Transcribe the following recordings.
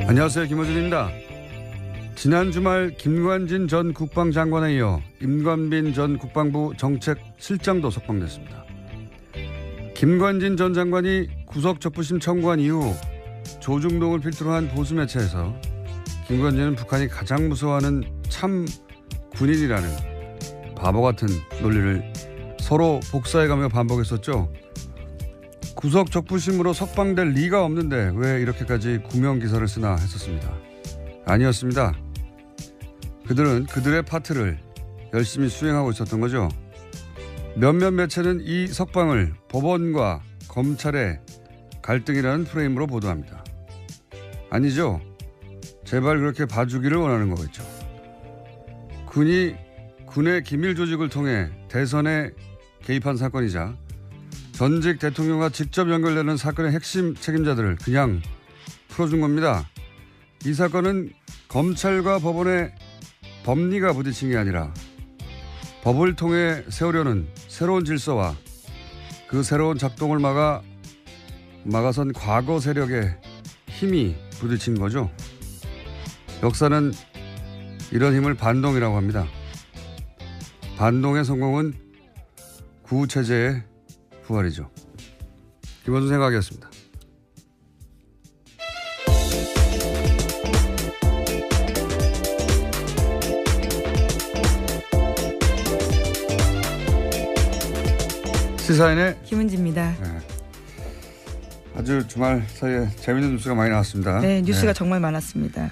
안녕하세요, 김호준입니다. 지난 주말 김관진 전 국방장관에 이어 임관빈 전 국방부 정책실장도 석방됐습니다. 김관진 전 장관이 구속적부심 청구한 이후 조중동을 필두로 한 보수 매체에서 김관진은 북한이 가장 무서워하는 참 군인이라는 바보 같은 논리를 서로 복사해가며 반복했었죠. 구속적부심으로 석방될 리가 없는데 왜 이렇게까지 구명 기사를 쓰나 했었습니다. 아니었습니다. 그들은 그들의 파트를 열심히 수행하고 있었던 거죠. 몇몇 매체는 이 석방을 법원과 검찰의 갈등이라는 프레임으로 보도합니다. 아니죠. 제발 그렇게 봐주기를 원하는 거겠죠. 군이 군의 기밀 조직을 통해 대선에 개입한 사건이자 전직 대통령과 직접 연결되는 사건의 핵심 책임자들을 그냥 풀어준 겁니다. 이 사건은 검찰과 법원의 법리가 부딪힌 게 아니라 법을 통해 세우려는 새로운 질서와 그 새로운 작동을 막아선 과거 세력의 힘이 부딪힌 거죠. 역사는 이런 힘을 반동이라고 합니다. 반동의 성공은 구체제의 부활이죠. 김원준 생각이었습니다. 시사인의 김은지입니다. 네. 아주 주말 사이에 재밌는 뉴스가 많이 나왔습니다. 네, 뉴스가 정말 많았습니다.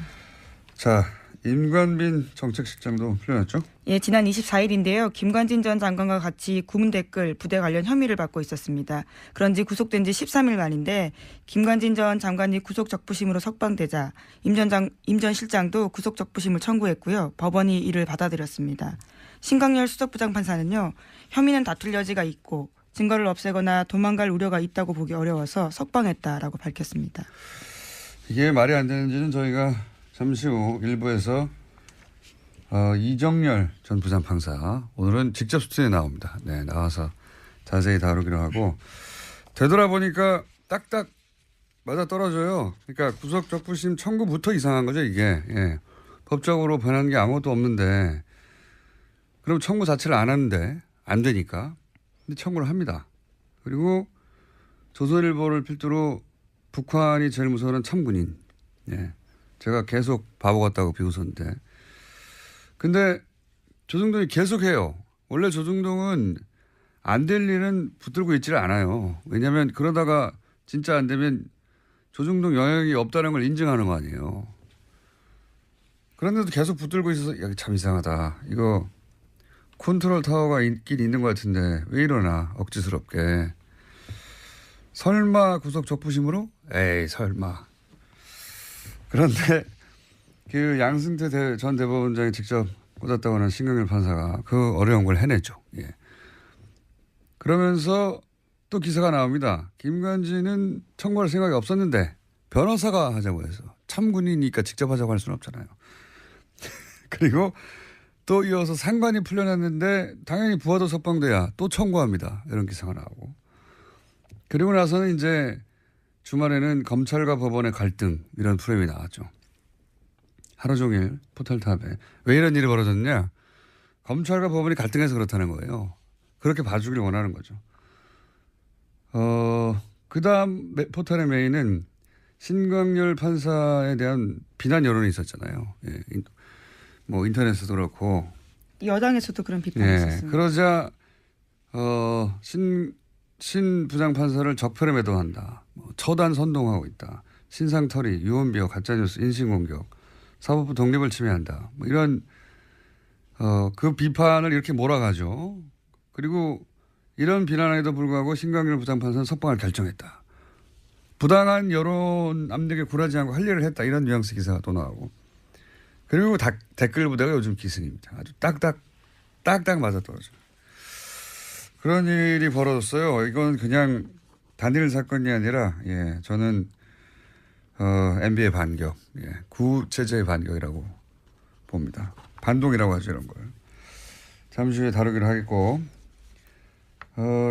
자, 임관빈 정책실장도 풀려났죠? 예, 지난 24일인데요. 김관진 전 장관과 같이 구문 댓글 부대 관련 혐의를 받고 있었습니다. 그런지 구속된 지 13일 만인데 김관진 전 장관이 구속적부심으로 석방되자 임 전 실장도 구속적부심을 청구했고요. 법원이 이를 받아들였습니다. 신광열 수석부장판사는요. 혐의는 다툴 여지가 있고 증거를 없애거나 도망갈 우려가 있다고 보기 어려워서 석방했다라고 밝혔습니다. 이게 말이 안 되는지는 저희가 잠시 후 일부에서 이정열 전 부장판사 오늘은 직접 수준에 나옵니다. 네, 나와서 자세히 다루기로 하고 되돌아보니까 딱딱 맞아 떨어져요. 그러니까 구속적부심 청구부터 이상한 거죠 이게. 예. 법적으로 변한 게 아무것도 없는데 그럼 청구 자체를 안 하는데 안 되니까 근데 청구를 합니다. 그리고 조선일보를 필두로 북한이 제일 무서워하는 참군인. 예. 제가 계속 바보 같다고 비웃었는데. 근데 조중동이 계속 해요. 원래 조중동은 안 될 일은 붙들고 있지를 않아요. 왜냐하면 그러다가 진짜 안 되면 조중동 영향이 없다는 걸 인정하는 거 아니에요. 그런데도 계속 붙들고 있어서 야, 참 이상하다. 이거 컨트롤 타워가 있긴 있는 것 같은데 왜 이러나 억지스럽게. 설마 구속적부심으로? 에이 설마. 그런데 그 양승태 전 대법원장이 직접 꽂았다고 하는 신광열 판사가 그 어려운 걸 해냈죠. 예. 그러면서 또 기사가 나옵니다. 김관진은 청구할 생각이 없었는데 변호사가 하자고 해서 참군이니까 직접 하자고 할 수는 없잖아요. 그리고 또 이어서 상관이 풀려났는데 당연히 부하도 석방돼야 또 청구합니다. 이런 기사가 나오고. 그리고 나서는 이제 주말에는 검찰과 법원의 갈등 이런 프레임이 나왔죠. 하루 종일 포털탑에. 왜 이런 일이 벌어졌냐. 검찰과 법원이 갈등해서 그렇다는 거예요. 그렇게 봐주길 원하는 거죠. 그 다음 포털의 메인은 신광열 판사에 대한 비난 여론이 있었잖아요. 예. 뭐 인터넷에도 그렇고. 여당에서도 그런 비판이 있었습니다. 그러자 신 부장판사를 적폐로 매도한다. 처단 선동하고 있다. 신상털이, 유언비어, 가짜뉴스, 인신공격, 사법부 독립을 침해한다. 뭐 이런 그 비판을 이렇게 몰아가죠. 그리고 이런 비난에도 불구하고 신광열 부장판사는 석방을 결정했다. 부당한 여론 압력에 굴하지 않고 할 일을 했다. 이런 뉘앙스 기사가 또 나오고. 그리고 댓글 부대가 요즘 기승입니다. 아주 딱딱 맞아떨어져요. 그런 일이 벌어졌어요. 이건 그냥 단일 사건이 아니라, 예, 저는, MB의 반격, 예, 구체제의 반격이라고 봅니다. 반동이라고 하죠, 이런 걸. 잠시 후에 다루기로 하겠고,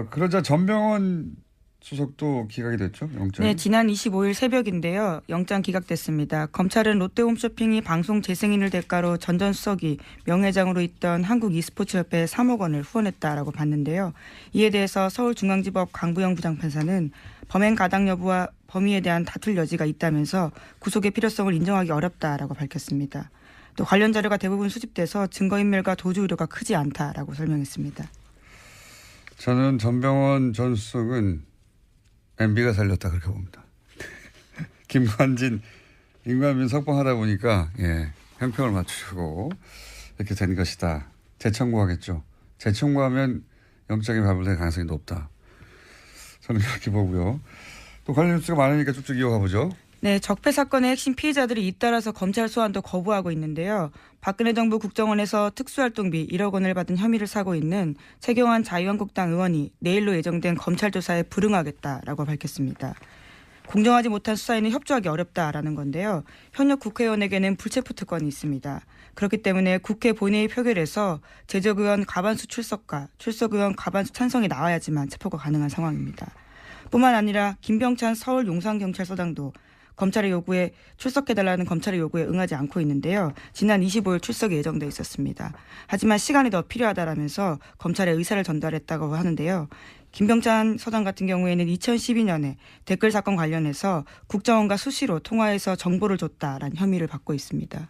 그러자 전병헌 수석도 기각이 됐죠? 영장이. 네, 지난 25일 새벽인데요. 영장 기각됐습니다. 검찰은 롯데홈쇼핑이 방송 재승인을 대가로 전 전 수석이 명예회장으로 있던 한국 e스포츠협회에 3억 원을 후원했다라고 봤는데요. 이에 대해서 서울중앙지법 강부영 부장판사는 범행 가당 여부와 범위에 대한 다툴 여지가 있다면서 구속의 필요성을 인정하기 어렵다라고 밝혔습니다. 또 관련 자료가 대부분 수집돼서 증거인멸과 도주 우려가 크지 않다라고 설명했습니다. 저는 전병헌 전 수석은 MB가 살렸다 그렇게 봅니다. 김관진, 임관빈 석방하다 보니까 형평을 맞추고 이렇게 된 것이다. 재청구하겠죠. 재청구하면 영장이 발부될 가능성이 높다. 저는 그렇게 보고요. 또 관련 뉴스가 많으니까 쭉쭉 이어가 보죠. 네, 적폐 사건의 핵심 피의자들이 잇따라서 검찰 소환도 거부하고 있는데요. 박근혜 정부 국정원에서 특수활동비 1억 원을 받은 혐의를 사고 있는 최경환 자유한국당 의원이 내일로 예정된 검찰 조사에 불응하겠다라고 밝혔습니다. 공정하지 못한 수사에는 협조하기 어렵다라는 건데요. 현역 국회의원에게는 불체포 특권이 있습니다. 그렇기 때문에 국회 본회의 표결에서 재적 의원 과반수 출석과 출석 의원 과반수 찬성이 나와야지만 체포가 가능한 상황입니다. 뿐만 아니라 김병찬 서울 용산경찰서장도 검찰의 요구에 출석해달라는 검찰의 요구에 응하지 않고 있는데요. 지난 25일 출석이 예정돼 있었습니다. 하지만 시간이 더 필요하다라면서 검찰의 의사를 전달했다고 하는데요. 김병찬 서장 같은 경우에는 2012년에 댓글 사건 관련해서 국정원과 수시로 통화해서 정보를 줬다라는 혐의를 받고 있습니다.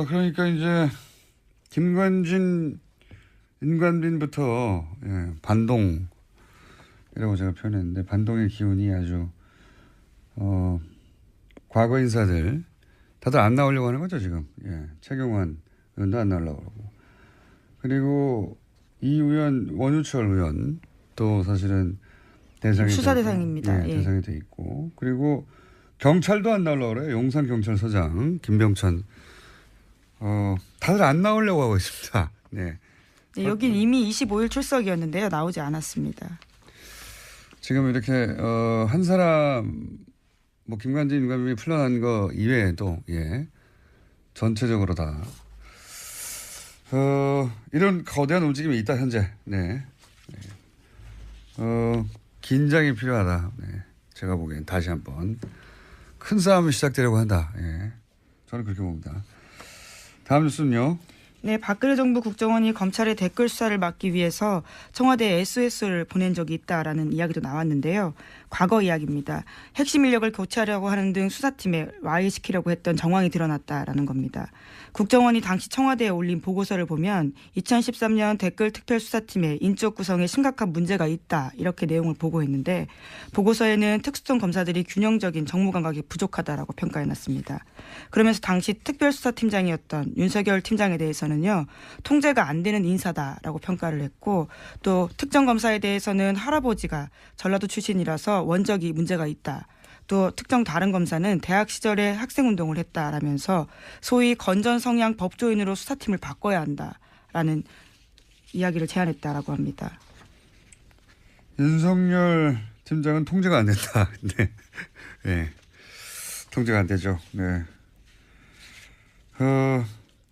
그러니까 이제 김관진, 임관빈부터 반동이라고 제가 표현했는데 반동의 기운이 아주 과거 인사들 다들 안 나오려고 하는 거죠 지금. 최경환 의원도 안 나오려고 그러고 그리고 이 의원 원유철 의원 또 사실은 대상이 수사 대상입니다. 대상이 돼 있고 그리고 경찰도 안 나오려고 그래요. 용산 경찰서장 김병찬 다들 안 나오려고 하고 있습니다. 네. 네, 여긴 이미 25일 출석이었는데요. 나오지 않았습니다. 지금 이렇게 한 사람 뭐 김관진 임관빈이 풀려난 거 이외에도 전체적으로 다 이런 거대한 움직임이 있다 현재. 긴장이 필요하다. 제가 보기엔 다시 한번 큰 싸움이 시작되려고 한다. 저는 그렇게 봅니다. 다음 뉴스는요. 네, 박근혜 정부 국정원이 검찰의 댓글 수사를 막기 위해서 청와대에 SOS를 보낸 적이 있다라는 이야기도 나왔는데요. 과거 이야기입니다. 핵심 인력을 교체하려고 하는 등 수사팀에 와해시키려고 했던 정황이 드러났다라는 겁니다. 국정원이 당시 청와대에 올린 보고서를 보면 2013년 댓글 특별수사팀의 인적 구성에 심각한 문제가 있다 이렇게 내용을 보고했는데 보고서에는 특수성 검사들이 균형적인 정무 감각이 부족하다라고 평가해놨습니다. 그러면서 당시 특별수사팀장이었던 윤석열 팀장에 대해서는요. 통제가 안 되는 인사다라고 평가를 했고 또 특정 검사에 대해서는 할아버지가 전라도 출신이라서 원적이 문제가 있다. 또 특정 다른 검사는 대학 시절에 학생운동을 했다라면서 소위 건전 성향 법조인으로 수사팀을 바꿔야 한다라는 이야기를 제안했다라고 합니다. 윤석열 팀장은 통제가 안 된다. 통제가 안 되죠.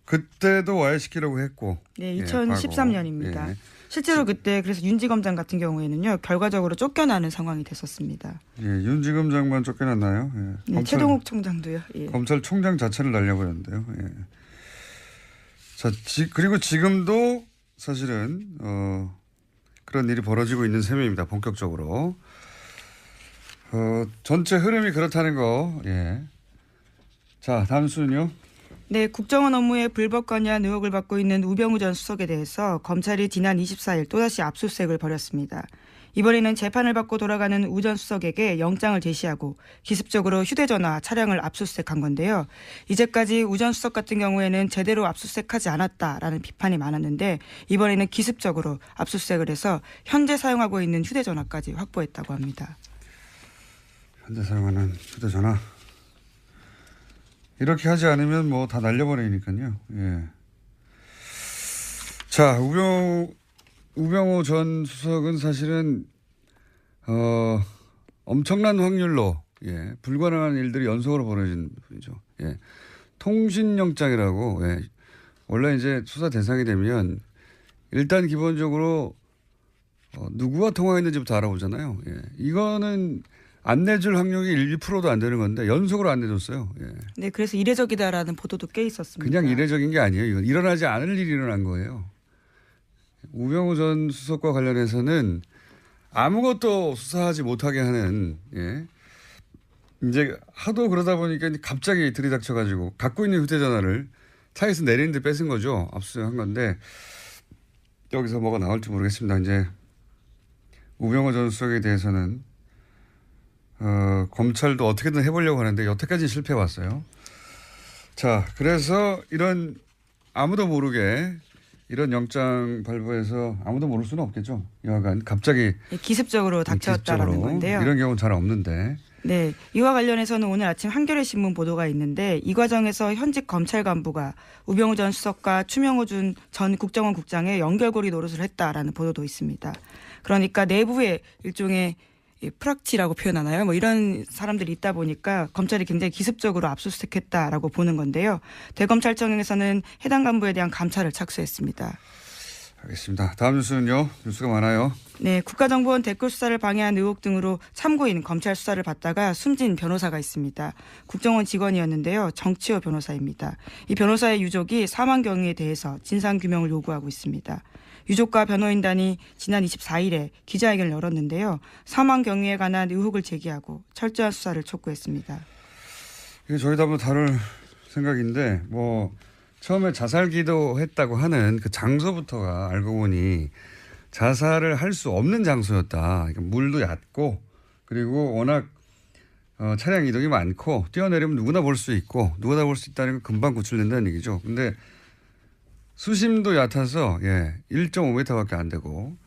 그때도 와해시키려고 했고. 네, 2013년입니다. 실제로 그때 그래서 윤지검장 같은 경우에는요 결과적으로 쫓겨나는 상황이 됐었습니다. 윤지검장만 쫓겨났나요? 네, 최동욱 총장도요. 검찰총장 자체를 날려버렸는데요. 자, 그리고 지금도 사실은 그런 일이 벌어지고 있는 셈입니다. 본격적으로 전체 흐름이 그렇다는 거. 자, 다음 수는요. 네, 국정원 업무에 불법 관여한 의혹을 받고 있는 우병우 전 수석에 대해서 검찰이 지난 24일 또다시 압수수색을 벌였습니다. 이번에는 재판을 받고 돌아가는 우 전 수석에게 영장을 제시하고 기습적으로 휴대전화, 차량을 압수수색한 건데요. 이제까지 우 전 수석 같은 경우에는 제대로 압수수색하지 않았다라는 비판이 많았는데 이번에는 기습적으로 압수수색을 해서 현재 사용하고 있는 휴대전화까지 확보했다고 합니다. 현재 사용하는 휴대전화. 이렇게 하지 않으면 뭐 다 날려버리니까요. 자, 우병우 전 수석은 사실은 엄청난 확률로 불가능한 일들이 연속으로 벌어진 분이죠. 통신영장이라고 원래 이제 수사 대상이 되면 일단 기본적으로 누구와 통화했는지부터 알아보잖아요. 예. 이거는 안 내줄 확률이 1%도 안 되는 건데 연속으로 안 내줬어요. 예. 네, 그래서 이례적이다라는 보도도 꽤 있었습니다. 그냥 이례적인 게 아니에요. 이건 일어나지 않을 일이 일어난 거예요. 우병우 전 수석과 관련해서는 아무것도 수사하지 못하게 하는, 예. 이제 하도 그러다 보니까 갑자기 들이닥쳐가지고 갖고 있는 휴대전화를 차에서 내리는데 뺏은 거죠. 압수수색한 건데 여기서 뭐가 나올지 모르겠습니다. 이제 우병우 전 수석에 대해서는 검찰도 어떻게든 해보려고 하는데 여태까지 실패해 왔어요. 자, 그래서 이런 아무도 모르게 이런 영장 발부해서 아무도 모를 수는 없겠죠. 여하간 갑자기 기습적으로 닥쳤다라는 건데요. 이런 경우는 잘 없는데. 네, 이와 관련해서는 오늘 아침 한겨레 신문 보도가 있는데 이 과정에서 현직 검찰 간부가 우병우 전 수석과 추명호 전 국정원 국장의 연결고리 노릇을 했다라는 보도도 있습니다. 그러니까 내부에 일종의 프락치라고 표현하나요? 뭐 이런 사람들이 있다 보니까 검찰이 굉장히 기습적으로 압수수색했다라고 보는 건데요. 대검찰청에서는 해당 간부에 대한 감찰을 착수했습니다. 알겠습니다. 다음 뉴스는요. 뉴스가 많아요. 네, 국가정보원 댓글 수사를 방해한 의혹 등으로 참고인 검찰 수사를 받다가 숨진 변호사가 있습니다. 국정원 직원이었는데요. 정치호 변호사입니다. 이 변호사의 유족이 사망 경위에 대해서 진상규명을 요구하고 있습니다. 유족과 변호인단이 지난 24일에 기자회견을 열었는데요. 사망 경위에 관한 의혹을 제기하고 철저한 수사를 촉구했습니다. 이게 저희도 한번 다룰 생각인데 뭐 처음에 자살 기도했다고 하는 그 장소부터가 알고 보니 자살을 할 수 없는 장소였다. 그러니까 물도 얕고 그리고 워낙 차량 이동이 많고 뛰어내리면 누구나 볼 수 있고 누구나 볼 수 있다는 건 금방 구출된다는 얘기죠. 근데 수심도 얕아서 1.5m밖에 안 되고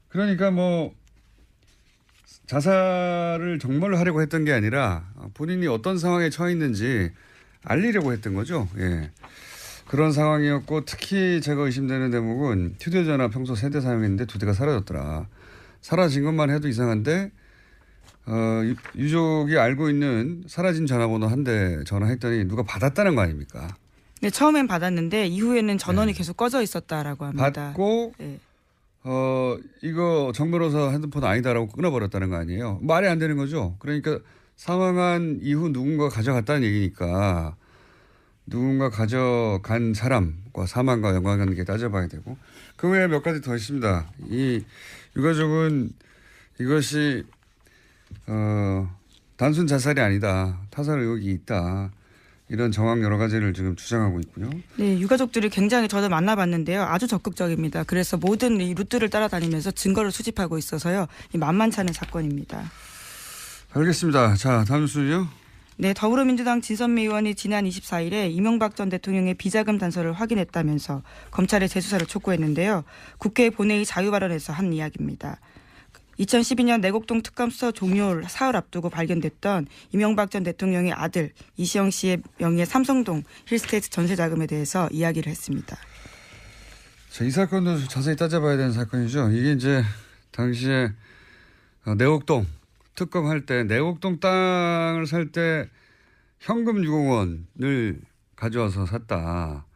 그러니까 뭐 자살을 정말로 하려고 했던 게 아니라 본인이 어떤 상황에 처해 있는지 알리려고 했던 거죠. 예. 그런 상황이었고 특히 제가 의심되는 대목은 휴대전화 평소 3대 사용했는데 2대가 사라졌더라. 사라진 것만 해도 이상한데 유족이 알고 있는 사라진 전화번호 1대 전화했더니 누가 받았다는 거 아닙니까? 네, 처음엔 받았는데 이후에는 전원이 계속 꺼져 있었다라고 합니다. 받고 네. 이거 정 변호사 핸드폰 아니다라고 끊어버렸다는 거 아니에요. 말이 안 되는 거죠. 그러니까 사망한 이후 누군가 가져갔다는 얘기니까 누군가 가져간 사람과 사망과 연관관계 따져봐야 되고 그 외에 몇 가지 더 있습니다. 이 유가족은 이것이 단순 자살이 아니다. 타살 의혹이 있다. 이런 정황 여러 가지를 지금 주장하고 있고요. 네, 유가족들이 굉장히 저도 만나봤는데요. 아주 적극적입니다. 그래서 모든 이 루트를 따라다니면서 증거를 수집하고 있어서요. 만만치 않은 사건입니다. 알겠습니다. 자, 다음 뉴스는요. 네, 더불어민주당 진선미 의원이 지난 24일에 이명박 전 대통령의 비자금 단서를 확인했다면서 검찰에 재수사를 촉구했는데요. 국회 본회의 자유발언에서 한 이야기입니다. 2012년 내곡동 특검 수사 종료 사흘 앞두고 발견됐던 이명박 전 대통령의 아들 이시영 씨의 명의의 삼성동 힐스테이트 전세 자금에 대해서 이야기를 했습니다. 자, 이 사건도 자세히 따져봐야 되는 사건이죠. 이게 이제 당시에 내곡동 특검할 때 내곡동 땅을 살 때 현금 6억 원을 가져와서 샀다.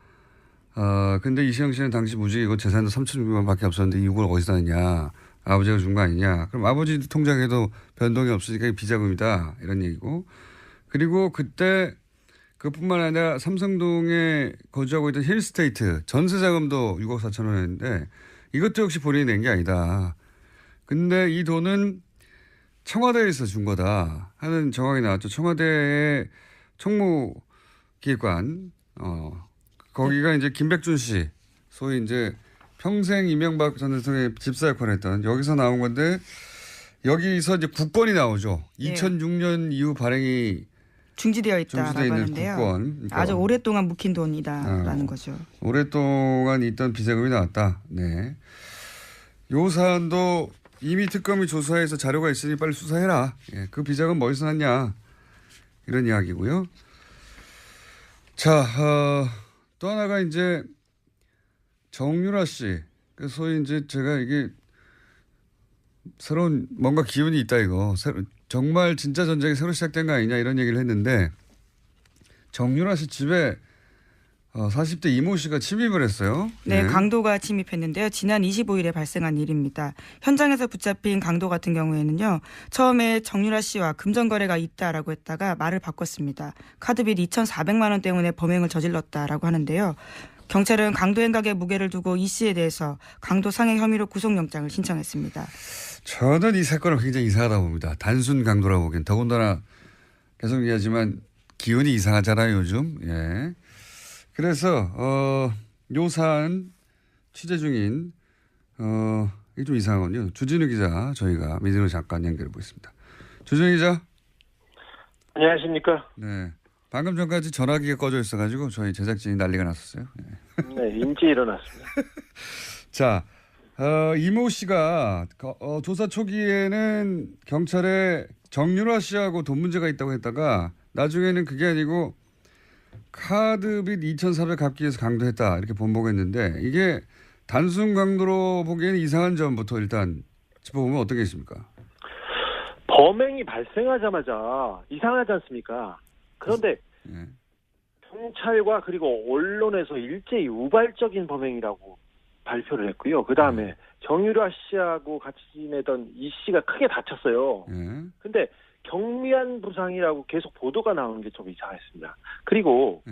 근데 이시영 씨는 당시 무직이고 재산도 3,600만 원밖에 없었는데 6억을 어디서 났냐. 아버지가 준 거 아니냐. 그럼 아버지 통장에도 변동이 없으니까 비자금이다. 이런 얘기고. 그리고 그때 그뿐만 아니라 삼성동에 거주하고 있던 힐스테이트 전세 자금도 6억 4천 원이었는데 이것도 역시 본인이 낸 게 아니다. 근데 이 돈은 청와대에서 준 거다 하는 정황이 나왔죠. 청와대의 총무기획관, 거기가 이제 김백준 씨, 소위 이제 평생 이명박 전 대통령의 집사 역할을 했던 여기서 나온 건데 여기서 이제 국권이 나오죠. 2006년 이후 발행이 중지되어 있다라고 있는 하는데요. 국권. 그러니까 아주 오랫동안 묵힌 돈이다라는 거죠. 오랫동안 있던 비자금이 나왔다. 네. 요 사안도 이미 특검이 조사해서 자료가 있으니 빨리 수사해라. 예, 그 비자금 어디서 났냐. 이런 이야기고요. 자, 또 하나가 이제 정유라 씨. 소위 이제 제가 이게 새로운 뭔가 기운이 있다 이거. 정말 진짜 전쟁이 새로 시작된 거 아니냐 이런 얘기를 했는데 정유라 씨 집에 40대 이모 씨가 침입을 했어요. 네, 강도가 침입했는데요. 지난 25일에 발생한 일입니다. 현장에서 붙잡힌 강도 같은 경우에는요. 처음에 정유라 씨와 금전거래가 있다라고 했다가 말을 바꿨습니다. 카드빚 2,400만 원 때문에 범행을 저질렀다라고 하는데요. 경찰은 강도 행각의 무게를 두고 이 씨에 대해서 강도 상해 혐의로 구속영장을 신청했습니다. 저는 이 사건을 굉장히 이상하다고 봅니다. 단순 강도라고 보기엔. 더군다나 계속 얘기하지만 기운이 이상하잖아요, 요즘. 예. 그래서 요 사안 취재 중인 이게 좀 이상하군요. 주진우 기자 저희가 미디어 잠깐 연결해 보겠습니다. 주진우 기자. 안녕하십니까. 네. 방금 전까지 전화기가 꺼져 있어가지고 저희 제작진이 난리가 났었어요. 네, 인지 일어났습니다. 자, 이모 씨가 조사 초기에는 경찰에 정유라 씨하고 돈 문제가 있다고 했다가 나중에는 그게 아니고 카드빚 2,400 갚기 위해서 강도했다 이렇게 번복했는데 이게 단순 강도로 보기에는 이상한 점부터 일단 짚어보면 어떤 게 있습니까? 범행이 발생하자마자 이상하지 않습니까? 그런데 네. 경찰과 그리고 언론에서 일제히 우발적인 범행이라고 발표를 했고요. 그다음에 정유라 씨하고 같이 지내던 이 씨가 크게 다쳤어요. 근데 경미한 부상이라고 계속 보도가 나오는 게 좀 이상했습니다. 그리고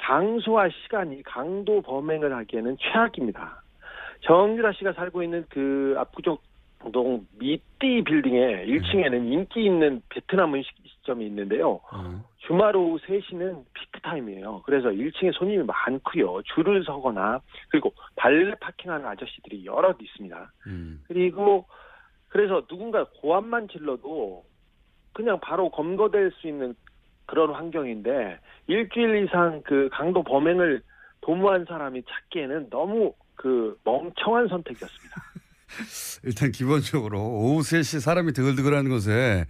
장소와 시간이 강도 범행을 하기에는 최악입니다. 정유라 씨가 살고 있는 그 압구정동 미띠 빌딩의 1층에는 인기 있는 베트남 음식점이 있는데요. 주말 오후 3시는 피크타임이에요. 그래서 1층에 손님이 많고요. 줄을 서거나 그리고 발레 파킹하는 아저씨들이 여럿 있습니다. 그리고 그래서 누군가 고함만 질러도 그냥 바로 검거될 수 있는 그런 환경인데 일주일 이상 그 강도 범행을 도모한 사람이 찾기에는 너무 그 멍청한 선택이었습니다. 일단 기본적으로 오후 3시 사람이 드글드글하는 곳에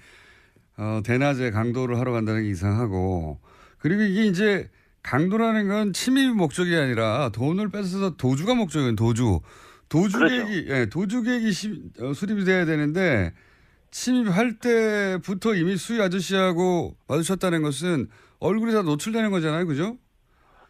대낮에 강도를 하러 간다는 게 이상하고 그리고 이게 이제 강도라는 건 침입이 목적이 아니라 돈을 뺏어서 도주가 목적이에요. 도주객이 그렇죠. 예, 도주객이 수립이 돼야 되는데 침입할 때부터 이미 수희 아저씨하고 마주쳤다는 것은 얼굴이 다 노출되는 거잖아요, 그죠?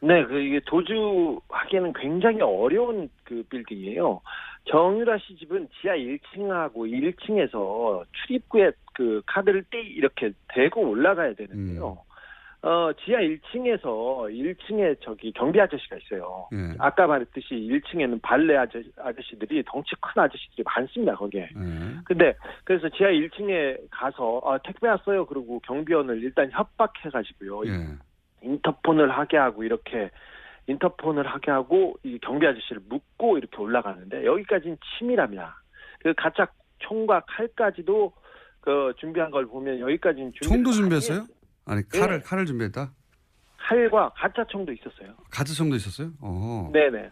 네, 이게 도주하기에는 굉장히 어려운 그 빌딩이에요. 정유라 씨 집은 지하 1층하고 1층에서 출입구에 그 카드를 띠 이렇게 대고 올라가야 되는데요. 지하 1층에서 1층에 저기 경비 아저씨가 있어요. 아까 말했듯이 1층에는 발레 아저씨들이 덩치 큰 아저씨들이 많습니다, 거기에. 근데 그래서 지하 1층에 가서 택배 왔어요. 그리고 경비원을 일단 협박해가지고요. 인터폰을 하게 하고 이 경비 아저씨를 묶고 이렇게 올라가는데 여기까지는 치밀합니다. 그 가짜 총과 칼까지도 그 준비한 걸 보면 여기까지는 총도 준비했어요? 아니 칼을 준비했다? 칼과 가짜 총도 있었어요. 가짜 총도 있었어요? 네네.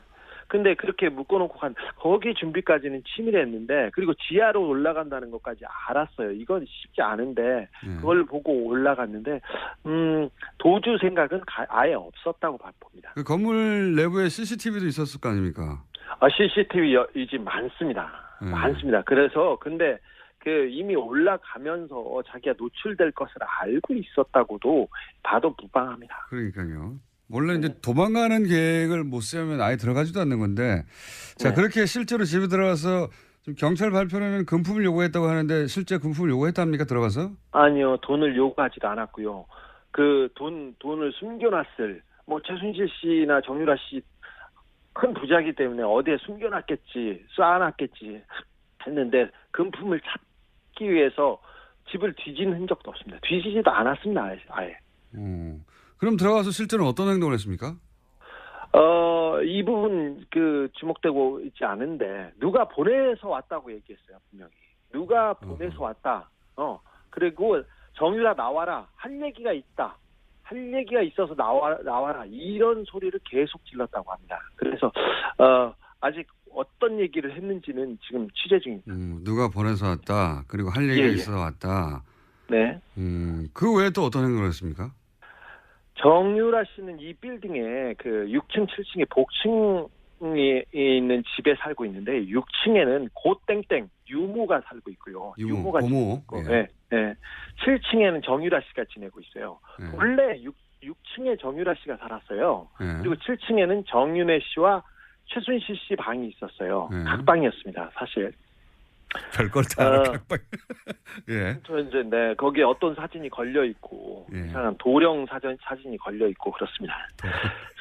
근데 그렇게 묶어놓고 거기 준비까지는 치밀했는데 그리고 지하로 올라간다는 것까지 알았어요. 이건 쉽지 않은데 그걸 보고 올라갔는데 도주 생각은 아예 없었다고 봅니다. 그 건물 내부에 CCTV도 있었을 거 아닙니까? CCTV 이 집 많습니다. 많습니다. 그래서 근데 그 이미 올라가면서 자기가 노출될 것을 알고 있었다고도 봐도 무방합니다. 그러니까요. 원래 이제 도망가는 계획을 못 세우면 아예 들어가지도 않는 건데 자 그렇게 실제로 집에 들어가서 좀 경찰 발표는 금품을 요구했다고 하는데 실제 금품을 요구했답니까 들어가서? 아니요, 돈을 요구하지도 않았고요. 그 돈을 숨겨놨을 최순실 씨나 정유라 씨 큰 부자이기 때문에 어디에 숨겨놨겠지, 쏴놨겠지 했는데 금품을 찾기 위해서 집을 뒤진 흔적도 없습니다. 뒤지지도 않았습니다, 아예. 그럼 들어가서 실제로 어떤 행동을 했습니까? 이 부분 주목되고 있지 않은데 누가 보내서 왔다고 얘기했어요, 분명히. 누가 보내서 왔다. 그리고 정유라 나와라. 할 얘기가 있다. 할 얘기가 있어서 나와라. 이런 소리를 계속 질렀다고 합니다. 그래서 아직 어떤 얘기를 했는지는 지금 취재 중입니다. 누가 보내서 왔다. 그리고 할 얘기가 있어서 왔다. 네. 그 외에 또 어떤 행동을 했습니까? 정유라 씨는 이 빌딩에 그 6층, 7층에 복층이 있는 집에 살고 있는데 6층에는 고땡땡 유모가 살고 있고요. 유모가 고모. 있고, 네. 7층에는 정유라 씨가 지내고 있어요. 원래 6층에 정유라 씨가 살았어요. 예. 그리고 7층에는 정윤회 씨와 최순실 씨 방이 있었어요. 예. 각방이었습니다, 사실. 별걸 다 알아, 각방. 예. 저 이제 네, 거기에 어떤 사진이 걸려 있고 예. 이상한 도령 사진이 걸려 있고 그렇습니다.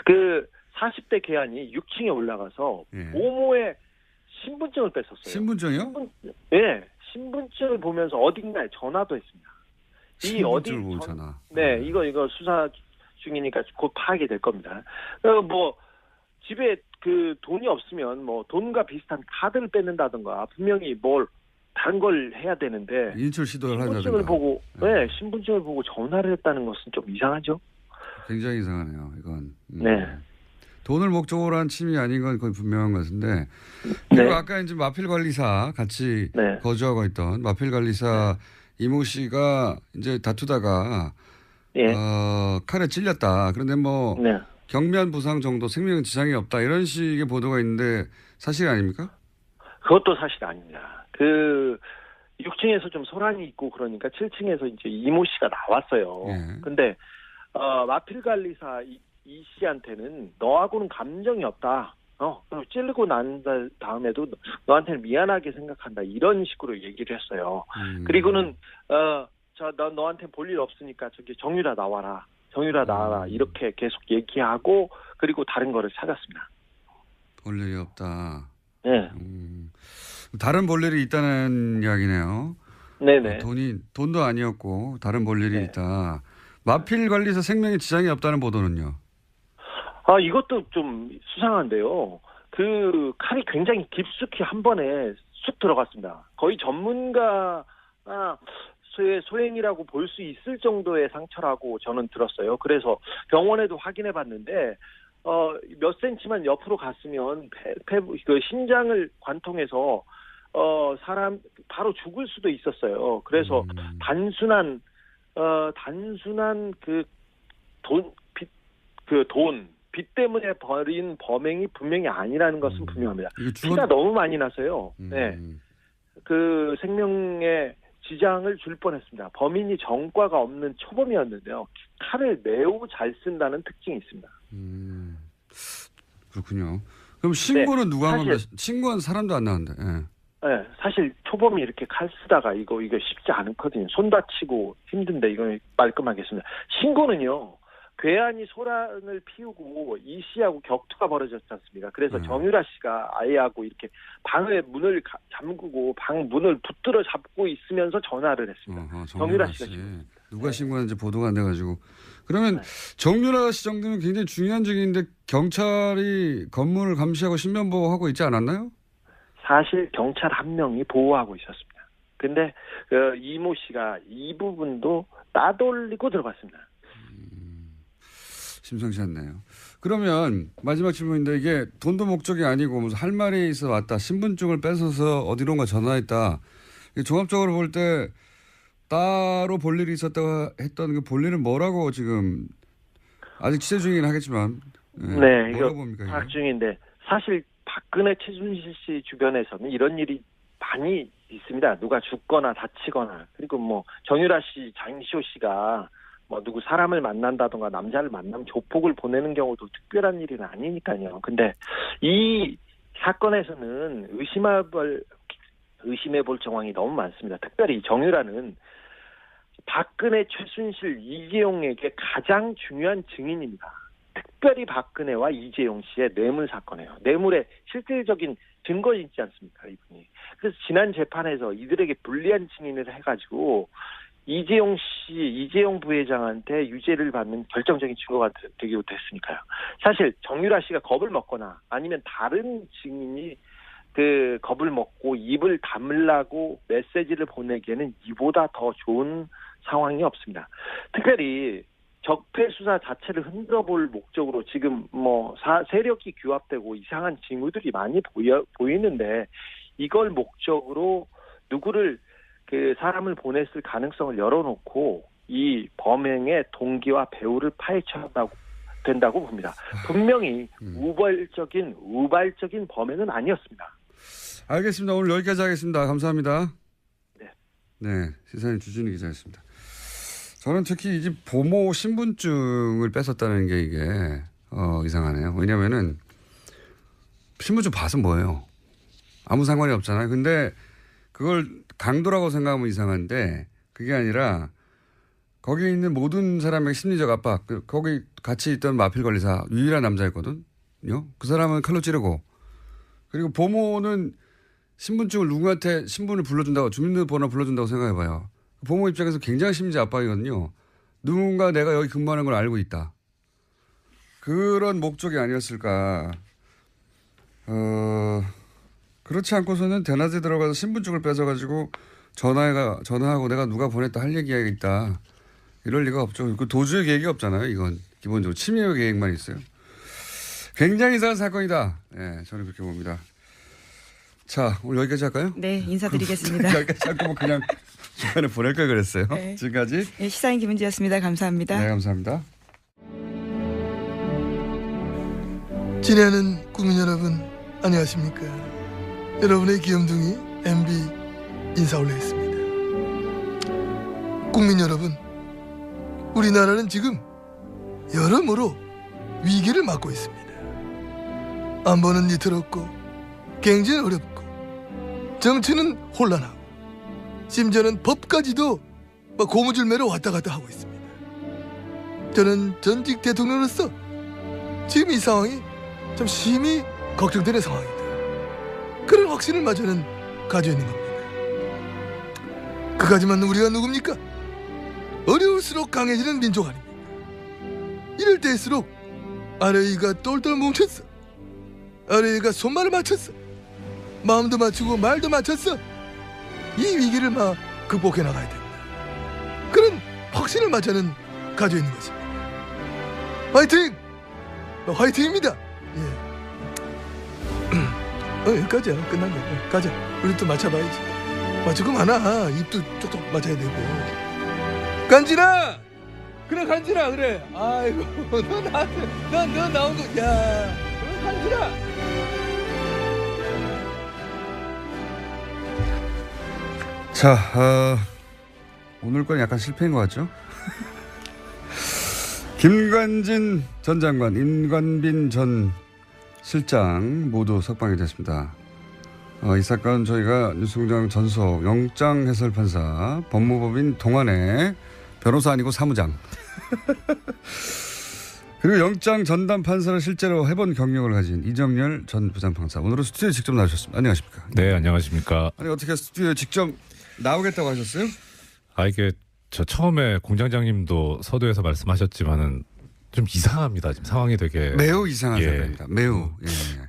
그 40대 계안이 6층에 올라가서 예. 모모의 신분증을 뺐었어요. 신분증이요? 네, 신분증을 보면서 어딘가에 전화도 했습니다. 이 어디 신분증을 보잖아. 네, 이거 수사 중이니까 곧 파악이 될 겁니다. 뭐 집에 그 돈이 없으면 뭐 돈과 비슷한 카드를 뺏는다든가 분명히 뭘 다른 걸 해야 되는데 인출 시도를 신분증을 하자든가. 보고 신분증을 보고 전화를 했다는 것은 좀 이상하죠. 굉장히 이상하네요. 이건. 네. 돈을 목적으로 한 침이 아닌 건 거의 분명한 것 같은데. 그리고 네. 아까 이제 마필 관리사 같이 네. 거주하고 있던 마필 관리사 이모 씨가 이제 다투다가 예. 칼에 찔렸다. 그런데 뭐 네. 경미한 부상 정도 생명 지장이 없다. 이런 식의 보도가 있는데 사실 아닙니까? 그것도 사실 아닙니다. 그 6층에서 좀 소란이 있고 그러니까 7층에서 이제 이모 씨가 나왔어요. 예. 근데 마필 관리사 이 씨한테는 너하고는 감정이 없다. 찌르고 난 다음에도 너한테는 미안하게 생각한다. 이런 식으로 얘기를 했어요. 그리고는 너한테 볼 일 없으니까 저기 정유라 나와라. 정유라 나와라. 이렇게 계속 얘기하고 그리고 다른 거를 찾았습니다. 볼 일이 없다. 네. 다른 볼 일이 있다는 이야기네요. 네네. 돈도 아니었고 다른 볼 일이 네. 있다. 마필 관리사 생명에 지장이 없다는 보도는요. 이것도 좀 수상한데요. 그 칼이 굉장히 깊숙이 한 번에 쑥 들어갔습니다. 거의 전문가 소행이라고 볼 수 있을 정도의 상처라고 저는 들었어요. 그래서 병원에도 확인해 봤는데 몇 센치만 옆으로 갔으면 그 심장을 관통해서 사람 바로 죽을 수도 있었어요. 그래서 단순한 빚 때문에 벌인 범행이 분명히 아니라는 것은 분명합니다. 피가 너무 많이 나서요. 네. 그 생명에 지장을 줄 뻔했습니다. 범인이 전과가 없는 초범이었는데요. 칼을 매우 잘 쓴다는 특징이 있습니다. 그렇군요. 그럼 신고는 네, 누가 한 겁니까? 신고한 사람도 안 나왔는데. 예. 네, 사실 초범이 이렇게 칼 쓰다가 이거 쉽지 않거든요. 손 다치고 힘든데 이거 말끔하겠습니다. 신고는요. 괴한이 소란을 피우고 이 씨하고 격투가 벌어졌지 않습니까? 그래서 정유라 씨가 아이하고 이렇게 방의 문을 잠그고 방 문을 붙들어 잡고 있으면서 전화를 했습니다. 정유라 씨가 누가 신고하는지 보도가 안 돼가지고. 그러면 정유라 씨 정도면 굉장히 중요한 증인인데 경찰이 건물을 감시하고 신변보호하고 있지 않았나요? 사실 경찰 한 명이 보호하고 있었습니다. 근데 이모 씨가 이 부분도 따돌리고 들어갔습니다. 심상치 않네요. 그러면 마지막 질문인데 이게 돈도 목적이 아니고 무슨 할 말이 있어 왔다. 신분증을 뺏어서 어디론가 전화했다. 종합적으로 볼 때 따로 볼 일이 있었다고 했던 그 볼 일은 뭐라고 지금 아직 취재 중이긴 하겠지만 네, 뭐라고 이거 봅니까? 파악 중인데 사실 박근혜 최순실 씨 주변에서는 이런 일이 많이 있습니다. 누가 죽거나 다치거나 그리고 뭐 정유라 씨, 장시호 씨가 뭐 누구 사람을 만난다던가 남자를 만나면 조폭을 보내는 경우도 특별한 일은 아니니까요. 근데 이 사건에서는 의심해볼 정황이 너무 많습니다. 특별히 정유라는 박근혜, 최순실, 이재용에게 가장 중요한 증인입니다. 특별히 박근혜와 이재용 씨의 뇌물 사건이에요. 뇌물의 실질적인 증거 있지 않습니까, 이분이. 그래서 지난 재판에서 이들에게 불리한 증인을 해가지고 이재용 부회장한테 유죄를 받는 결정적인 증거가 되기도 했으니까요. 사실 정유라 씨가 겁을 먹거나 아니면 다른 증인이 그 겁을 먹고 입을 다물라고 메시지를 보내기에는 이보다 더 좋은 상황이 없습니다. 특별히 적폐 수사 자체를 흔들어볼 목적으로 지금 뭐 세력이 규합되고 이상한 징후들이 많이 보이는데 이걸 목적으로 누구를 그 사람을 보냈을 가능성을 열어놓고 이 범행의 동기와 배후를 파헤쳐야 된다고 봅니다. 분명히 우발적인 범행은 아니었습니다. 알겠습니다. 오늘 여기까지 하겠습니다. 감사합니다. 네. 네, 시사인 주준희 기자였습니다. 저는 특히 이 집 보모 신분증을 뺏었다는 게 이게 이상하네요. 왜냐면은 신분증 봐서 뭐예요? 아무 상관이 없잖아요. 근데 그걸 강도라고 생각하면 이상한데 그게 아니라 거기에 있는 모든 사람의 심리적 압박, 거기 같이 있던 마필 관리사 유일한 남자였거든요. 그 사람은 칼로 찌르고 그리고 보모는 신분증을 누구한테 신분을 불러준다고 주민등록번호 불러준다고 생각해봐요. 보모 입장에서 굉장히 심리적 압박이거든요. 누군가 내가 여기 근무하는 걸 알고 있다. 그런 목적이 아니었을까. 그렇지 않고서는 대낮에 들어가서 신분증을 뺏어가지고 전화하고 내가 누가 보냈다 할 얘기가 있다. 이럴 리가 없죠. 그 도주의 계획이 없잖아요. 이건 기본적으로 침해 계획만 있어요. 굉장히 이상한 사건이다. 네, 저는 그렇게 봅니다. 자, 오늘 여기까지 할까요? 네, 인사드리겠습니다. 여기까지 할 거면 그냥 중간에 보낼 걸 그랬어요. 네. 지금까지. 네, 시사인 김은지였습니다. 감사합니다. 네, 감사합니다. 지내는 국민 여러분, 안녕하십니까? 여러분의 귀염둥이 MB 인사 올리겠습니다. 국민 여러분, 우리나라는 지금 여러모로 위기를 맞고 있습니다. 안보는 위태롭고 경제는 어렵고 정치는 혼란하고 심지어는 법까지도 고무줄매로 왔다 갔다 하고 있습니다. 저는 전직 대통령으로서 지금 이 상황이 참 심히 걱정되는 상황입니다. 그런 확신을 마저는 가지고 있는 겁니다. 그까지만 우리가 누굽니까? 어려울수록 강해지는 민족 아닙니까? 이럴 때일수록 아래위가 똘똘 뭉쳤어. 아래위가 손발을 맞췄어. 마음도 맞추고 말도 맞췄어. 이 위기를 극복해 나가야 된다. 그런 확신을 마저는 가지고 있는 것입니다. 화이팅! 화이팅입니다. 예. 여기까지야. 끝난 거야. 가자. 우리 또 맞춰봐야지. 맞추고 많아. 입도 쪽쪽 맞아야 되고. 간지나! 그래 간지나 그래. 아이고 너 나한테 너 나온 거. 야 그래 간지나. 자, 오늘 건 약간 실패인 것 같죠? 김관진 전 장관, 임관빈 전 실장 모두 석방이 됐습니다. 이 사건 저희가 뉴스공장 전속 영장 해설 판사, 법무법인 동안의 변호사 아니고 사무장. 그리고 영장 전담 판사를 실제로 해본 경력을 가진 이정열 전 부장판사. 오늘은 스튜디오에 직접 나오셨습니다. 안녕하십니까? 네, 안녕하십니까? 아니 어떻게 스튜디오에 직접 나오겠다고 하셨어요? 이게 저 처음에 공장장님도 서두에서 말씀하셨지만은 좀 이상합니다. 지금 상황이 되게 매우 이상한 사람입니다. 매우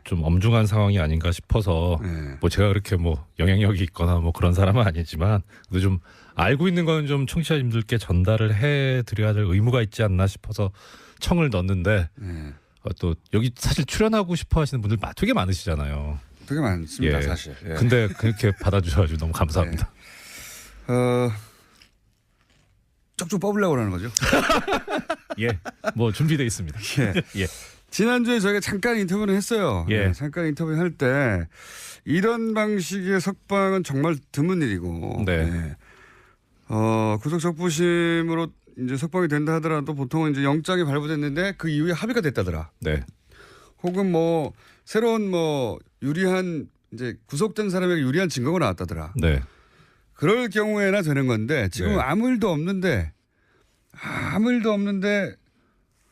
좀 엄중한 상황이 아닌가 싶어서 뭐 제가 그렇게 뭐 영향력이 있거나 뭐 그런 사람은 아니지만 그래도 좀 알고 있는 건 좀 청취자님들께 전달을 해드려야 될 의무가 있지 않나 싶어서 청을 넣었는데 또 여기 사실 출연하고 싶어 하시는 분들 되게 많으시잖아요. 되게 많습니다, 사실. 근데 그렇게 받아주셔가지고 너무 감사합니다. 쪽쪽 뽑으려고 그러는 거죠? 예, 뭐 준비되어 있습니다. 예. 지난주에 저희가 잠깐 인터뷰를 했어요. 예. 잠깐 인터뷰할 때 이런 방식의 석방은 정말 드문 일이고, 네. 구속 적부심으로 이제 석방이 된다 하더라도 보통은 이제 영장이 발부됐는데 그 이후에 합의가 됐다더라. 네. 혹은 뭐 새로운 뭐 유리한 이제 구속된 사람에게 유리한 증거가 나왔다더라. 네. 그럴 경우에나 되는 건데 지금 네. 아무 일도 없는데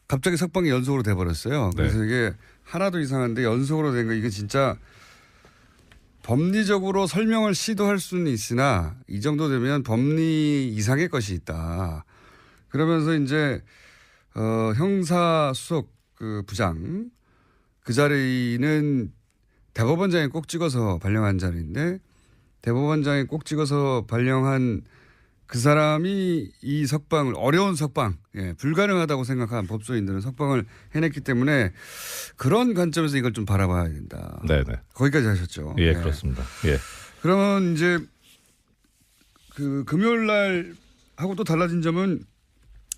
갑자기 석방이 연속으로 돼버렸어요. 그래서 이게 하나도 이상한데 연속으로 된 거 이게 진짜 법리적으로 설명을 시도할 수는 있으나 이 정도 되면 법리 이상의 것이 있다. 그러면서 이제 형사수석 그 부장 그 자리는 대법원장이 꼭 찍어서 발령한 자리인데 대법원장이 꼭 찍어서 발령한 그 사람이 이 석방을 어려운 석방, 불가능하다고 생각한 법조인들은 석방을 해냈기 때문에 그런 관점에서 이걸 좀 바라봐야 된다. 네네. 거기까지 하셨죠. 예, 그렇습니다. 예. 그러면 이제 그 금요일 날 하고 또 달라진 점은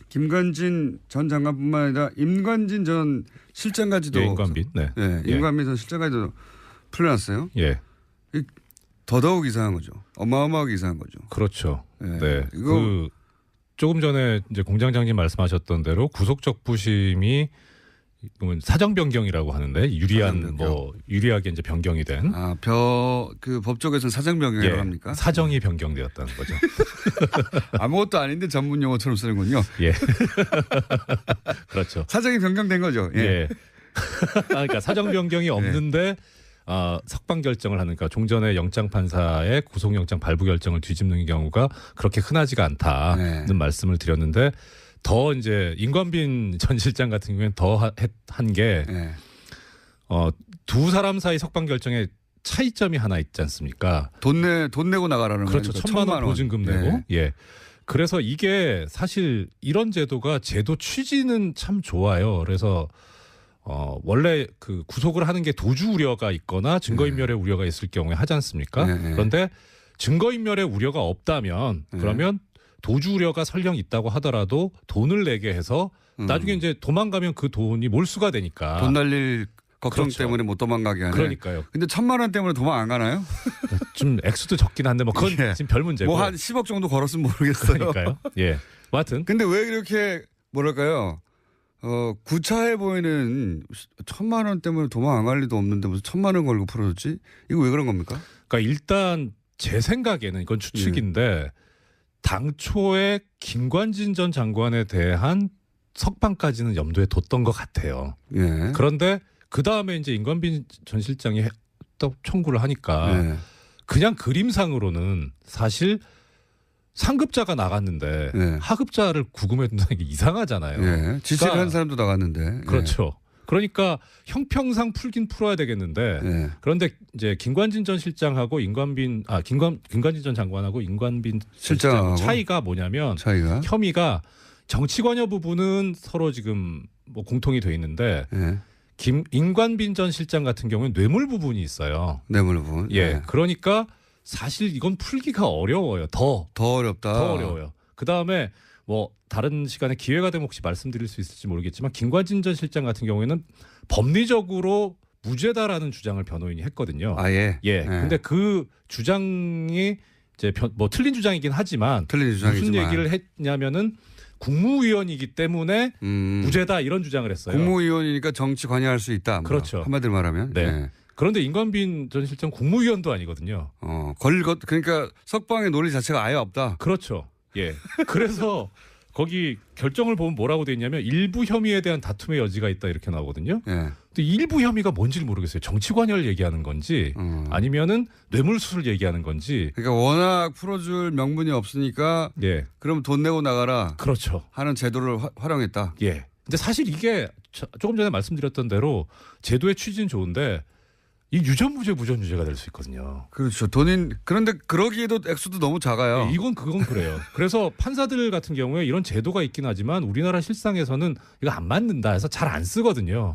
김관진 전 장관뿐만 아니라 임관진 전 실장까지도 임관빈. 네. 임관빈 전 실장까지도 풀려났어요. 예. 더더욱 이상한 거죠. 어마어마하게 이상한 거죠. 그렇죠. 네. 네. 이거 조금 전에 이제 공장장님 말씀하셨던 대로 구속적부심이 사정 변경이라고 하는데 유리한 뭐 유리하게 이제 변경이 된. 그 법조계에서는 사정 변경이라고 합니까? 사정이 변경되었다는 거죠. 아무것도 아닌데 전문 용어처럼 쓰는군요. 예. 그렇죠. 사정이 변경된 거죠. 예. 예. 그러니까 사정 변경이 없는데 석방 결정을 하는, 그러니까 종전의 영장 판사의 구속영장 발부 결정을 뒤집는 경우가 그렇게 흔하지가 않다는 말씀을 드렸는데, 더 이제 임관빈 전 실장 같은 경우에는 더 한 게 두 사람 사이 석방 결정에 차이점이 하나 있지 않습니까? 돈 내고 나가라는 거죠. 그렇죠. 1,000만 원 보증금 내고. 예. 그래서 이게 사실 이런 제도가 제도 취지는 참 좋아요. 그래서 원래 그 구속을 하는 게 도주 우려가 있거나 증거인멸의 우려가 있을 경우에 하지 않습니까? 그런데 증거인멸의 우려가 없다면 그러면 도주 우려가 설령 있다고 하더라도 돈을 내게 해서 나중에 이제 도망가면 그 돈이 몰수가 되니까. 돈 날릴 걱정 그렇죠. 때문에 못 도망가게 하네. 그러니까요. 근데 1,000만 원 때문에 도망 안 가나요? 좀 액수도 적긴 한데 뭐 그건 지금 별 문제고. 뭐 한 10억 정도 걸었으면 모르겠어요. 그러니까요. 예. 뭐 하여튼. 근데 왜 이렇게 뭐랄까요? 구차해 보이는 1,000만 원 때문에 도망 안 갈 리도 없는데 무슨 1,000만 원 걸고 풀어줬지? 이거 왜 그런 겁니까? 그러니까 일단 제 생각에는 이건 추측인데 당초에 김관진 전 장관에 대한 석방까지는 염두에 뒀던 것 같아요. 예. 그런데 그 다음에 이제 임관빈 전 실장이 또 청구를 하니까 그냥 그림상으로는 사실 상급자가 나갔는데 하급자를 구금해 둔다는 게 이상하잖아요. 지시를 그러니까, 한 사람도 나갔는데. 그렇죠. 그러니까 형평상 풀긴 풀어야 되겠는데 그런데 이제 김관진 전 실장하고 김관진 전 장관하고 임관빈 실장 차이가 뭐냐면 혐의가 정치관여 부분은 서로 지금 뭐 공통이 돼 있는데 임관빈 전 실장 같은 경우는 뇌물 부분이 있어요. 뇌물 부분. 예. 그러니까 사실 이건 풀기가 어려워요. 더 어렵다. 더 어려워요. 그 다음에 뭐 다른 시간에 기회가 되면 혹시 말씀드릴 수 있을지 모르겠지만 김관진 전 실장 같은 경우에는 법리적으로 무죄다라는 주장을 변호인이 했거든요. 예. 근데 그 주장이 이제 뭐 틀린 주장이긴 하지만 무슨 얘기를 했냐면은 국무위원이기 때문에 무죄다 이런 주장을 했어요. 국무위원이니까 정치 관여할 수 있다. 그렇죠. 한마디로 말하면. 네. 그런데 임관빈 전 실장 국무위원도 아니거든요. 그러니까 석방의 논리 자체가 아예 없다. 그렇죠. 예. 그래서 거기 결정을 보면 뭐라고 돼 있냐면 일부 혐의에 대한 다툼의 여지가 있다 이렇게 나오거든요. 근데 일부 혐의가 뭔지를 모르겠어요. 정치 관여를 얘기하는 건지 아니면은 뇌물수수를 얘기하는 건지. 그러니까 워낙 풀어줄 명분이 없으니까 그럼 돈 내고 나가라. 그렇죠. 하는 제도를 활용했다. 예. 근데 사실 이게 조금 전에 말씀드렸던 대로 제도의 취지는 좋은데 이 유전무죄 무전유죄가 될 수 있거든요. 그렇죠. 그런데 그러기에도 액수도 너무 작아요. 네, 그건 그래요. 그래서 판사들 같은 경우에 이런 제도가 있긴 하지만 우리나라 실상에서는 이거 안 맞는다 해서 잘 안 쓰거든요.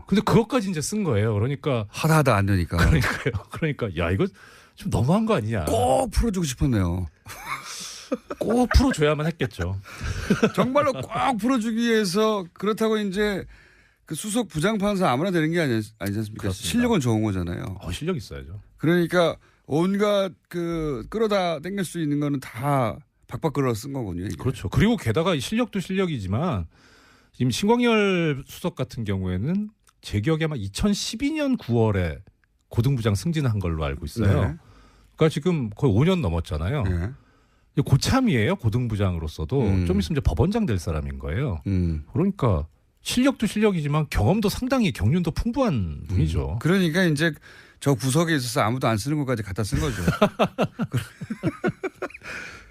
근데 그것까지 이제 쓴 거예요. 그러니까 하다 안 되니까. 그러니까요. 그러니까 야 이거 좀 너무한 거 아니냐. 꼭 풀어주고 싶었네요. 꼭 풀어줘야만 했겠죠. 정말로 꼭 풀어주기 위해서 그렇다고 이제 그 수석 부장판사 아무나 되는 게 아니지 않습니까? 그렇습니다. 실력은 좋은 거잖아요. 실력 있어야죠. 그러니까 온갖 끌어다 당길 수 있는 거는 다 박박 끌어 쓴 거군요. 이게. 그렇죠. 그리고 게다가 실력도 실력이지만 지금 신광열 수석 같은 경우에는 제 기억에 아마 2012년 9월에 고등부장 승진한 걸로 알고 있어요. 그러니까 지금 거의 5년 넘었잖아요. 고참이에요. 고등부장으로서도 좀 있으면 이제 법원장 될 사람인 거예요. 그러니까 실력도 실력이지만 경험도 상당히 경륜도 풍부한 분이죠. 그러니까 이제 저 구석에 있어서 아무도 안 쓰는 것까지 갖다 쓴 거죠.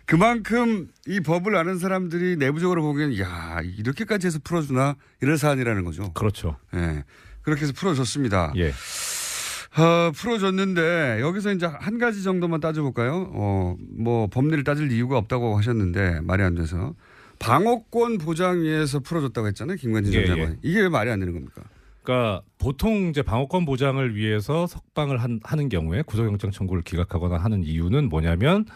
그만큼 이 법을 아는 사람들이 내부적으로 보기에는 야 이렇게까지 해서 풀어주나 이런 사안이라는 거죠. 그렇죠. 예, 그렇게 해서 풀어줬습니다. 예. 풀어줬는데 여기서 이제 한 가지 정도만 따져볼까요? 뭐 법리를 따질 이유가 없다고 하셨는데 말이 안 돼서. 방어권 보장 위해서 풀어줬다고 했잖아요. 김관진 전 장관이. 이게 왜 말이 안 되는 겁니까? 그러니까 보통 이제 방어권 보장을 위해서 석방을 하는 경우에 구속영장 청구를 기각하거나 하는 이유는 뭐냐면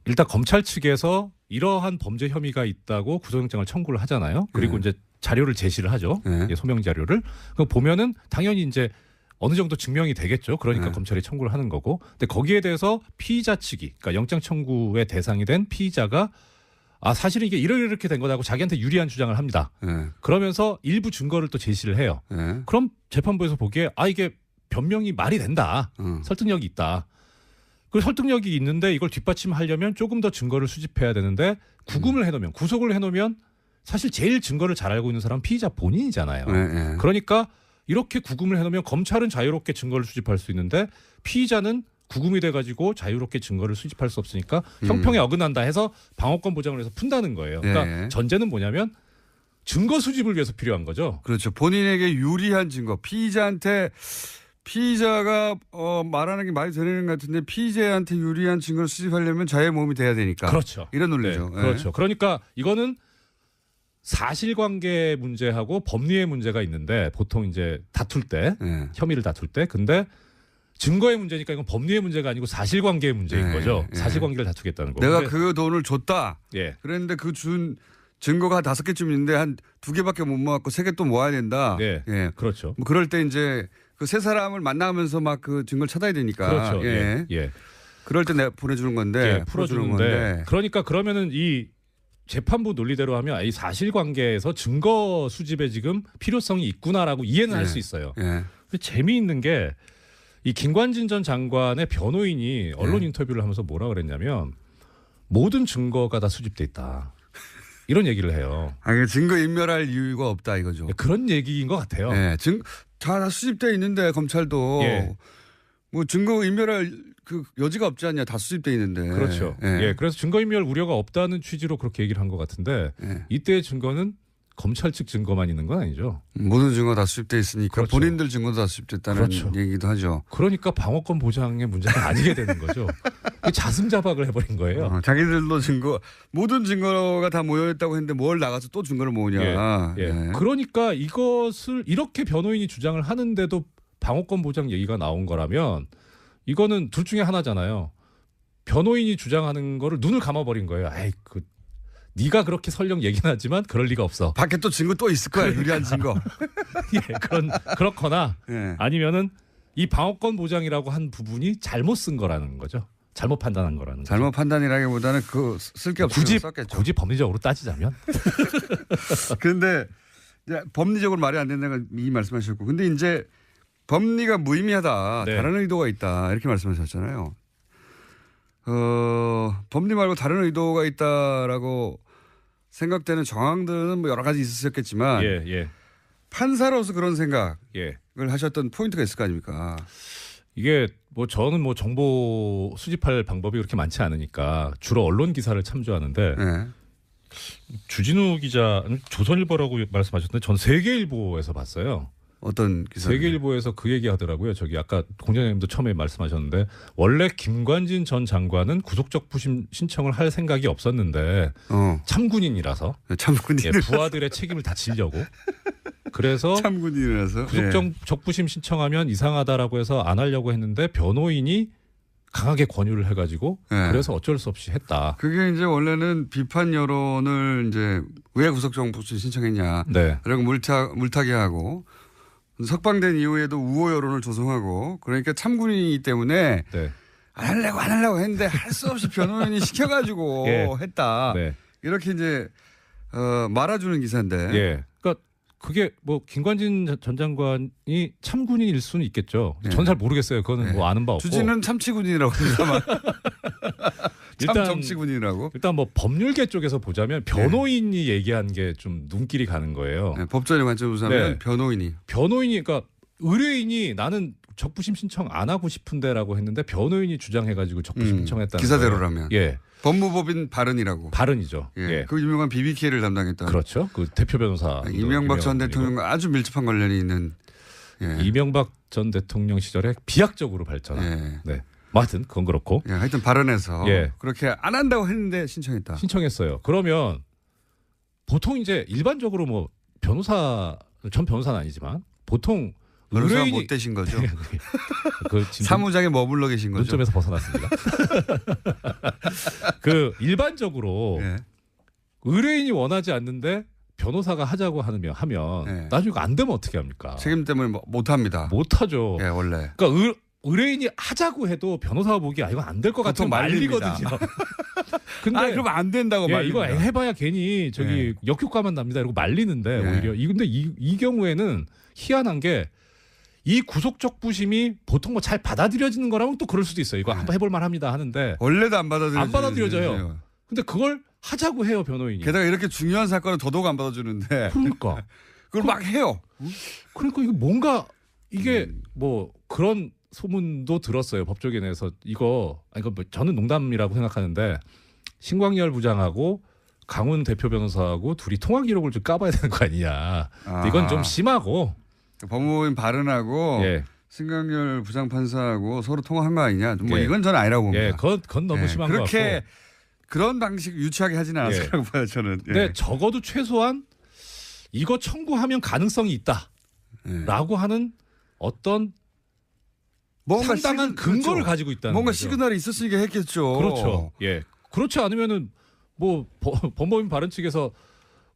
일단 검찰 측에서 이러한 범죄 혐의가 있다고 구속영장을 청구를 하잖아요. 그리고 이제 자료를 제시를 하죠. 소명 자료를. 그거 보면은 당연히 이제 어느 정도 증명이 되겠죠. 그러니까 검찰이 청구를 하는 거고. 근데 거기에 대해서 피의자 측이, 그러니까 영장 청구의 대상이 된 피의자가 사실은 이게 이렇게 된 거다고 자기한테 유리한 주장을 합니다. 예. 그러면서 일부 증거를 또 제시를 해요. 예. 그럼 재판부에서 보기에 이게 변명이 말이 된다. 설득력이 있다. 그 설득력이 있는데 이걸 뒷받침하려면 조금 더 증거를 수집해야 되는데 구금을 해놓으면 구속을 해놓으면 사실 제일 증거를 잘 알고 있는 사람은 피의자 본인이잖아요. 예. 그러니까 이렇게 구금을 해놓으면 검찰은 자유롭게 증거를 수집할 수 있는데 피의자는 구금이 돼가지고 자유롭게 증거를 수집할 수 없으니까 형평에 어긋난다 해서 방어권 보장을 해서 푼다는 거예요. 그러니까 전제는 뭐냐면 증거 수집을 위해서 필요한 거죠. 그렇죠. 본인에게 유리한 증거. 피의자가 말하는 게 말이 되는 것 같은데 피의자한테 유리한 증거를 수집하려면 자의 몸이 돼야 되니까. 그렇죠. 이런 논리죠. 네, 그렇죠. 그러니까 이거는 사실관계 문제하고 법리의 문제가 있는데 보통 이제 다툴 때 혐의를 다툴 때 근데 증거의 문제니까 이건 법리의 문제가 아니고 사실관계의 문제인 거죠. 사실관계를 다투겠다는 거고. 내가 그 돈을 줬다. 예. 그랬는데 그 준 증거가 5개쯤 있는데 한 2개밖에 못 모았고 3개 또 모아야 된다. 네. 예. 그렇죠. 뭐 그럴 때 이제 그 세 사람을 만나면서 막 그 증거를 찾아야 되니까. 그렇죠. 예. 예. 그럴 때 내가 보내주는 건데. 풀어주는 건데. 그러니까 그러면은 이 재판부 논리대로 하면 이 사실관계에서 증거 수집에 지금 필요성이 있구나라고 이해는 할 수 있어요. 재미있는 게 이 김관진 전 장관의 변호인이 언론 인터뷰를 하면서 뭐라 그랬냐면 모든 증거가 다 수집돼 있다. 이런 얘기를 해요. 증거 인멸할 이유가 없다 이거죠. 그런 얘기인 것 같아요. 다 수집돼 있는데 검찰도 뭐 증거 인멸할 그 여지가 없지 않냐. 다 수집돼 있는데. 그렇죠. 그래서 증거인멸 우려가 없다는 취지로 그렇게 얘기를 한 것 같은데 이때의 증거는 검찰 측 증거만 있는 건 아니죠. 모든 증거 다 수집돼 있으니까 그렇죠. 본인들 증거도 다 수집됐다는 얘기도 하죠. 그러니까 방어권 보장의 문제가 아니게 되는 거죠. 자승자박을 해버린 거예요. 자기들도 모든 증거가 다 모여있다고 했는데 뭘 나가서 또 증거를 모으냐. 그러니까 이것을 이렇게 변호인이 주장을 하는데도 방어권 보장 얘기가 나온 거라면 이거는 둘 중에 하나잖아요. 변호인이 주장하는 거를 눈을 감아버린 거예요. 네가 그렇게 설령 얘기는 하지만 그럴 리가 없어. 밖에 또 증거 또 있을 거야. 유리한 증거. 그렇거나 아니면은 이 방어권 보장이라고 한 부분이 잘못 쓴 거라는 거죠. 잘못 판단한 거라는 거죠. 잘못 판단이라기보다는 쓸 게 없어서 썼겠죠. 굳이 법리적으로 따지자면. 그런데 법리적으로 말이 안 된다는 이 말씀하셨고 근데 이제 법리가 무의미하다. 다른 의도가 있다. 이렇게 말씀하셨잖아요. 법리 말고 다른 의도가 있다라고 생각되는 정황들은 뭐 여러 가지 있으셨겠지만 판사로서 그런 생각을 하셨던 포인트가 있을 거 아닙니까? 이게 뭐 저는 뭐 정보 수집할 방법이 그렇게 많지 않으니까 주로 언론 기사를 참조하는데 주진우 기자 조선일보라고 말씀하셨는데 전 세계일보에서 봤어요. 어떤 기사? 세계일보에서 그 얘기 하더라고요. 저기 아까 공장장님도 처음에 말씀하셨는데 원래 김관진 전 장관은 구속적부심 신청을 할 생각이 없었는데 참군인이라서 부하들의 책임을 다 지려고 그래서 참군인이라서 구속적부심 신청하면 이상하다라고 해서 안 하려고 했는데 변호인이 강하게 권유를 해가지고 그래서 어쩔 수 없이 했다. 그게 이제 원래는 비판 여론을 이제 왜 구속적부심 신청했냐. 그리고 물타기 하고 석방된 이후에도 우호 여론을 조성하고 그러니까 참군인이기 때문에 안 하려고 했는데 할 수 없이 변호인이 시켜가지고 했다. 이렇게 이제 말아주는 기사인데. 그러니까 그게 뭐 김관진 전 장관이 참군인일 수는 있겠죠. 저는 잘 모르겠어요. 그거는 뭐 아는 바 없고. 주진은 참치군인이라고 합니다만. 참 정치군이라고. 일단 뭐 법률계 쪽에서 보자면 변호인이 얘기한 게 좀 눈길이 가는 거예요. 법전의 관점에서 보자면 변호인이 그러니까 의뢰인이 나는 적부심 신청 안 하고 싶은데라고 했는데 변호인이 주장해가지고 적부심 신청했다는 기사대로라면. 거예요. 법무법인 발언이라고. 발언이죠. 그 유명한 BBK를 담당했던. 그렇죠. 그 대표 변호사. 이명박 전 대통령과 아주 밀접한 관련이 있는. 이명박 전 대통령 시절에 비약적으로 발전한. 뭐 하여튼 그건 그렇고. 하여튼 발언해서 그렇게 안 한다고 했는데 신청했다. 신청했어요. 그러면 보통 이제 일반적으로 뭐 전 변호사는 아니지만 보통 의뢰인이 못 되신 거죠. 그 사무장에 머물러 계신 거죠. 논점에서 벗어났습니다. 그 일반적으로 의뢰인이 원하지 않는데 변호사가 하자고 하면 나중에 안 되면 어떻게 합니까? 책임 때문에 못 합니다. 못 하죠. 원래. 그러니까 의뢰인이 하자고 해도 변호사가 보기에 이건 안 될 것 같아서 보통 말립니다. 말리거든요. 근데 그러면 안 된다고 예, 이거 말립니다. 해봐야 괜히 저기 역효과만 납니다. 이러고 말리는데 오히려 근데 이 경우에는 희한한 게 이 구속적부심이 보통 뭐 잘 받아들여지는 거라면 또 그럴 수도 있어요. 이거 한번 해볼 만합니다 하는데 원래도 안 받아들여져요. 근데 그걸 하자고 해요 변호인이. 게다가 이렇게 중요한 사건은 더더욱 안 받아주는데. 그러니까 그걸 막 해요. 그러니까 이거 뭔가 이게 뭐 그런 소문도 들었어요. 법조계에서 이거 뭐 저는 농담이라고 생각하는데 신광열 부장하고 강훈 대표 변호사하고 둘이 통화 기록을 좀 까봐야 되는 거 아니냐. 이건 좀 심하고. 법무법인 발언하고 신광열 부장판사하고 서로 통화한 거 아니냐. 뭐 이건 저는 아니라고 봅니다. 그건 너무 심한 것 같고. 그렇게 그런 방식 유치하게 하지는 않았을 거라고 봐요. 저는. 근데 적어도 최소한 이거 청구하면 가능성이 있다라고 하는 어떤 뭔가 상당한 근거를 그렇죠. 가지고 있다는 뭔가 거죠. 시그널이 있었으니까 했겠죠. 그렇죠. 예. 그렇지 않으면은 뭐 법무법인 발언 측에서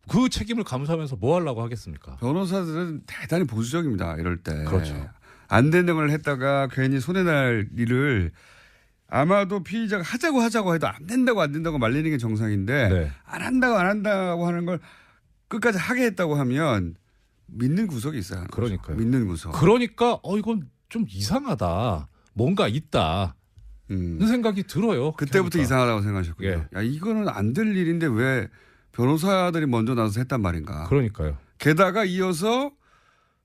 그 책임을 감수하면서 뭐 하려고 하겠습니까? 변호사들은 대단히 보수적입니다. 이럴 때. 그렇죠. 안 되는 걸 했다가 괜히 손해날 일을 아마도 피의자가 하자고 해도 안 된다고 말리는 게 정상인데 안 한다고 하는 걸 끝까지 하게 했다고 하면 믿는 구석이 있어요. 그러니까요. 믿는 구석. 그러니까 이건 좀 이상하다. 뭔가 있다. 는 생각이 들어요. 그때부터 그러니까. 이상하다고 생각하셨군요. 야, 이거는 안 될 일인데 왜 변호사들이 먼저 나서서 했단 말인가. 그러니까요. 게다가 이어서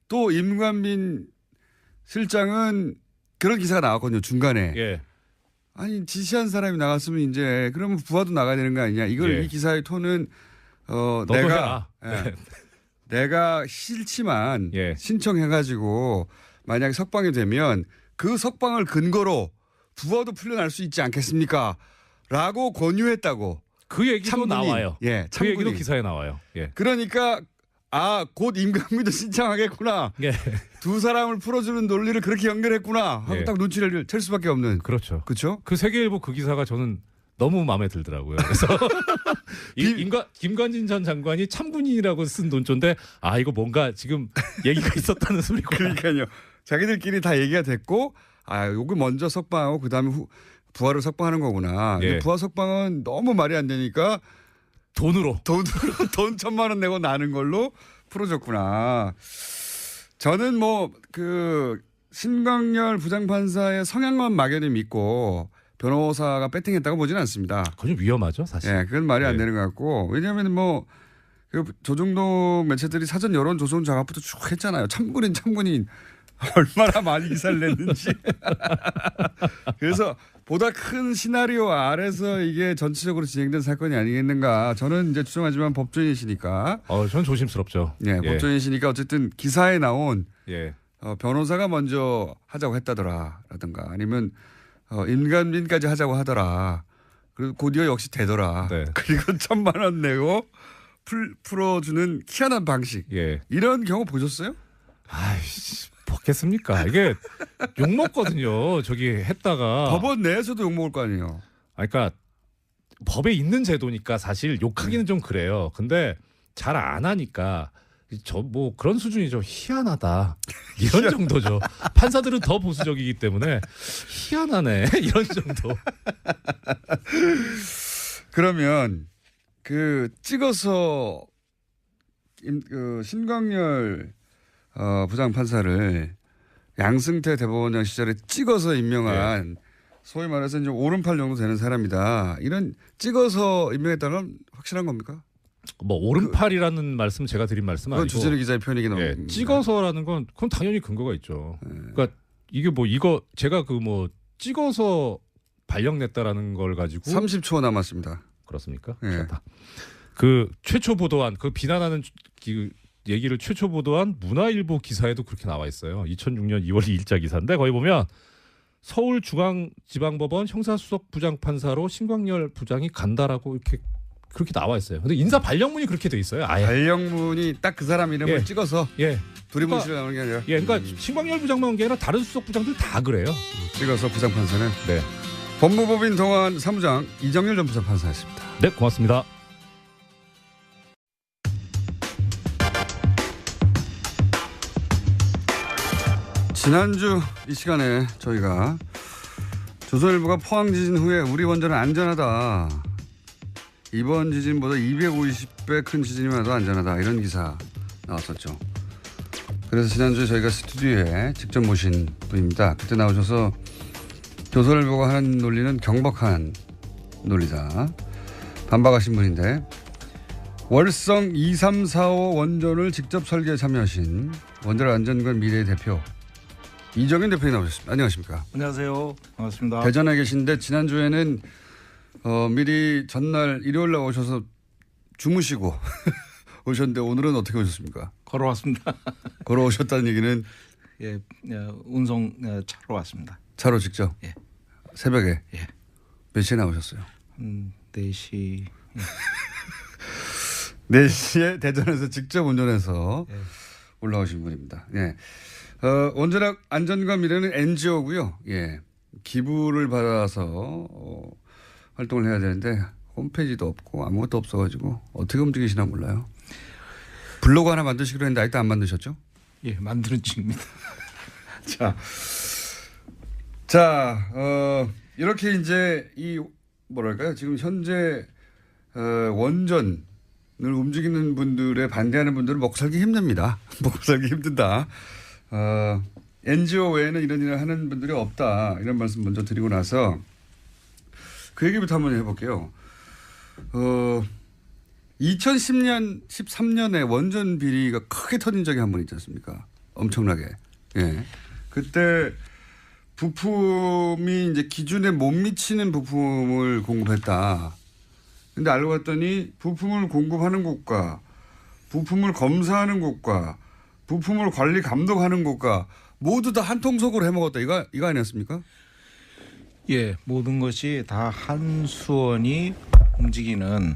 또 임관민 실장은 그런 기사가 나왔거든요. 중간에. 아니 지시한 사람이 나갔으면 이제 그러면 부하도 나가야 되는 거 아니냐. 이걸 이 기사의 톤은 내가 싫지만 신청해가지고 만약에 석방이 되면 그 석방을 근거로 부하도 풀려날 수 있지 않겠습니까? 라고 권유했다고. 그 얘기도 참군인. 나와요. 예, 그 얘기도 기사에 나와요. 그러니까 곧 임관민도 신청하겠구나. 두 사람을 풀어주는 논리를 그렇게 연결했구나 하고 딱 눈치를 챌 수밖에 없는. 그렇죠. 그렇죠. 그 세계일보 그 기사가 저는 너무 마음에 들더라고요. 그래서 김관진 전 장관이 참군인이라고 쓴 논조인데 이거 뭔가 지금 얘기가 있었다는 소리구나. 그러니까요. 자기들끼리 다 얘기가 됐고 요거 먼저 석방하고 그다음에 부하를 석방하는 거구나. 근데 부하 석방은 너무 말이 안 되니까 돈 1,000만 원 내고 나는 걸로 풀어줬구나. 저는 그 신광열 부장판사의 성향만 막연히 믿고 변호사가 배팅했다고 보지는 않습니다. 그건 좀 위험하죠, 사실. 그건 말이 안 되는 것 같고 왜냐하면 그 조중동 매체들이 사전 여론 조성 작업부터 쭉 했잖아요. 참군인 얼마나 많이 기사를 냈는지. 그래서 보다 큰 시나리오 아래서 이게 전체적으로 진행된 사건이 아니겠는가. 저는 이제 추정하지만 법조인이시니까. 저는 조심스럽죠. 법조인이시니까 어쨌든 기사에 나온 변호사가 먼저 하자고 했다더라라든가 아니면 임관민까지 하자고 하더라. 그리고 곧이어 역시 되더라. 그리고 1,000만 원 내고 풀어주는 희한한 방식. 이런 경우 보셨어요? 먹겠습니까? 이게 욕 먹거든요. 저기 했다가 법원 내에서도 욕 먹을 거 아니에요. 그러니까 법에 있는 제도니까 사실 욕하기는 좀 그래요. 근데 잘 안 하니까 그런 수준이죠. 희한하다. 이런 정도죠. 판사들은 더 보수적이기 때문에 희한하네. 이런 정도. 그러면 찍어서 신광열 부장판사를 양승태 대법원장 시절에 찍어서 임명한 소위 말해서 이제 오른팔 정도 되는 사람이다. 이런 찍어서 임명했다는 건 확실한 겁니까? 오른팔이라는 말씀 제가 드린 말씀은 아니고 주진우 기자의 표현이긴 합니다. 찍어서라는 건 그건 당연히 근거가 있죠. 그러니까 이게 이거 제가 찍어서 발령냈다라는 걸 가지고 30초 남았습니다. 그렇습니까? 그 최초 보도한 비난하는 얘기를 최초 보도한 문화일보 기사에도 그렇게 나와 있어요. 2006년 2월 2일자 기사인데 거기 보면 서울중앙지방법원 형사수석 부장판사로 신광열 부장이 간다라고 그렇게 나와 있어요. 근데 인사 발령문이 그렇게 돼 있어요. 발령문이 딱 그 사람 이름을 찍어서 두리뭉실에 나오는 게 아니라. 그러니까 신광열 부장만 한 게 아니라 다른 수석 부장들 다 그래요. 찍어서 부장판사는. 법무법인 동안 사무장 이정열 전 부장판사였습니다. 네, 고맙습니다. 지난주 이 시간에 저희가 조선일보가 포항 지진 후에 우리 원전은 안전하다. 이번 지진보다 250배 큰 지진이면 더 안전하다. 이런 기사 나왔었죠. 그래서 지난주에 저희가 스튜디오에 직접 모신 분입니다. 그때 나오셔서 조선일보가 하는 논리는 경박한 논리다. 반박하신 분인데 월성 2345 원전을 직접 설계에 참여하신 원자력 안전관 미래의 대표 이정현 대표님 나오셨습니다. 안녕하십니까? 안녕하세요. 반갑습니다. 대전에 계신데 지난주에는 미리 전날 일요일 날 오셔서 주무시고 오셨는데 오늘은 어떻게 오셨습니까? 걸어왔습니다. 걸어오셨다는 얘기는 예, 운송 차로 왔습니다. 차로 직접? 예. 새벽에? 예. 몇 시에 나오셨어요? 4시. 4시에 대전에서 직접 운전해서 예. 올라오신 분입니다. 예. 원자력 안전과 미래는 NGO고요. 예. 기부를 받아서 활동을 해야 되는데 홈페이지도 없고 아무것도 없어가지고 어떻게 움직이시나 몰라요. 블로그 하나 만드시기로 했는데 아직도 안 만드셨죠? 예, 만드는 중입니다. 자, 이렇게 이제 이 뭐랄까요? 지금 현재 원전을 움직이는 분들의 반대하는 분들은 먹고 살기 힘듭니다. 먹고 살기 힘든다. NGO 외에는 이런 일을 하는 분들이 없다. 이런 말씀 먼저 드리고 나서 그 얘기부터 한번 해볼게요. 2010년, 13년에 원전 비리가 크게 터진 적이 한 번 있지 않습니까? 엄청나게. 예. 그때 부품이 이제 기준에 못 미치는 부품을 공급했다. 근데 알고 봤더니 부품을 공급하는 곳과 부품을 검사하는 곳과 부품을 관리 감독하는 곳과 모두 다 한 통속으로 해먹었다. 이거 아니었습니까? 예, 모든 것이 다 한수원이 움직이는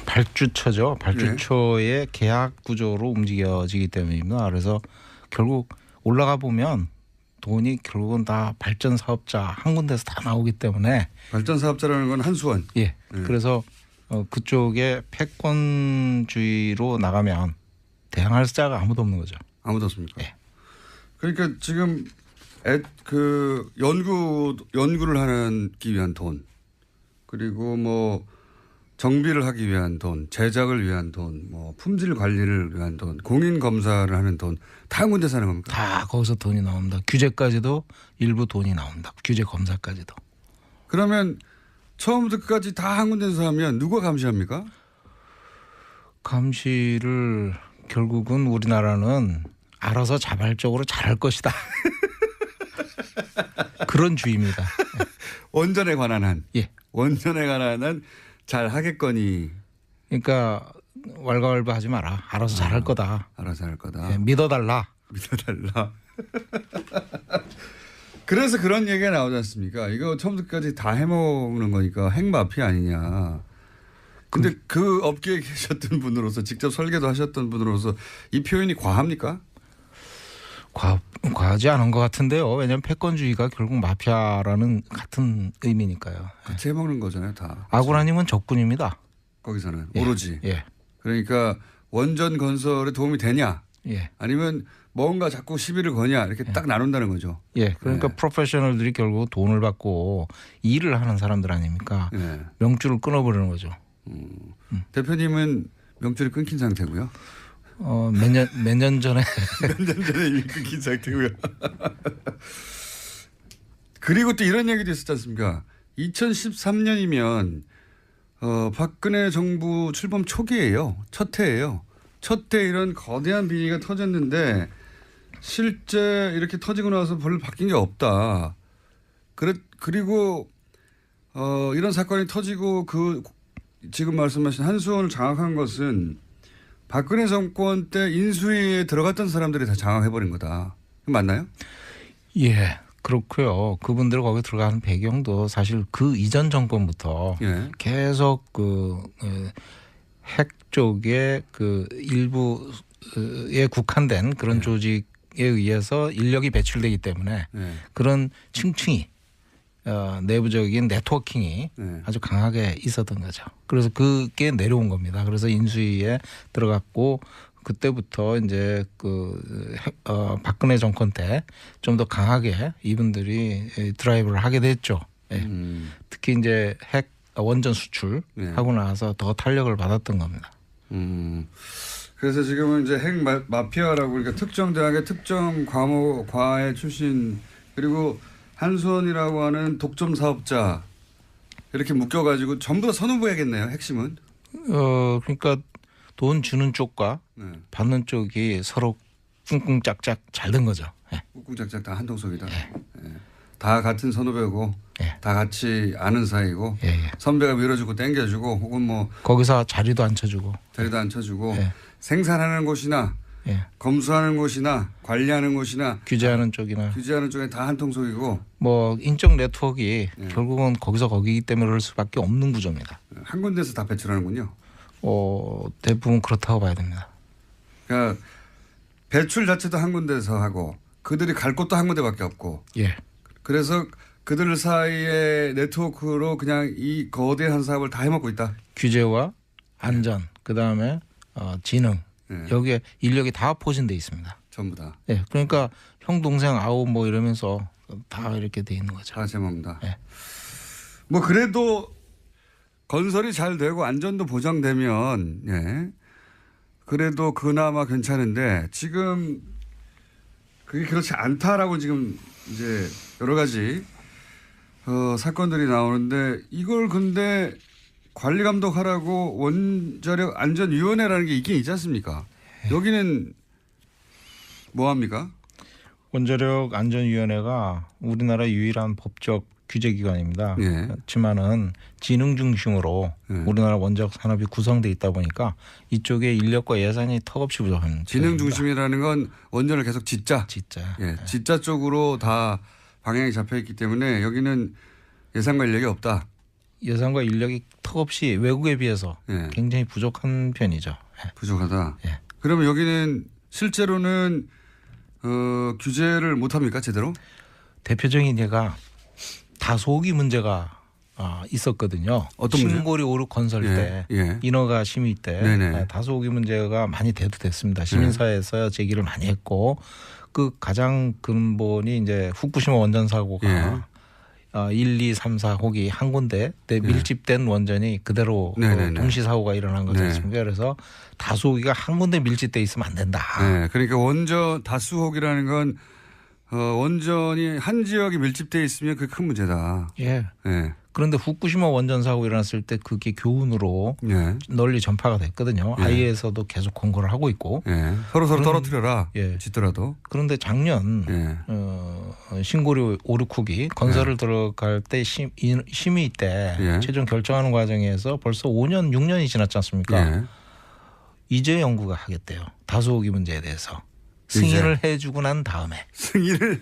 발주처죠. 발주처의 계약 구조로 움직여지기 때문입니다. 그래서 결국 올라가 보면 돈이 결국은 다 발전 사업자 한 군데서 다 나오기 때문에 발전 사업자라는 건 한수원. 예. 그래서 그쪽에 패권주의로 나가면 대항할 자가 아무도 없는 거죠. 아무도 없습니까? 예. 그러니까 지금 연구를 하기 위한 돈, 그리고 뭐 정비를 하기 위한 돈, 제작을 위한 돈, 뭐 품질 관리를 위한 돈, 공인 검사를 하는 돈 다 한 군데서 하는 겁니까? 다 거기서 돈이 나옵니다. 규제까지도 일부 돈이 나온다. 규제 검사까지도. 그러면 처음부터 끝까지 다 한 군데서 하면 누가 감시합니까? 감시를 결국은 우리나라는 알아서 자발적으로 잘할 것이다. 그런 주의입니다. 원전에 관한 한. 예. 원전에 관한 한 잘 하겠거니. 그러니까 왈가왈부하지 마라. 알아서 잘할 거다. 알아서 할 거다. 예, 믿어달라. 믿어달라. 그래서 그런 얘기가 나오지 않습니까? 이거 처음부터 끝까지 다 해먹는 거니까 핵마피아 아니냐. 근데 그 업계에 계셨던 분으로서 직접 설계도 하셨던 분으로서 이 표현이 과합니까? 과하지 않은 것 같은데요. 왜냐하면 패권주의가 결국 마피아라는 같은 의미니까요. 같이 해먹는 거잖아요, 다. 아군 아니면 적군입니다. 거기서는 예. 오로지. 예. 그러니까 원전 건설에 도움이 되냐, 예. 아니면 뭔가 자꾸 시비를 거냐 이렇게 딱 나눈다는 거죠. 예. 그러니까 네. 프로페셔널들이 결국 돈을 받고 일을 하는 사람들 아닙니까? 네. 명줄을 끊어버리는 거죠. 대표님은 명줄이 끊긴 상태고요. 몇 년 전에 몇 년 전에 이미 끊긴 상태고요. 그리고 또 이런 얘기도 있었지 않습니까? 2013년이면 박근혜 정부 출범 초기예요. 첫 해예요. 첫 해 이런 거대한 비리가 터졌는데 실제 이렇게 터지고 나서 별로 바뀐 게 없다. 그리고 이런 사건이 터지고 지금 말씀하신 한수원을 장악한 것은 박근혜 정권 때 인수위에 들어갔던 사람들이 다 장악해버린 거다. 맞나요? 예. 그렇고요. 그분들 거기 들어가는 배경도 사실 그 이전 정권부터 예. 계속 핵 쪽에 일부에 국한된 그런 예. 조직에 의해서 인력이 배출되기 때문에 예. 그런 층층이 내부적인 네트워킹이 예. 아주 강하게 있었던 거죠. 그래서 그게 내려온 겁니다. 그래서 인수위에 들어갔고 그때부터 이제 박근혜 정권 때 좀 더 강하게 이분들이 드라이브를 하게 됐죠. 예. 특히 이제 핵 원전 수출 하고 나서 더 탄력을 받았던 겁니다. 그래서 지금은 이제 핵 마피아라고 그러니까 특정 대학의 특정 과에 출신 그리고 한수원이라고 하는 독점 사업자 이렇게 묶여가지고 전부 다 선후부야겠네요. 핵심은. 그러니까 돈 주는 쪽과 받는 쪽이 서로 꿍꿍짝짝 잘 된 거죠. 예. 꿍꿍짝짝 다 한통속이다. 예. 다 같은 선후배고 다 같이 아는 사이고 선배가 밀어주고 땡겨주고 혹은 뭐 거기서 자리도 안 쳐주고 생산하는 곳이나 검수하는 곳이나 관리하는 곳이나 규제하는 쪽이나 쪽에 다 한통속이고 뭐 인적 네트워크가 결국은 거기서 거기이기 때문에 그럴 수밖에 없는 구조입니다. 한 군데서 다 배출하는군요. 대부분 그렇다고 봐야 됩니다. 그러니까 배출 자체도 한 군데서 하고 그들이 갈 곳도 한 군데밖에 없고 그래서 그들 사이의 네트워크로 그냥 이 거대한 사업을 다 해먹고 있다. 규제와 안전 그다음에 지능 여기에 인력이 다 포진돼 있습니다. 전부 다. 그러니까 형 동생 아우 뭐 이러면서 다 이렇게 돼 있는 거죠. 다 제먹는다. 뭐 그래도 건설이 잘 되고 안전도 보장되면 그래도 그나마 괜찮은데 지금 그게 그렇지 않다라고 지금 이제 여러 가지 사건들이 나오는데 이걸 근데 관리 감독하라고 원자력 안전위원회라는 게 있긴 있지 않습니까? 여기는 뭐 합니까? 원자력 안전위원회가 우리나라 유일한 법적 규제기관입니다. 그렇지만은 지능 중심으로 우리나라 원자력 산업이 구성돼 있다 보니까 이쪽에 인력과 예산이 턱없이 부족합니다. 지능 중심이라는 건 원전을 계속 짓자. 짓자 쪽으로 다 방향이 잡혀 있기 때문에 여기는 예산과 인력이 없다. 예산과 인력이 턱없이 외국에 비해서 굉장히 부족한 편이죠. 부족하다. 그러면 여기는 실제로는 규제를 못 합니까 제대로? 대표적인 예가 다소기 문제가 있었거든요. 어떤 문제? 신고리 5륙 건설 때 인허가 심의 때 다소기 문제가 많이 대두됐습니다. 시민사회에서 제기를 많이 했고 그 가장 근본이 이제 후쿠시마 원전 사고가 1, 2, 3, 4호기 한 군데 밀집된 원전이 그대로 동시 사고가 일어난 거지 않습니까? 그래서 다수호기가 한 군데 밀집돼 있으면 안 된다. 그러니까 원전 다수호기라는 건 원전이 한 지역에 밀집돼 있으면 그게 큰 문제다. 그런데 후쿠시마 원전 사고 일어났을 때 그게 교훈으로 널리 전파가 됐거든요. IA에서도 계속 권고를 하고 있고. 서로 떨어뜨려라. 짓더라도. 그런데 작년 신고리 5, 6호기 건설을 들어갈 때 심의 때 최종 결정하는 과정에서 벌써 5년, 6년이 지났지 않습니까? 이제 연구가 하겠대요. 다수호기 문제에 대해서. 승인을 해주고 난 다음에. 승인을.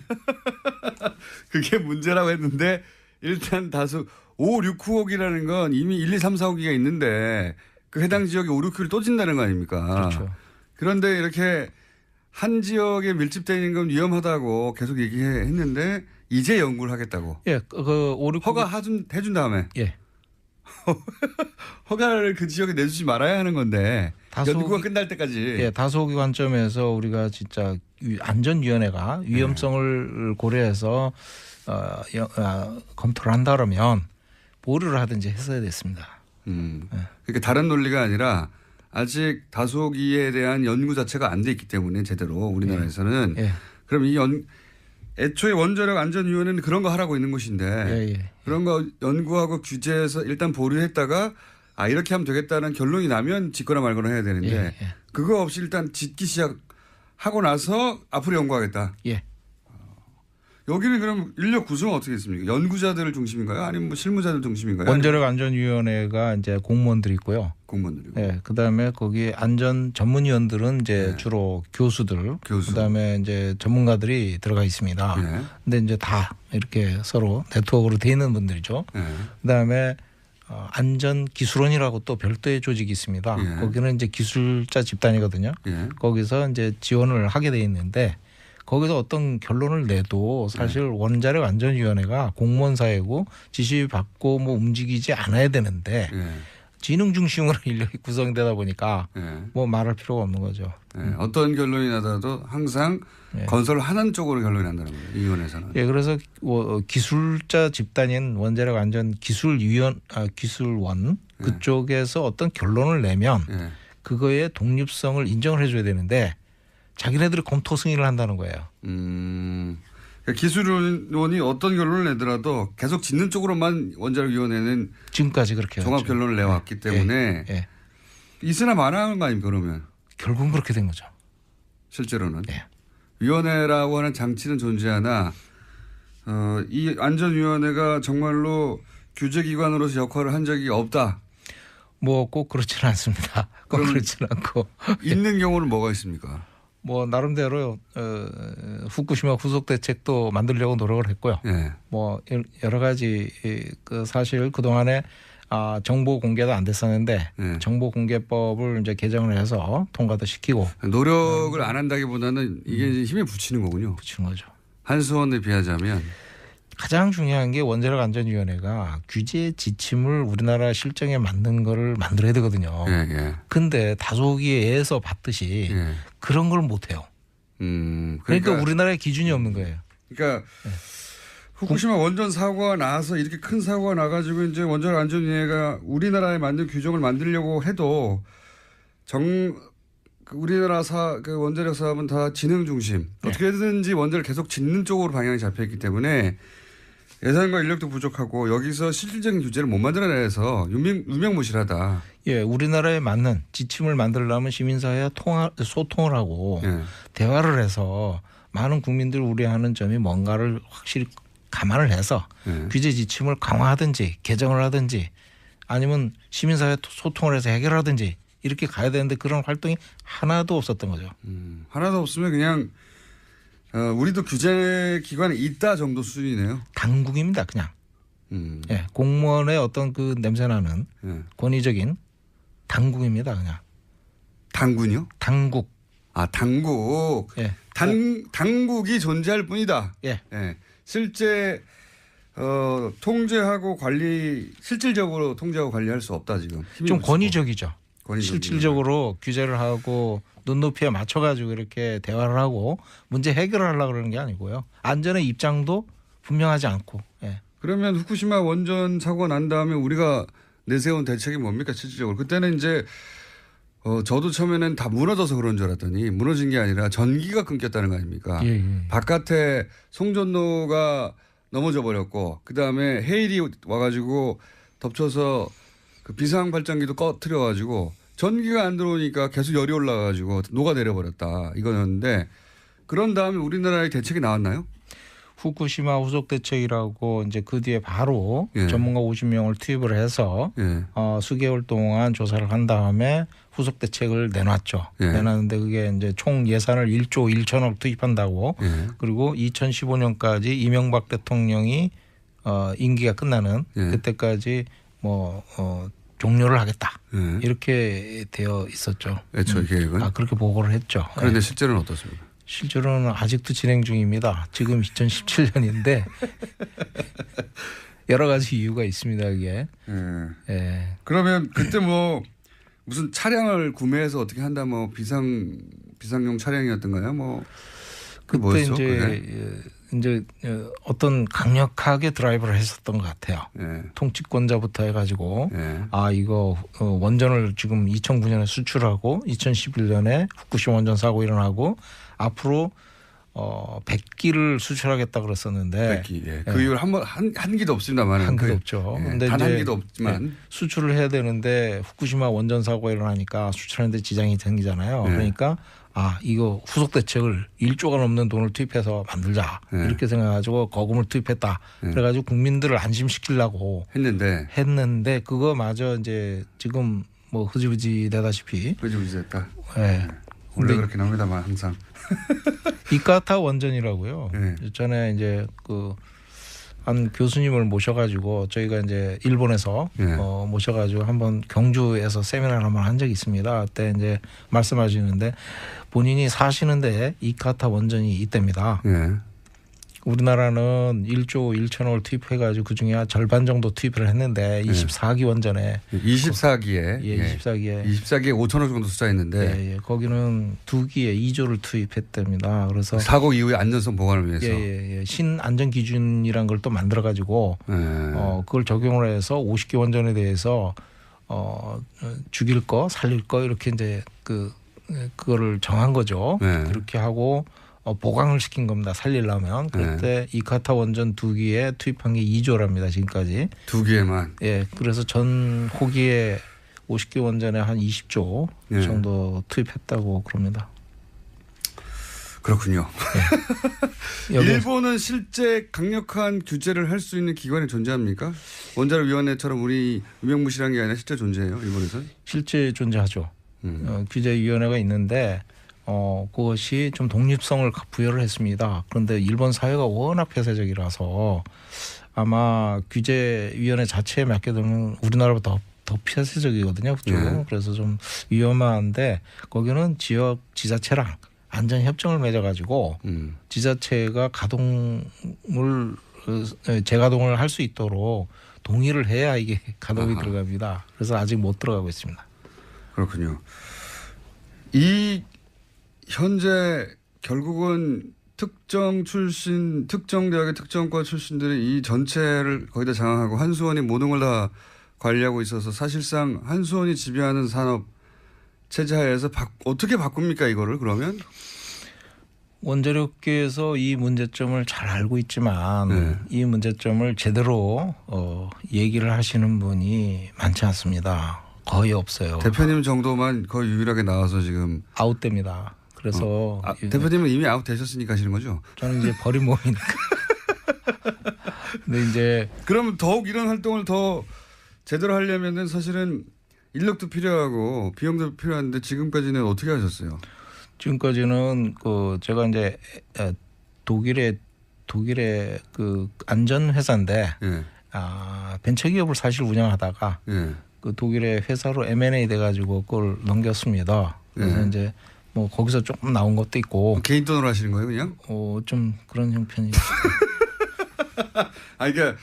그게 문제라고 했는데 일단 다수 5, 6호기라는 건 이미 1, 2, 3, 4호기가 있는데 그 해당 지역에 5, 6호를 또 진다는 거 아닙니까? 그렇죠. 그런데 이렇게 한 지역에 밀집되어 있는 건 위험하다고 계속 얘기했는데 이제 연구를 하겠다고. 그 5, 6호기 허가 해준 다음에. 허가를 그 지역에 내주지 말아야 하는 건데 연구가 끝날 때까지. 다소호기 관점에서 우리가 진짜 안전위원회가 위험성을 고려해서 검토를 한다 그러면 뭐를 하든지 했어야 됐습니다. 그러니까 다른 논리가 아니라 아직 다소호기에 대한 연구 자체가 안 돼 있기 때문에 제대로 우리나라에서는 그럼 이 애초에 원자력 안전위원회는 그런 거 하라고 있는 곳인데 그런 거 연구하고 규제해서 일단 보류했다가 이렇게 하면 되겠다는 결론이 나면 짓거나 말거나 해야 되는데 그거 없이 일단 짓기 시작하고 나서 앞으로 연구하겠다. 여기는 그럼 인력 구성은 어떻게 있습니까? 연구자들 중심인가요? 아니면 뭐 실무자들 중심인가요? 원자력 안전위원회가 이제 공무원들이 있고요. 공무원들이고. 그다음에 거기 안전 전문위원들은 이제 주로 교수들. 그다음에 이제 전문가들이 들어가 있습니다. 근데 이제 다 이렇게 서로 네트워크로 돼 있는 분들이죠. 그다음에 안전기술원이라고 또 별도의 조직이 있습니다. 거기는 이제 기술자 집단이거든요. 거기서 이제 지원을 하게 돼 있는데 거기서 어떤 결론을 내도 사실 원자력 안전위원회가 공무원 사회고 지시받고 뭐 움직이지 않아야 되는데 지능 중심으로 인력이 구성되다 보니까 뭐 말할 필요가 없는 거죠. 어떤 결론이 나더라도 항상 건설하는 쪽으로 결론이 난다는 거예요. 이 위원회에서는. 예, 그래서 기술자 집단인 원자력 안전 기술원 그쪽에서 어떤 결론을 내면 그거의 독립성을 인정을 해줘야 되는데 자기네들이 검토 승인을 한다는 거예요. 그러니까 기술원이 어떤 결론을 내더라도 계속 짓는 쪽으로만 원자력위원회는 지금까지 그렇게 종합 결론을 내왔기 때문에 있으나 마나한 거 아닙니까 그러면? 결국은 그렇게 된 거죠. 실제로는. 위원회라고 하는 장치는 존재하나 이 안전위원회가 정말로 규제기관으로서 역할을 한 적이 없다. 뭐 꼭 그렇지는 않습니다. 꼭 그렇지는 않고. 있는 경우는 뭐가 있습니까? 뭐 나름대로 후쿠시마 후속 대책도 만들려고 노력을 했고요. 뭐 여러 가지 그 사실 그 동안에 정보 공개도 안 됐었는데 정보 공개법을 이제 개정을 해서 통과도 시키고 노력을 안 한다기보다는 이게 이제 힘에 붙이는 거군요. 붙이는 거죠. 한수원에 비하자면 가장 중요한 게 원자력 안전위원회가 규제 지침을 우리나라 실정에 맞는 거를 만들어야 되거든요. 근데 다소기에서 봤듯이 그런 걸 못 해요. 그러니까 우리나라에 기준이 없는 거예요. 그러니까 후쿠시마 원전 사고가 나서 이렇게 큰 사고가 나가지고 이제 원자력 안전위원회가 우리나라에 맞는 규정을 만들려고 해도 우리나라 그 원자력 사업은 다 지능 중심. 어떻게든지 원자를 계속 짓는 쪽으로 방향이 잡혀 있기 때문에 예산과 인력도 부족하고 여기서 실질적인 규제를 못 만들어내서 유명무실하다. 예, 우리나라에 맞는 지침을 만들려면 시민사회와 소통을 하고 대화를 해서 많은 국민들 우려하는 점이 뭔가를 확실히 감안을 해서 규제 지침을 강화하든지 개정을 하든지 아니면 시민사회 소통을 해서 해결하든지 이렇게 가야 되는데 그런 활동이 하나도 없었던 거죠. 하나도 없으면 그냥 우리도 규제 기관에 있다 정도 수준이네요. 당국입니다, 그냥. 예, 공무원의 어떤 그 냄새나는 권위적인 당국입니다, 그냥. 당군요? 당국. 당국. 예. 당국이 존재할 뿐이다. 예. 실제 통제하고 관리 실질적으로 통제하고 관리할 수 없다 지금. 좀 권위적이죠. 실질적으로 규제를 하고 눈높이에 맞춰가지고 이렇게 대화를 하고 문제 해결을 하려고 그러는 게 아니고요. 안전의 입장도 분명하지 않고. 그러면 후쿠시마 원전 사고가 난 다음에 우리가 내세운 대책이 뭡니까 실질적으로. 그때는 이제 저도 처음에는 다 무너져서 그런 줄 알았더니 무너진 게 아니라 전기가 끊겼다는 거 아닙니까. 바깥에 송전로가 넘어져 버렸고 그다음에 해일이 와가지고 덮쳐서 그 비상 발전기도 꺼트려 가지고 전기가 안 들어오니까 계속 열이 올라가지고 녹아내려 버렸다 이거였는데 그런 다음에 우리나라의 대책이 나왔나요? 후쿠시마 후속 대책이라고 이제 그 뒤에 바로 전문가 50명을 투입을 해서 수개월 동안 조사를 한 다음에 후속 대책을 내놨죠. 내놨는데 그게 이제 총 예산을 1조 1천억 투입한다고 그리고 2015년까지 이명박 대통령이 임기가 끝나는 그때까지 종료를 하겠다. 이렇게 되어 있었죠. 애초에 계획은? 그렇게 보고를 했죠. 그런데 실제로는 어떻습니까? 실제로는 아직도 진행 중입니다. 지금 2017년인데 여러 가지 이유가 있습니다. 이게. 그러면 그때 무슨 차량을 구매해서 어떻게 한다 비상용 차량이었던가요? 그때 뭐였죠? 이제 어떤 강력하게 드라이브를 했었던 것 같아요. 통치권자부터 해가지고 이거 원전을 지금 2009년에 수출하고 2011년에 후쿠시마 원전 사고 일어나고 앞으로 100기를 수출하겠다 그랬었는데 100기. 그 이후로 한 기도 없습니다만 한 기도 없죠. 근데 단 한 기도 없지만 수출을 해야 되는데 후쿠시마 원전 사고가 일어나니까 수출하는데 지장이 생기잖아요. 그러니까 이거 후속 대책을 1조가 넘는 돈을 투입해서 만들자 이렇게 생각해가지고 거금을 투입했다. 그래가지고 국민들을 안심시키려고 했는데 그거마저 이제 지금 흐지부지 되다시피 흐지부지 됐다. 원래 그렇게 나옵니다만 항상 이카타 원전이라고요. 전에 이제 한 교수님을 모셔가지고 저희가 이제 일본에서 모셔가지고 한번 경주에서 세미나를 한번 한 적이 있습니다. 그때 이제 말씀하시는데 본인이 사시는데 이카타 원전이 있답니다. 우리나라는 1조 1천억을 투입해가지고 그중에 절반 정도 투입을 했는데 24기 원전에 24기에 예, 24기에 5천억 정도 투자했는데 거기는 2기에 2조를 투입했답니다. 그래서 사고 이후의 안전성 보관을 위해서 신안전 기준이란 걸 또 만들어 가지고 그걸 적용을 해서 50기 원전에 대해서 죽일 거 살릴 거 이렇게 이제 그거를 정한 거죠. 그렇게 하고 보강을 시킨 겁니다. 살리려면. 그때 이카타 원전 2기에 투입한 게 2조랍니다. 지금까지. 2기에만. 예. 그래서 전 호기에 50기 원전에 한 20조 정도 투입했다고 그럽니다. 그렇군요. 네. 일본은 실제 강력한 규제를 할 수 있는 기관이 존재합니까? 원자력위원회처럼 우리 유명무실한 게 아니라 실제 존재해요. 일본에서는? 실제 존재하죠. 규제위원회가 있는데 그것이 좀 독립성을 부여를 했습니다. 그런데 일본 사회가 워낙 폐쇄적이라서 아마 규제위원회 자체에 맡게 되면 우리나라보다 더 폐쇄적이거든요. 그쪽. 그래서 좀 위험한데 거기는 지역 지자체랑 안전협정을 맺어가지고 지자체가 재가동을 할 수 있도록 동의를 해야 이게 가동이 들어갑니다. 그래서 아직 못 들어가고 있습니다. 그렇군요. 현재 결국은 특정 대학의 특정과 출신들이 이 전체를 거의 다 장악하고 한수원이 모든 걸 다 관리하고 있어서 사실상 한수원이 지배하는 산업 체제 하에서 어떻게 바꿉니까 이거를 그러면? 원자력계에서 이 문제점을 잘 알고 있지만 이 문제점을 제대로 얘기를 하시는 분이 많지 않습니다. 거의 없어요. 대표님 정도만 거의 유일하게 나와서 지금 아웃됩니다. 그래서 대표님은 이미 아웃 되셨으니까 하시는 거죠? 저는 이제 버린 몸이니까. 근데 이제 그러면 더욱 이런 활동을 더 제대로 하려면은 사실은 인력도 필요하고 비용도 필요한데 지금까지는 어떻게 하셨어요? 지금까지는 제가 이제 독일의 안전 회사인데 벤처기업을 사실 운영하다가 그 독일의 회사로 M&A 돼가지고 그걸 넘겼습니다. 그래서 이제 뭐 거기서 조금 나온 것도 있고. 개인 돈으로 하시는 거예요, 그냥? 좀 그런 형편이죠. 그러니까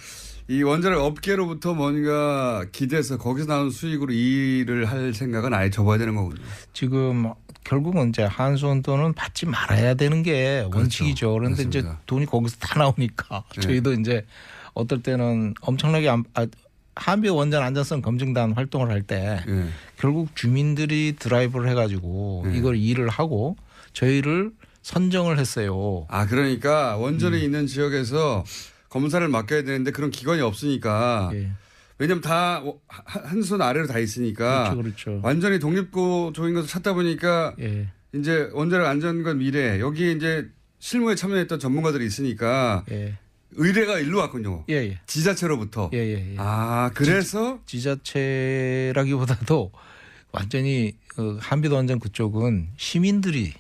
이 원자력 업계로부터 뭔가 기대서 거기서 나온 수익으로 일을 할 생각은 아예 접어야 되는 거군요. 지금 결국은 이제 한수원 돈은 받지 말아야 되는 게 원칙이죠. 그런데 맞습니다. 이제 돈이 거기서 다 나오니까 저희도 이제 어떨 때는 엄청나게 한미 원전 안전성 검증단 활동을 할 때 결국 주민들이 드라이브를 해가지고 이걸 일을 하고 저희를 선정을 했어요. 그러니까 원전이 있는 지역에서 검사를 맡겨야 되는데 그런 기관이 없으니까 왜냐하면 다 한수원 아래로 다 있으니까 그렇죠. 완전히 독립구조인 것을 찾다 보니까 이제 원자력 안전과 미래 여기에 이제 실무에 참여했던 전문가들이 있으니까 의뢰가 일로 왔군요. 지자체로부터. 그래서 지자체라기보다도 완전히 한빛 원전 그쪽은 주민들이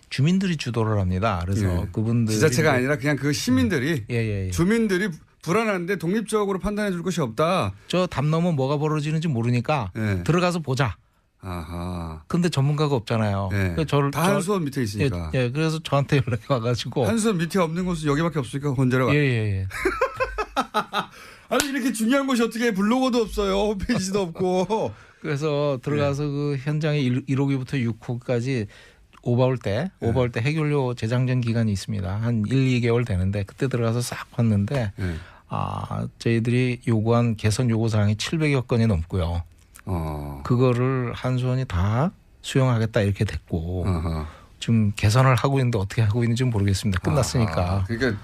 주도를 합니다. 그래서 그분들 지자체가 아니라 그냥 그 시민들이 주민들이 불안한데 독립적으로 판단해 줄 것이 없다. 저 담 넘어 뭐가 벌어지는지 모르니까 들어가서 보자. 근데 전문가가 없잖아요. 다 한수원 밑에 있으니까. 그래서 저한테 연락이 와가지고 한수원 밑에 없는 곳은 여기밖에 없으니까 원자력. 아니 이렇게 중요한 곳이 어떻게 블로거도 없어요. 홈페이지도 없고. 그래서 들어가서 그 현장에 1호기부터 6호까지 오버올 때 해결료 재장전 기간이 있습니다. 한 1-2개월 되는데 그때 들어가서 싹 봤는데 저희들이 요구한 개선 요구 사항이 700여 건이 넘고요. 그거를 한수원이 다 수용하겠다 이렇게 됐고 지금 개선을 하고 있는데 어떻게 하고 있는지 모르겠습니다. 끝났으니까. 그러니까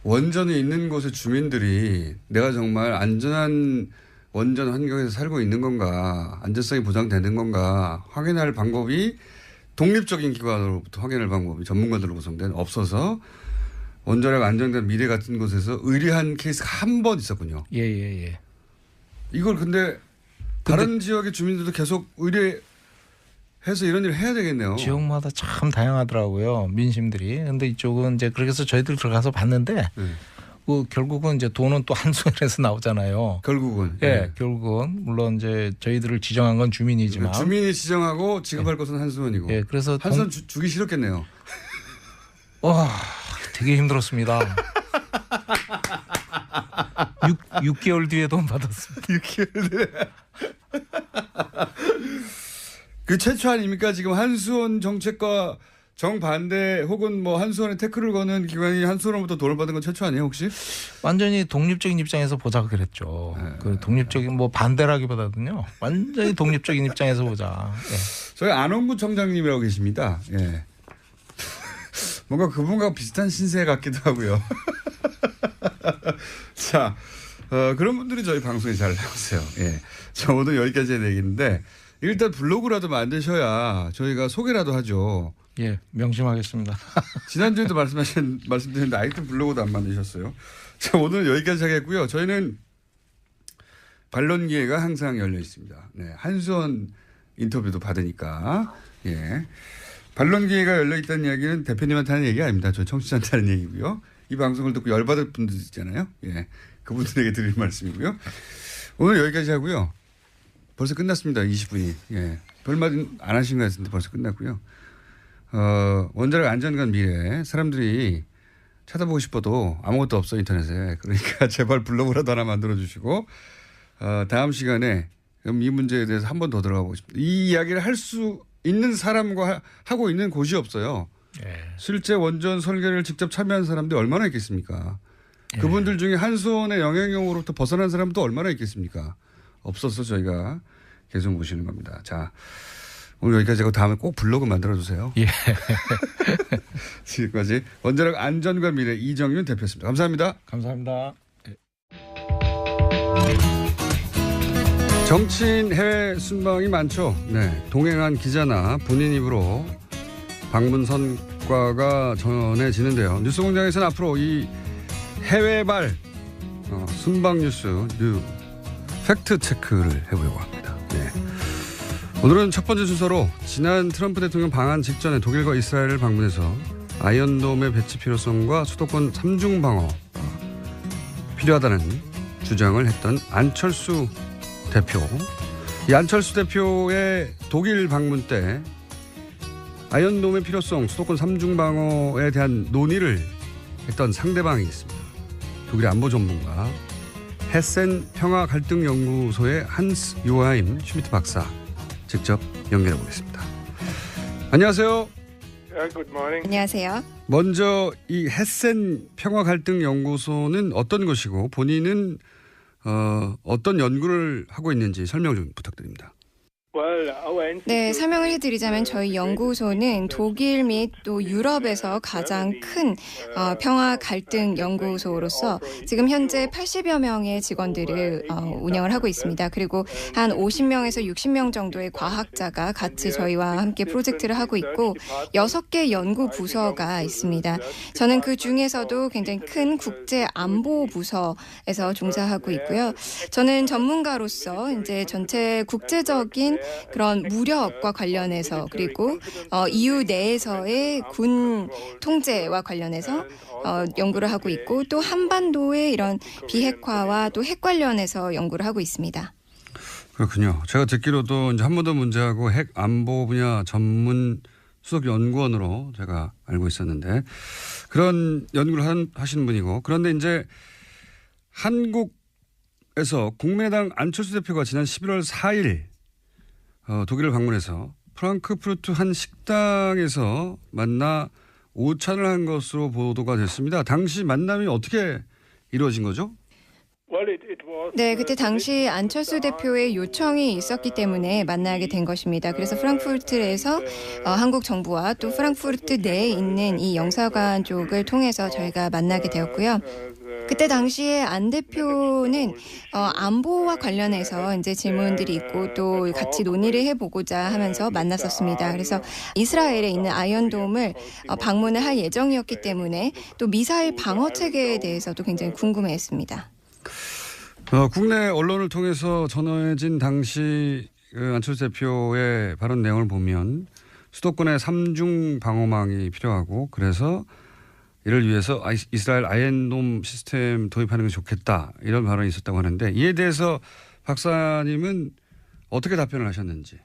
원전이 있는 곳의 주민들이 내가 정말 안전한 원전 환경에서 살고 있는 건가, 안전성이 보장되는 건가 확인할 방법이 독립적인 기관으로부터 확인할 방법이 전문가들로 구성된 없어서 원자력 안전과 미래 같은 곳에서 의뢰한 케이스가 한 번 있었군요. 이걸 근데 다른 지역의 주민들도 계속 의뢰해서 이런 일을 해야 되겠네요. 지역마다 참 다양하더라고요. 민심들이. 근데 이쪽은 이제 그렇게 해서 저희들 들어가서 봤는데 결국은 이제 돈은 또 한수원에서 나오잖아요. 결국은. 결국은 물론 이제 저희들을 지정한 건 주민이지만. 주민이 지정하고 지급할 것은 한수원이고. 그래서 한수원 주기 싫었겠네요. 와, 되게 힘들었습니다. 6개월 뒤에 돈 받았습니다. 6개월 뒤에. 그 최초 아닙니까? 지금 한수원 정책과 정반대 혹은 뭐 한수원에 태클을 거는 기관이 한수원으로부터 돈을 받은 건 최초 아니에요 혹시? 완전히 독립적인 입장에서 보자 그랬죠. 네. 그 독립적인 뭐 반대라기보다는요. 완전히 독립적인 입장에서 보자. 예. 저희 안원구 청장님이라고 계십니다. 예. 뭔가 그분과 비슷한 신세 같기도 하고요. 자, 그런 분들이 저희 방송에 잘 나오세요. 예. 저 오늘 여기까지 해야 되겠는데 일단 블로그라도 만드셔야 저희가 소개라도 하죠. 예, 명심하겠습니다. 지난주에도 말씀드렸는데 아직도 블로그도 안 만드셨어요. 자, 오늘 여기까지 하겠고요. 저희는 반론 기회가 항상 열려 있습니다. 네, 한수원 인터뷰도 받으니까. 예. 반론 기회가 열려 있다는 이야기는 대표님한테 하는 얘기 아닙니다. 저희 청취자한테 하는 얘기고요. 이 방송을 듣고 열받을 분들 있잖아요. 예. 그분들에게 드릴 말씀이고요. 오늘 여기까지 하고요. 벌써 끝났습니다. 20분이. 예. 별말 안 하신 것 같은데 벌써 끝났고요. 원자력 안전관 미래 사람들이 찾아보고 싶어도 아무것도 없어 인터넷에. 그러니까 제발 블로그라도 하나 만들어 주시고 다음 시간에 그럼 이 문제에 대해서 한 번 더 들어가 보고 싶습니다. 이 이야기를 할 수 있는 사람과 하고 있는 곳이 없어요. 예. 실제 원전 설계를 직접 참여한 사람들이 얼마나 있겠습니까? 예. 그분들 중에 한수원의 영향력으로부터 벗어난 사람도 얼마나 있겠습니까? 없어서 저희가 계속 모시는 겁니다. 자, 오늘 여기까지 하고 다음에 꼭 블로그 만들어주세요. 예. 지금까지 원자력 안전과 미래 이정윤 대표였습니다. 감사합니다. 감사합니다. 정치인 해외 순방이 많죠. 네, 동행한 기자나 본인 입으로 방문 성과가 전해지는데요. 뉴스공장에서는 앞으로 이 해외발 순방 뉴스 팩트 체크를 해보려고 합니다. 네. 오늘은 첫 번째 순서로 지난 트럼프 대통령 방한 직전에 독일과 이스라엘을 방문해서 아이언돔의 배치 필요성과 수도권 3중 방어 필요하다는 주장을 했던 안철수 대표. 이 안철수 대표의 독일 방문 때 아이언돔의 필요성, 수도권 3중 방어에 대한 논의를 했던 상대방이 있습니다. 독일 안보 전문가 헤센 평화 갈등 연구소의 한스 요하임 슈미트 박사 직접 연결해 보겠습니다. 안녕하세요. 안녕하세요. 먼저 이 헤센 평화 갈등 연구소는 어떤 것이고 본인은 어떤 연구를 하고 있는지 설명 좀 부탁드립니다. 네, 설명을 해드리자면 저희 연구소는 독일 및 또 유럽에서 가장 큰 평화 갈등 연구소로서 지금 현재 80여 명의 직원들을 운영을 하고 있습니다. 그리고 한 50명에서 60명 정도의 과학자가 같이 저희와 함께 프로젝트를 하고 있고 6개 연구 부서가 있습니다. 저는 그 중에서도 굉장히 큰 국제 안보 부서에서 종사하고 있고요. 저는 전문가로서 이제 전체 국제적인 그런 무력과 관련해서 그리고 EU 내에서의 군 통제와 관련해서 연구를 하고 있고 또 한반도의 이런 비핵화와 또 핵 관련해서 연구를 하고 있습니다. 그렇군요. 제가 듣기로도 이제 한반도 문제하고 핵 안보 분야 전문 수석 연구원으로 제가 알고 있었는데 그런 연구를 하시는 분이고 그런데 이제 한국에서 국민의당 안철수 대표가 지난 11월 4일 독일을 방문해서 프랑크푸르트 한 식당에서 만나 오찬을 한 것으로 보도가 됐습니다. 당시 만남이 어떻게 이루어진 거죠? 네, 그때 당시 안철수 대표의 요청이 있었기 때문에 만나게 된 것입니다. 그래서 프랑크푸르트에서 한국 정부와 또 프랑크푸르트 내에 있는 이 영사관 쪽을 통해서 저희가 만나게 되었고요. 그때 당시에 안 대표는 안보와 관련해서 이제 질문들이 있고 또 같이 논의를 해보고자 하면서 만났었습니다. 그래서 이스라엘에 있는 아이언돔을 방문을 할 예정이었기 때문에 또 미사일 방어 체계에 대해서도 굉장히 궁금해했습니다. 국내 언론을 통해서 전해진 당시 안철수 대표의 발언 내용을 보면 수도권에 3중 방어망이 필요하고 그래서 이를 위해서 이스라엘 아이언돔 시스템 도입하는 게 좋겠다 이런 발언이 있었다고 하는데 이에 대해서 박사님은 어떻게 답변을 하셨는지.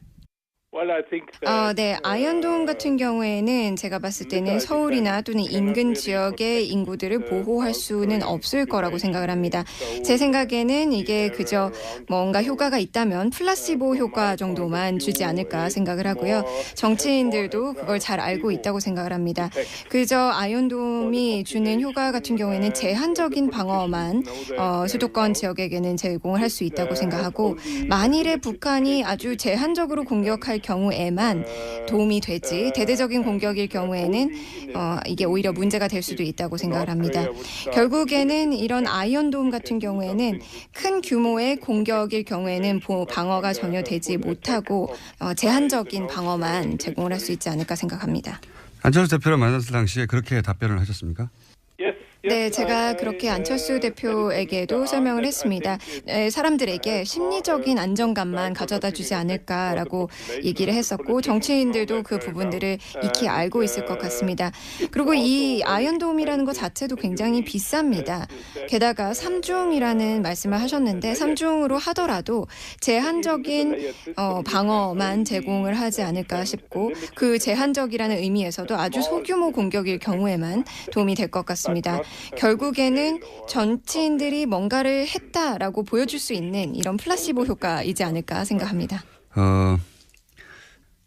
네, 아이언돔 같은 경우에는 제가 봤을 때는 서울이나 또는 인근 지역의 인구들을 보호할 수는 없을 거라고 생각을 합니다. 제 생각에는 이게 그저 뭔가 효과가 있다면 플라시보 효과 정도만 주지 않을까 생각을 하고요. 정치인들도 그걸 잘 알고 있다고 생각을 합니다. 그저 아이언돔이 주는 효과 같은 경우에는 제한적인 방어만 수도권 지역에게는 제공을 할 수 있다고 생각하고, 만일에 북한이 아주 제한적으로 공격할 경우에만 도움이 되지, 대대적인 공격일 경우에는 이게 오히려 문제가 될 수도 있다고 생각을 합니다. 결국에는 이런 아이언돔 같은 경우에는 큰 규모의 공격일 경우에는 방어가 전혀 되지 못하고 제한적인 방어만 제공을 할 수 있지 않을까 생각합니다. 안철수 대표를 만났을 당시에 그렇게 답변을 하셨습니까? 네, 제가 그렇게 안철수 대표에게도 설명을 했습니다. 사람들에게 심리적인 안정감만 가져다 주지 않을까라고 얘기를 했었고, 정치인들도 그 부분들을 익히 알고 있을 것 같습니다. 그리고 이 아이언돔이라는 것 자체도 굉장히 비쌉니다. 게다가 3중이라는 말씀을 하셨는데, 3중으로 하더라도 제한적인 방어만 제공을 하지 않을까 싶고, 그 제한적이라는 의미에서도 아주 소규모 공격일 경우에만 도움이 될 것 같습니다. 결국에는 정치인들이 뭔가를 했다라고 보여줄 수 있는 이런 플라시보 효과이지 않을까 생각합니다.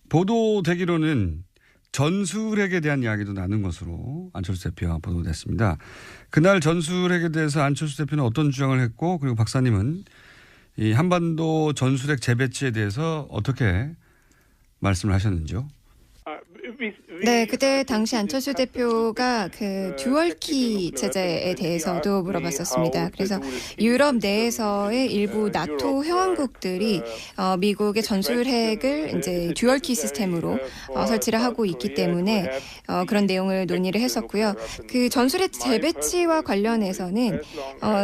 보도되기로는 전술핵에 대한 이야기도 나눈 것으로 안철수 대표가 보도됐습니다. 그날 전술핵에 대해서 안철수 대표는 어떤 주장을 했고, 그리고 박사님은 이 한반도 전술핵 재배치에 대해서 어떻게 말씀을 하셨는지요? 네, 그때 당시 안철수 대표가 그 듀얼키 체제에 대해서도 물어봤었습니다. 그래서 유럽 내에서의 일부 나토 회원국들이 미국의 전술핵을 이제 듀얼키 시스템으로 설치를 하고 있기 때문에 그런 내용을 논의를 했었고요. 그 전술핵 재배치와 관련해서는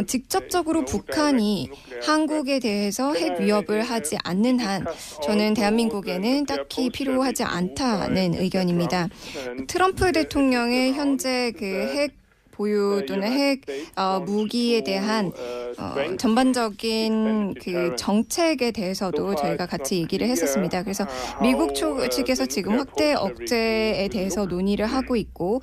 직접적으로 북한이 한국에 대해서 핵 위협을 하지 않는 한 저는 대한민국에는 딱히 필요하지 않다는 의견입니다. 트럼프 대통령의 현재 그 핵 보유 또는 핵 무기에 대한 전반적인 그 정책에 대해서도 저희가 같이 얘기를 했었습니다. 그래서 미국 측에서 지금 확대 억제에 대해서 논의를 하고 있고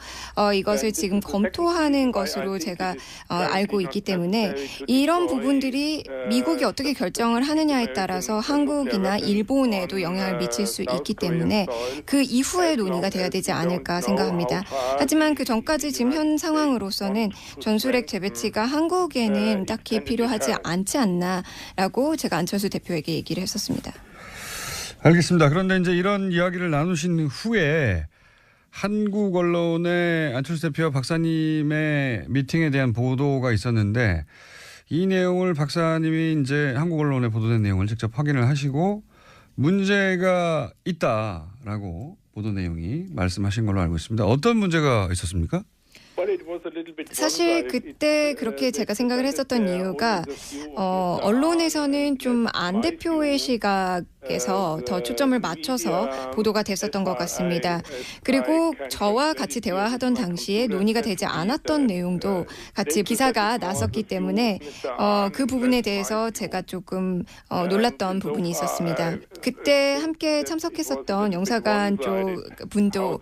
이것을 지금 검토하는 것으로 제가 알고 있기 때문에 이런 부분들이 미국이 어떻게 결정을 하느냐에 따라서 한국이나 일본에도 영향을 미칠 수 있기 때문에 그 이후에 논의가 돼야 되지 않을까 생각합니다. 하지만 그 전까지 지금 현 상황으로서는 전술핵 재배치가 한국에는 딱히 필요하지 않지 않나라고 제가 안철수 대표에게 얘기를 했었습니다. 알겠습니다. 그런데 이제 이런 이야기를 나누신 후에 한국 언론에 안철수 대표와 박사님의 미팅에 대한 보도가 있었는데, 이 내용을 박사님이 이제 한국 언론에 보도된 내용을 직접 확인을 하시고 문제가 있다라고 보도 내용이 말씀하신 걸로 알고 있습니다. 어떤 문제가 있었습니까? 사실 그때 그렇게 제가 생각을 했었던 이유가 언론에서는 좀 안 대표의 시각에서 더 초점을 맞춰서 보도가 됐었던 것 같습니다. 그리고 저와 같이 대화하던 당시에 논의가 되지 않았던 내용도 같이 기사가 났었기 때문에 그 부분에 대해서 제가 조금 놀랐던 부분이 있었습니다. 그때 함께 참석했었던 영사관 쪽 분도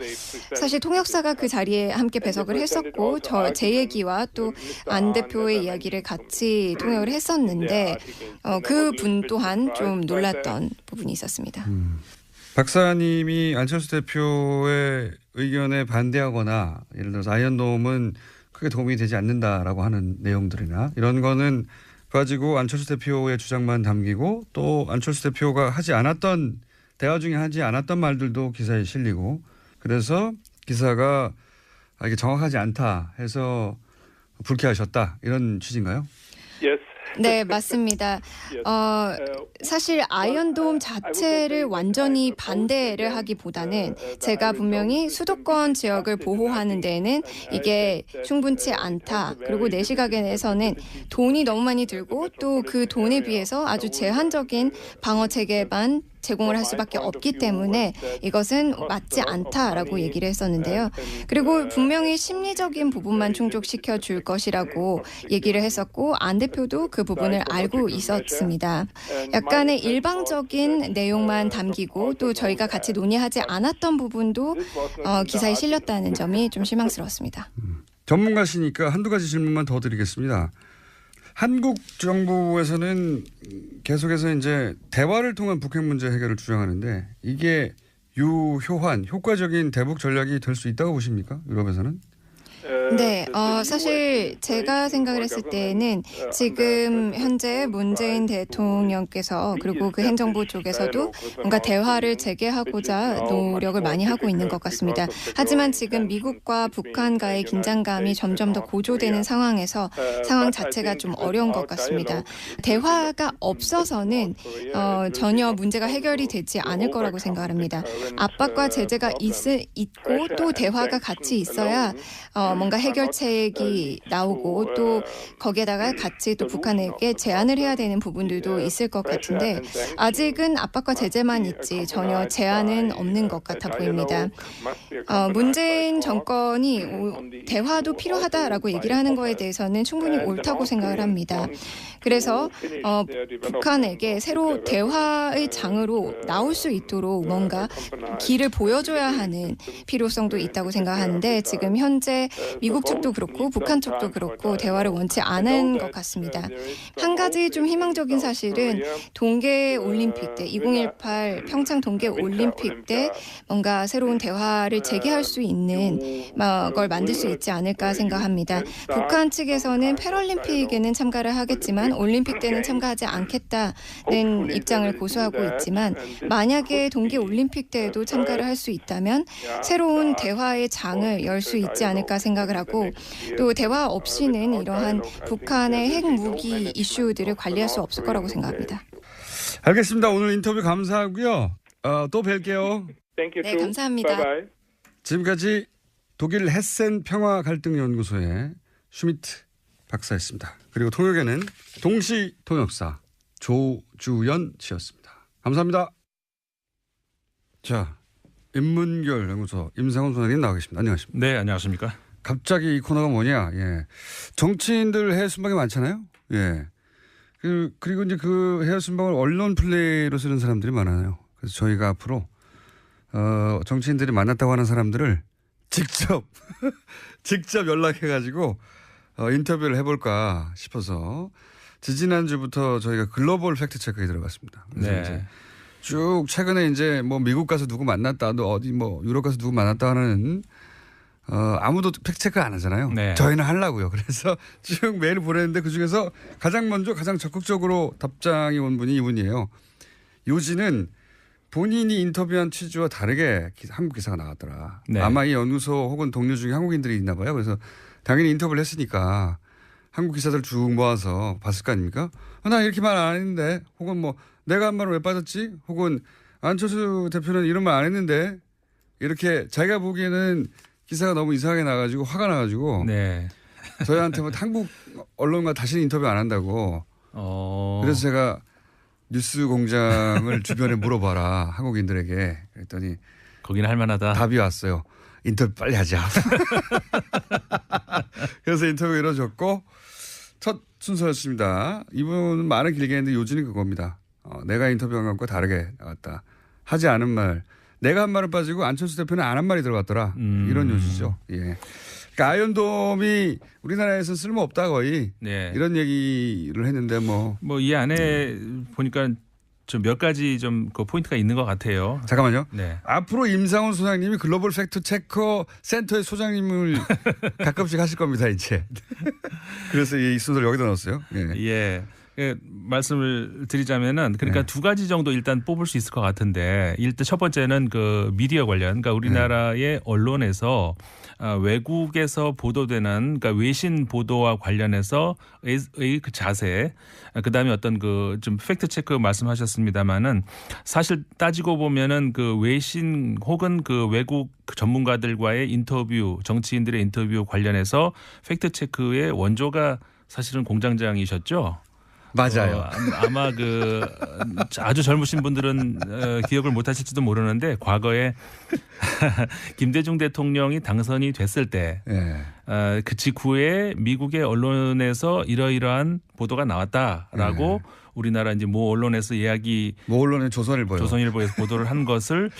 사실 통역사가 그 자리에 함께 배석을 했었고 제 얘기와 또 안 대표의 이야기를 같이 통역을 했었는데 그 분 또한 좀 놀랐던 부분이 있었습니다. 박사님이 안철수 대표의 의견에 반대하거나 예를 들어서 아이언돔은 크게 도움이 되지 않는다라고 하는 내용들이나 이런 거는 가지고 안철수 대표의 주장만 담기고 또 안철수 대표가 하지 않았던 대화 중에 하지 않았던 말들도 기사에 실리고 그래서 기사가 이게 정확하지 않다 해서 불쾌하셨다 이런 취지인가요? 네, 맞습니다. 사실 아이언돔 자체를 완전히 반대를 하기보다는 제가 분명히 수도권 지역을 보호하는 데에는 이게 충분치 않다. 그리고 내 시각에서는 돈이 너무 많이 들고 또 그 돈에 비해서 아주 제한적인 방어 체계만 제공을 할 수밖에 없기 때문에 이것은 맞지 않다라고 얘기를 했었는데요. 그리고 분명히 심리적인 부분만 충족시켜 줄 것이라고 얘기를 했었고 안 대표도 그 부분을 알고 있었습니다. 약간의 일방적인 내용만 담기고 또 저희가 같이 논의하지 않았던 부분도 기사에 실렸다는 점이 좀 실망스러웠습니다. 전문가시니까 한두 가지 질문만 더 드리겠습니다. 한국 정부에서는 계속해서 이제 대화를 통한 북핵 문제 해결을 주장하는데 이게 유효한 효과적인 대북 전략이 될 수 있다고 보십니까? 유럽에서는? 네, 사실 제가 생각을 했을 때는 지금 현재 문재인 대통령께서 그리고 그 행정부 쪽에서도 뭔가 대화를 재개하고자 노력을 많이 하고 있는 것 같습니다. 하지만 지금 미국과 북한과의 긴장감이 점점 더 고조되는 상황에서 상황 자체가 좀 어려운 것 같습니다. 대화가 없어서는 전혀 문제가 해결이 되지 않을 거라고 생각합니다. 압박과 제재가 있고 또 대화가 같이 있어야 뭔가 해결책이 나오고 또 거기에다가 같이 또 북한에게 제안을 해야 되는 부분들도 있을 것 같은데 아직은 압박과 제재만 있지 전혀 제안은 없는 것 같아 보입니다. 문재인 정권이 대화도 필요하다라고 얘기를 하는 거에 대해서는 충분히 옳다고 생각을 합니다. 그래서 북한에게 새로 대화의 장으로 나올 수 있도록 뭔가 길을 보여줘야 하는 필요성도 있다고 생각하는데 지금 현재 미국 쪽도 그렇고 북한 쪽도 그렇고 대화를 원치 않은 것 같습니다. 한 가지 좀 희망적인 사실은 동계올림픽 때 2018 평창 동계올림픽 때 뭔가 새로운 대화를 재개할 수 있는 걸 만들 수 있지 않을까 생각합니다. 북한 측에서는 패럴림픽에는 참가를 하겠지만 올림픽 때는 참가하지 않겠다는 입장을 고수하고 있지만 만약에 동계올림픽 때에도 참가를 할 수 있다면 새로운 대화의 장을 열 수 있지 않을까 생각을 하고 또 대화 없이는 이러한 북한의 핵무기 이슈들을 관리할 수 없을 거라고 생각합니다. 알겠습니다. 오늘 인터뷰 감사하고요. 또 뵐게요. 네, 감사합니다. 지금까지 독일 헤센 평화갈등연구소의 슈미트 박사였습니다. 그리고 통역에는 동시통역사 조주연 씨였습니다. 감사합니다. 자, 인문결 연구소 임상훈 소장님 나와 계십니다. 안녕하십니까? 네, 안녕하십니까? 갑자기 이 코너가 뭐냐? 예, 정치인들 해외 순방이 많잖아요. 예, 그리고 이제 그 해외 순방을 언론 플레이로 쓰는 사람들이 많아요. 그래서 저희가 앞으로 정치인들이 만났다고 하는 사람들을 직접 연락해가지고 인터뷰를 해볼까 싶어서 지지난주부터 저희가 글로벌 팩트 체크에 들어갔습니다. 그래서 네. 이제 쭉 최근에 이제 뭐 미국 가서 누구 만났다, 또 어디 뭐 유럽 가서 누구 만났다 하는 아무도 팩트 체크 안 하잖아요. 네. 저희는 하려고요. 그래서 쭉 메일을 보냈는데 그 중에서 가장 먼저 가장 적극적으로 답장이 온 분이 이분이에요. 요지는 본인이 인터뷰한 취지와 다르게 한국 기사가 나왔더라. 네. 아마 이 연구소 혹은 동료 중에 한국인들이 있나 봐요. 그래서 당연히 인터뷰를 했으니까 한국 기사들 쭉 모아서 봤을 거 아닙니까? 나 이렇게 말 안 했는데 혹은 뭐 내가 한 말은 왜 빠졌지? 혹은 안철수 대표는 이런 말 안 했는데 이렇게 자기가 보기에는 기사가 너무 이상하게 나가지고 화가 나가지고 네. 저희한테 뭐 한국 언론과 다시는 인터뷰 안 한다고 그래서 제가 뉴스 공장을 주변에 물어봐라 한국인들에게 그랬더니 거기는 할만하다. 답이 왔어요. 인터뷰 빨리 하자. 그래서 인터뷰 이루어졌고 첫 순서였습니다. 이분은 말은 길게 했는데 요지는 그겁니다. 내가 인터뷰한 것과 다르게 나왔다. 하지 않은 말. 내가 한 말은 빠지고 안철수 대표는 안 한 말이 들어갔더라. 이런 요지죠. 예. 그러니까 아이언돔이 우리나라에서 쓸모없다 거의. 네. 이런 얘기를 했는데 뭐 이 안에 보니까 좀 몇 가지 좀 그 포인트가 있는 것 같아요. 잠깐만요. 네. 앞으로 임상훈 소장님이 글로벌 팩트 체커 센터의 소장님을 가끔씩 하실 겁니다 이제. 그래서 이 순서를 여기다 넣었어요. 예. 말씀을 드리자면은 그러니까 두 가지 정도 일단 뽑을 수 있을 것 같은데 일단 첫 번째는 그 미디어 관련 그러니까 우리나라의 언론에서 외국에서 보도되는 그러니까 외신 보도와 관련해서의 그 자세 그다음에 어떤 그 좀 팩트 체크 말씀하셨습니다마는 사실 따지고 보면은 그 외신 혹은 그 외국 전문가들과의 인터뷰 정치인들의 인터뷰 관련해서 팩트 체크의 원조가 사실은 공장장이셨죠. 맞아요. 아마 그 아주 젊으신 분들은 기억을 못하실지도 모르는데 과거에 김대중 대통령이 당선이 됐을 때 그 직후에 미국의 언론에서 이러이러한 보도가 나왔다라고 우리나라 이제 모 언론에서 모 언론의 조선일보에서 보도를 한 것을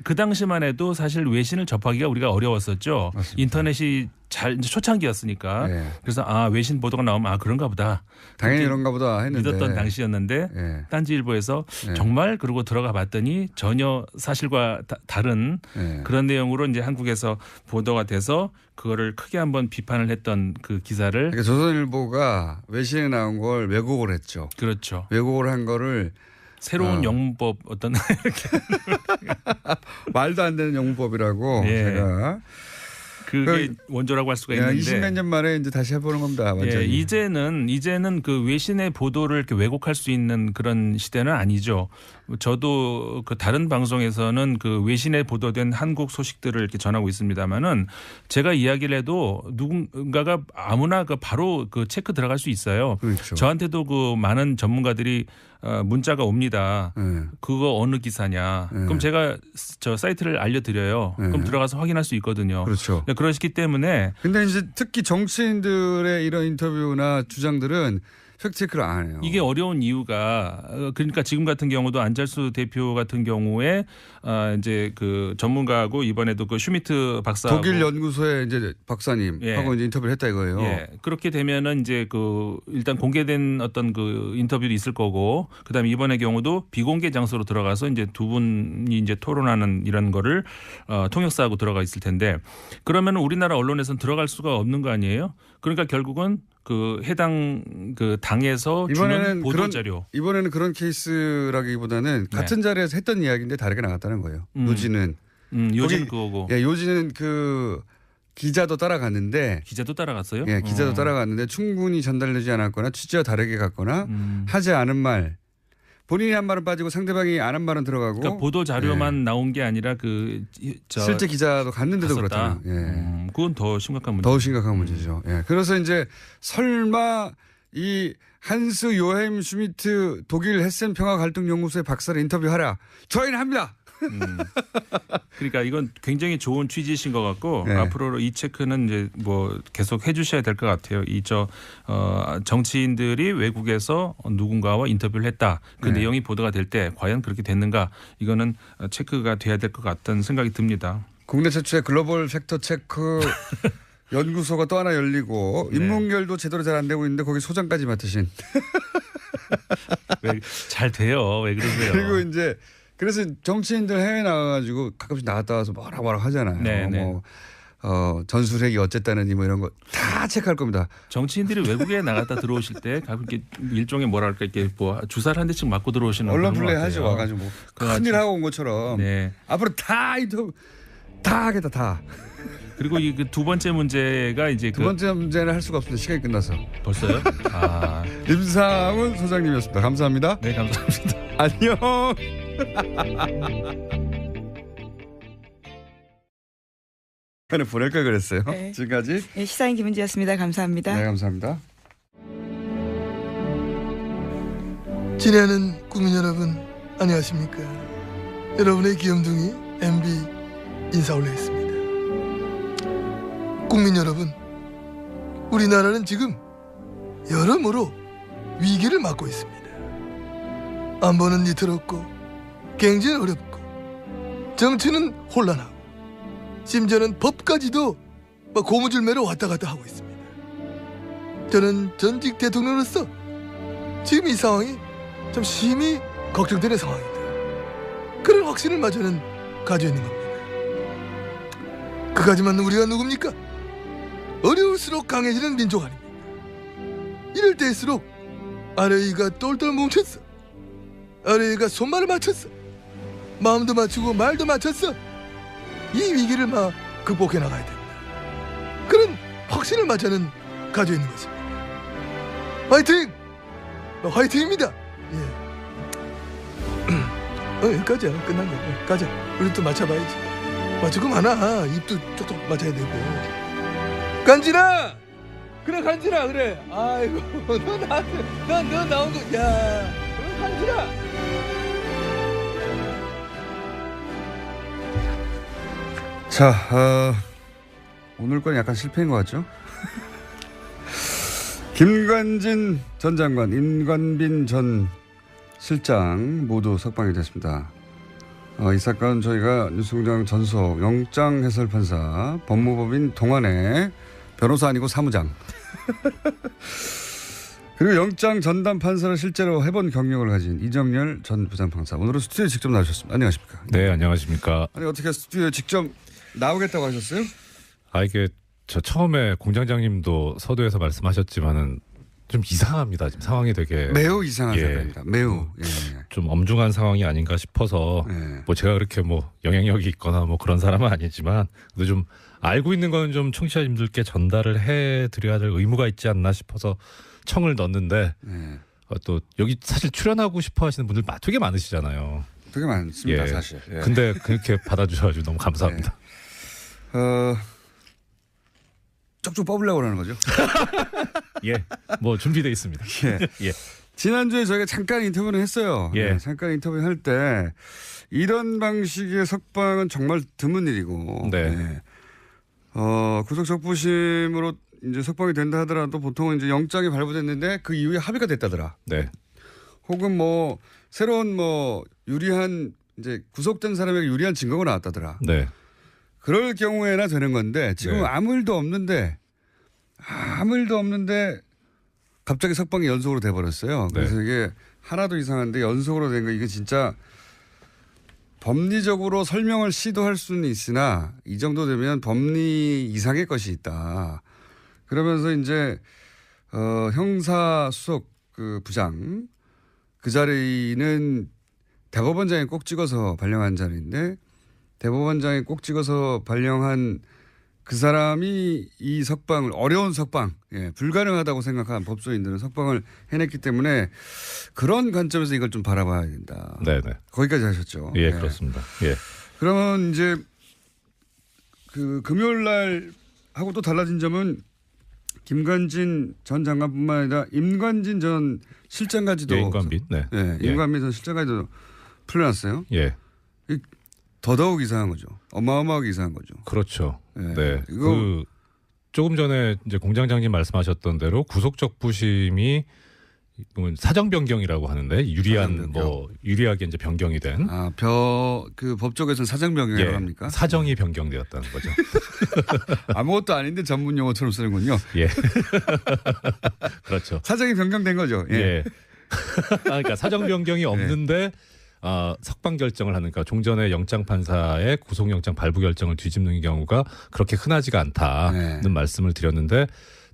그 당시만 해도 사실 외신을 접하기가 우리가 어려웠었죠. 맞습니다. 인터넷이 이제 초창기였으니까 그래서 외신 보도가 나오면 그런가 보다. 당연히 그런가 보다 했는데 믿었던 당시였는데 딴지일보에서 정말 그러고 들어가 봤더니 전혀 사실과 다른 그런 내용으로 이제 한국에서 보도가 돼서 그거를 크게 한번 비판을 했던 그 기사를 그러니까 조선일보가 외신에 나온 걸 왜곡을 했죠. 그렇죠. 왜곡을 한 거를 새로운 영문법 어떤 말도 안 되는 영문법이라고 제가 그게 원조라고 할 수가 있는데 20몇 년 만에 이제 다시 해보는 겁니다. 완전히. 이제는 그 외신의 보도를 이렇게 왜곡할 수 있는 그런 시대는 아니죠. 저도 그 다른 방송에서는 그 외신에 보도된 한국 소식들을 이렇게 전하고 있습니다만은 제가 이야기를 해도 누군가가 아무나 그 바로 그 체크 들어갈 수 있어요. 그렇죠. 저한테도 그 많은 전문가들이 문자가 옵니다. 그거 어느 기사냐. 그럼 제가 저 사이트를 알려드려요. 그럼 들어가서 확인할 수 있거든요. 그렇죠. 그러시기 때문에. 근데 이제 특히 정치인들의 이런 인터뷰나 주장들은 팩트체크를 안 해요. 이게 어려운 이유가 그러니까 지금 같은 경우도 안철수 대표 같은 경우에 이제 그 전문가하고 이번에도 그 슈미트 박사 독일 연구소의 이제 박사님 하고 이제 인터뷰를 했다 이거예요. 그렇게 되면은 이제 그 일단 공개된 어떤 그 인터뷰도 있을 거고 그다음에 이번의 경우도 비공개 장소로 들어가서 이제 두 분이 이제 토론하는 이런 거를 통역사하고 들어가 있을 텐데 그러면 우리나라 언론에서는 들어갈 수가 없는 거 아니에요? 그러니까 결국은 그 해당 그 당에서 주는 보도 자료. 이번에는 그런 케이스라기보다는 같은 자리에서 했던 이야기인데 다르게 나갔다는 거예요. 요지는 그거고. 요지는 그 기자도 따라갔는데. 기자도 따라갔어요? 기자도 따라갔는데 충분히 전달되지 않았거나 취지와 다르게 갔거나 하지 않은 말. 본인이 한 말은 빠지고 상대방이 안 한 말은 들어가고. 그러니까 보도 자료만 나온 게 아니라 실제 기자도 갔는데도 그렇다. 그건 더 심각한 문제. 더 심각한 문제죠. 그래서 이제 설마 이 한스 요햄 슈미트 독일 헤센 평화 갈등 연구소의 박사를 인터뷰하라. 저희는 합니다. 그러니까 이건 굉장히 좋은 취지이신 것 같고 앞으로 이 체크는 이제 뭐 계속 해주셔야 될 것 같아요. 정치인들이 외국에서 누군가와 인터뷰를 했다. 그 내용이 보도가 될 때 과연 그렇게 됐는가? 이거는 체크가 돼야 될 것 같다는 생각이 듭니다. 국내 최초의 글로벌 팩터 체크 연구소가 또 하나 열리고 인문결도 제대로 잘 안 되고 있는데 거기 소장까지 맡으신. 왜 잘 돼요? 왜 그러세요? 그리고 이제 그래서 정치인들 해외 나가가지고 가끔씩 나갔다 와서 뭐라 하잖아요. 뭐 전술핵이 어쨌다느니 뭐 이런 거 다 체크할 겁니다. 정치인들이 외국에 나갔다 들어오실 때 가끔 이렇게 일종의 뭐랄까 이렇게 뭐 주사를 한 대씩 맞고 들어오시는 언론 플레이 하죠. 와가지고 뭐 큰일 하고 온 것처럼 앞으로 다 인터뷰 다 하겠다 다. 그리고 이 두 번째 문제가 이제 두 번째 문제는 할 수가 없습니다. 시간이 끝나서. 벌써요? 임상훈 소장님이었습니다. 감사합니다. 네, 감사합니다. 안녕. 하나 보낼까 그랬어요. 지금까지 시사인 김은지였습니다. 감사합니다. 네, 감사합니다. 친애하는 국민 여러분, 안녕하십니까? 여러분의 귀염둥이 MB 인사 올리겠습니다. 국민 여러분, 우리나라는 지금 여러모로 위기를 맞고 있습니다. 안보는 위태롭고 경제는 어렵고 정치는 혼란하고 심지어는 법까지도 고무줄매로 왔다 갔다 하고 있습니다. 저는 전직 대통령으로서 지금 이 상황이 참 심히 걱정되는 상황입니다. 그런 확신을 저는 가지고 있는 겁니다. 그까지만 우리가 누굽니까? 어려울수록 강해지는 민족 아닙니까? 이럴 때일수록 아래위가 똘똘 뭉쳤어. 아래위가 손발을 맞췄어. 마음도 맞추고 말도 맞췄어. 이 위기를 극복해 나가야 됩니다. 그런 확신을 저는 가지고 있는 것입니다. 화이팅! 화이팅입니다. 여기까지야. 끝난 거야. 가자. 우리 또 맞춰봐야지. 맞추고 많아. 입도 쪽쪽 맞아야 되고. 간지나! 그래 간지라 그래. 아이고 너 나한테 너 나온 거. 야 그래 간지라. 자, 오늘 건 약간 실패인 것 같죠? 김관진 전 장관, 임관빈 전 실장 모두 석방이 됐습니다. 이 사건 저희가 뉴스공장 전속 영장 해설 판사 법무법인 동안의 변호사 아니고 사무장 그리고 영장 전담 판사를 실제로 해본 경력을 가진 이정열 전 부장판사 오늘은 스튜디오에 직접 나오셨습니다. 안녕하십니까? 네, 안녕하십니까? 아니 어떻게 스튜디오에 직접 나오겠다고 하셨어요? 이게 저 처음에 공장장님도 서두에서 말씀하셨지만은 좀 이상합니다. 지금 상황이 되게 매우 이상한 상황입니다. 매우 좀 엄중한 상황이 아닌가 싶어서 뭐 제가 그렇게 뭐 영향력이 있거나 뭐 그런 사람은 아니지만 그래도 좀 알고 있는 건 좀 청취자님들께 전달을 해드려야 될 의무가 있지 않나 싶어서 청을 넣었는데 또 여기 사실 출연하고 싶어 하시는 분들 되게 많으시잖아요. 되게 많습니다, 사실. 근데 그렇게 받아주셔가지고 너무 감사합니다. 쪽쪽 뽑으려고 하는 거죠? 예, 뭐 준비되어 있습니다. 예. 지난주에 저희가 잠깐 인터뷰를 했어요. 잠깐 인터뷰할 때 이런 방식의 석방은 정말 드문 일이고, 구속적부심으로 이제 석방이 된다 하더라도 보통은 이제 영장이 발부됐는데 그 이후에 합의가 됐다더라. 혹은 뭐 새로운 뭐 유리한 이제 구속된 사람에게 유리한 증거가 나왔다더라. 그럴 경우에나 되는 건데 지금 아무 일도 없는데 갑자기 석방이 연속으로 돼버렸어요. 그래서 이게 하나도 이상한데 연속으로 된 거 이게 진짜 법리적으로 설명을 시도할 수는 있으나 이 정도 되면 법리 이상의 것이 있다. 그러면서 이제 형사수석 그 부장 그 자리는 대법원장이 꼭 찍어서 발령한 자리인데 대법원장이 꼭 찍어서 발령한 그 사람이 이 석방을 어려운 석방, 불가능하다고 생각한 법조인들은 석방을 해냈기 때문에 그런 관점에서 이걸 좀 바라봐야 된다. 거기까지 하셨죠. 예, 그렇습니다. 예. 그러면 이제 그 금요일 날 하고 또 달라진 점은 김관진 전 장관뿐만 아니라 임관진 전 실장까지도 임관빈, 임관빈 전 실장까지도 풀려났어요. 더더욱 이상한 거죠. 어마어마하게 이상한 거죠. 그렇죠. 그 조금 전에 이제 공장장님 말씀하셨던 대로 구속적부심이 사정 변경이라고 하는데 유리하게 이제 변경이 된. 그 법조계에서는 사정 변경이라고 합니까? 사정이 변경되었다는 거죠. 아무것도 아닌데 전문 용어처럼 쓰는군요. 그렇죠. 사정이 변경된 거죠. 그러니까 사정 변경이 없는데 석방 결정을 하니까 종전의 영장 판사의 구속영장 발부 결정을 뒤집는 경우가 그렇게 흔하지가 않다는 말씀을 드렸는데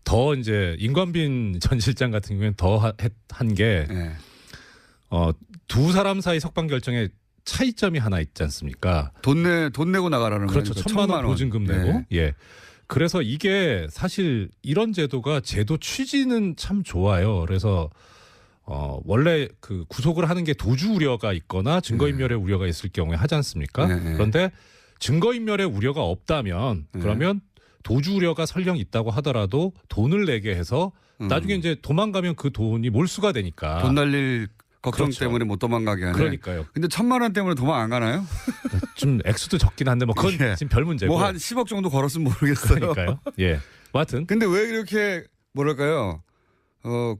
더 이제 임관빈 전 실장 같은 경우에는 더 한 게 두 사람 사이 석방 결정에 차이점이 하나 있지 않습니까? 돈 내고 나가라는 거죠. 그렇죠. 1,000만 원 보증금 내고. 그래서 이게 사실 이런 제도가 제도 취지는 참 좋아요. 그래서 원래 그 구속을 하는 게 도주 우려가 있거나 증거인멸의 우려가 있을 경우에 하지 않습니까? 그런데 증거인멸의 우려가 없다면 그러면 도주 우려가 설령 있다고 하더라도 돈을 내게 해서 나중에 이제 도망가면 그 돈이 몰수가 되니까. 돈 날릴 걱정 때문에 못 도망가게 하네. 그러니까요. 근데 1,000만 원 때문에 도망 안 가나요? 좀 액수도 적긴 한데 뭐 그건 지금 별 문제고. 뭐 한 10억 정도 걸었으면 모르겠어요. 그러니까요. 뭐 하여튼. 근데 왜 이렇게 뭐랄까요?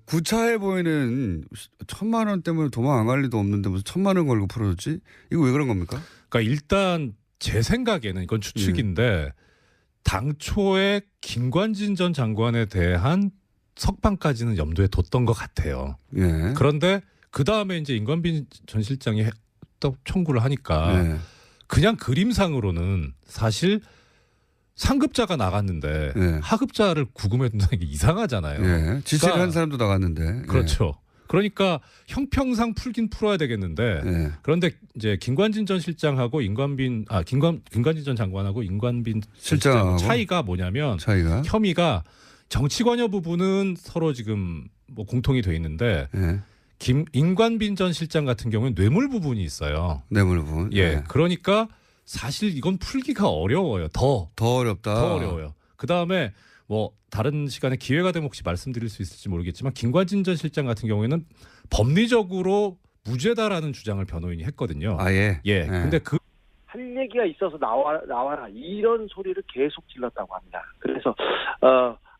구차해 보이는 1,000만 원 때문에 도망 안 갈 리도 없는데 무슨 1,000만 원 걸고 풀어줬지? 이거 왜 그런 겁니까? 그러니까 일단 제 생각에는 이건 추측인데 당초에 김관진 전 장관에 대한 석방까지는 염두에 뒀던 것 같아요. 그런데 그 다음에 이제 임관빈 전 실장이 또 청구를 하니까 그냥 그림상으로는 사실 상급자가 나갔는데 하급자를 구금해 둔다는 게 이상하잖아요. 지시를 한 사람도 나갔는데. 그렇죠. 그러니까 형평상 풀긴 풀어야 되겠는데 그런데 이제 김관진 전 실장하고 김관진 전 장관하고 임관빈 실장 차이가 뭐냐면 혐의가 정치 관여 부분은 서로 지금 뭐 공통이 돼 있는데 임관빈 전 실장 같은 경우는 뇌물 부분이 있어요. 뇌물 부분. 그러니까 사실 이건 풀기가 어려워요. 더 어렵다. 더 어려워요. 그 다음에 뭐 다른 시간에 기회가 되면 혹시 말씀드릴 수 있을지 모르겠지만 김관진 전 실장 같은 경우에는 법리적으로 무죄다라는 주장을 변호인이 했거든요. 예. 예. 근데 할 얘기가 있어서 나와라 이런 소리를 계속 질렀다고 합니다. 그래서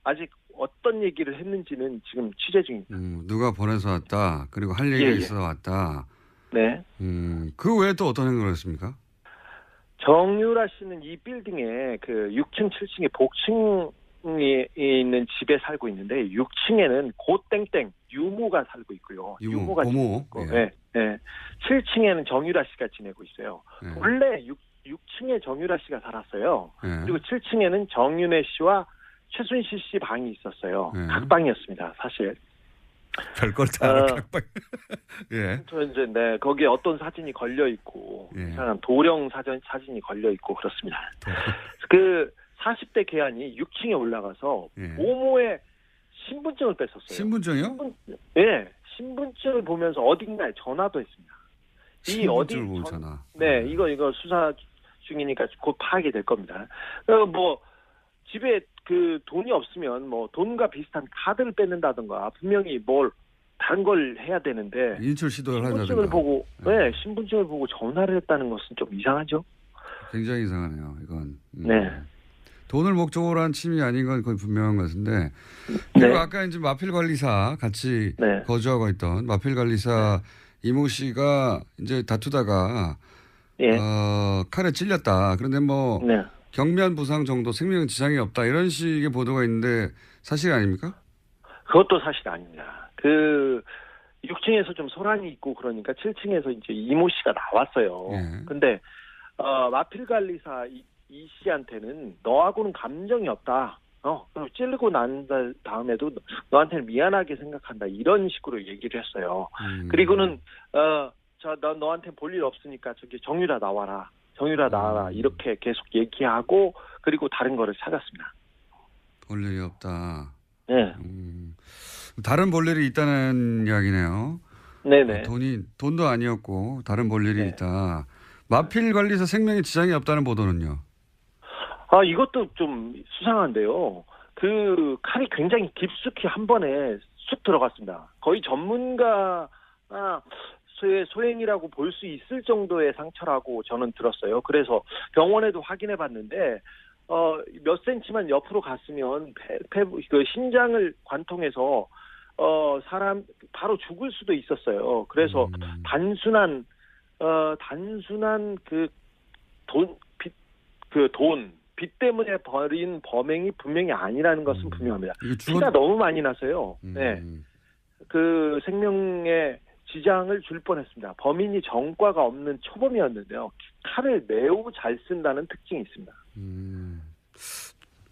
아직 어떤 얘기를 했는지는 지금 취재 중입니다. 누가 보내서 왔다. 그리고 할 얘기가 있어서 왔다. 네. 그 외에 또 어떤 행동을 했습니까? 정유라 씨는 이 빌딩에 그 6층, 7층에 복층이 있는 집에 살고 있는데 6층에는 고땡땡 유모가 살고 있고요. 유모가 고모. 있고, 네. 7층에는 정유라 씨가 지내고 있어요. 원래 6층에 정유라 씨가 살았어요. 그리고 7층에는 정윤혜 씨와 최순실 씨 방이 있었어요. 각방이었습니다, 사실. 별걸 다 알아, 각방. 예. 저 이제 거기에 어떤 사진이 걸려 있고, 이상한 도령 사진이 걸려 있고 그렇습니다. 그 40대 계안이 6층에 올라가서 모모의 신분증을 뺐었어요. 신분증이요? 네, 신분증을 보면서 어딘가에 전화도 했습니다. 신분증을 보면 전화. 네, 이거 수사 중이니까 곧 파악이 될 겁니다. 뭐 집에 그 돈이 없으면 뭐 돈과 비슷한 카드를 뺏는다든가 분명히 뭘 다른 걸 해야 되는데 인출 시도를 한다든가. 신분증을 보고 전화를 했다는 것은 좀 이상하죠? 굉장히 이상하네요. 이건. 네. 돈을 목적으로 한 침이 아닌 건 거의 분명한 것 같은데. 그리고 아까 이제 마필 관리사 같이 거주하고 있던 마필 관리사 이모 씨가 이제 다투다가 칼에 찔렸다. 그런데 뭐 경미한 부상 정도 생명 지장이 없다 이런 식의 보도가 있는데 사실 아닙니까? 그것도 사실 아닙니다. 그 6층에서 좀 소란이 있고 그러니까 7층에서 이제 이모 씨가 나왔어요. 근데 마필 관리사 이 씨한테는 너하고는 감정이 없다. 찌르고 난 다음에도 너한테는 미안하게 생각한다. 이런 식으로 얘기를 했어요. 그리고는 너한테 볼 일 없으니까 저기 정유라 나와라. 정유라 나와라. 이렇게 계속 얘기하고 그리고 다른 거를 찾았습니다. 볼 일이 없다. 네. 다른 볼 일이 있다는 이야기네요. 네네. 돈도 아니었고 다른 볼 일이 있다. 마필 관리사 생명에 지장이 없다는 보도는요? 이것도 좀 수상한데요. 그 칼이 굉장히 깊숙이 한 번에 쑥 들어갔습니다. 거의 전문가 소행이라고 볼 수 있을 정도의 상처라고 저는 들었어요. 그래서 병원에도 확인해 봤는데 몇 센치만 옆으로 갔으면 그 심장을 관통해서 사람 바로 죽을 수도 있었어요. 그래서 단순한 빚 때문에 벌인 범행이 분명히 아니라는 것은 분명합니다. 피가 너무 많이 나서요. 네. 그 생명에 지장을 줄 뻔했습니다. 범인이 전과가 없는 초범이었는데요. 칼을 매우 잘 쓴다는 특징이 있습니다.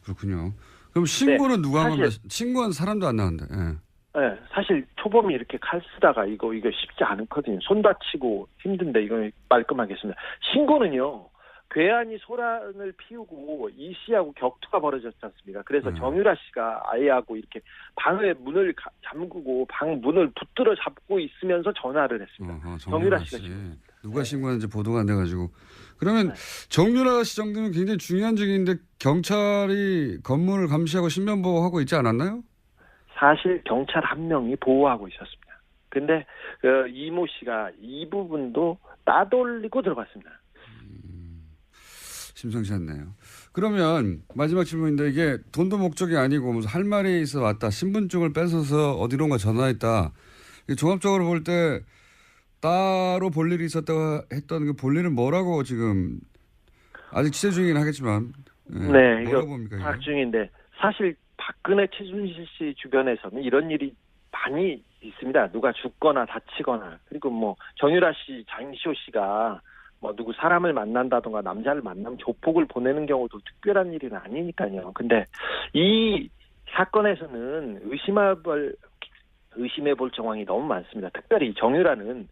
그렇군요. 그럼 신고는 누가 한 겁니까? 신고한 사람도 안 나왔는데. 네, 사실 초범이 이렇게 칼 쓰다가 이거 쉽지 않거든요. 손 다치고 힘든데 이거 말끔하겠습니다. 신고는요. 괴한이 소란을 피우고 이 씨하고 격투가 벌어졌지 않습니까? 그래서 정유라 씨가 아이하고 이렇게 방의 문을 잠그고 방 문을 붙들어 잡고 있으면서 전화를 했습니다. 정유라 씨가 누가 신고하는지 보도가 안 돼가지고. 그러면 정유라 씨 정도면 굉장히 중요한 직인데 경찰이 건물을 감시하고 신변보호하고 있지 않았나요? 사실 경찰 한 명이 보호하고 있었습니다. 근데 이모 씨가 이 부분도 따돌리고 들어갔습니다. 심상치 않네요. 그러면 마지막 질문인데 이게 돈도 목적이 아니고 무슨 할 말이 있어 왔다. 신분증을 뺏어서 어디론가 전화했다. 종합적으로 볼 때 따로 볼 일이 있었다고 했던 그 볼 일은 뭐라고 지금 아직 취재 중이긴 하겠지만 이거 파악 중인데 사실 박근혜 최순실 씨 주변에서는 이런 일이 많이 있습니다. 누가 죽거나 다치거나 그리고 뭐 정유라 씨, 장시호 씨가 뭐 누구 사람을 만난다던가 남자를 만나면 조폭을 보내는 경우도 특별한 일은 아니니까요. 근데 이 사건에서는 의심해볼 정황이 너무 많습니다. 특별히 정유라는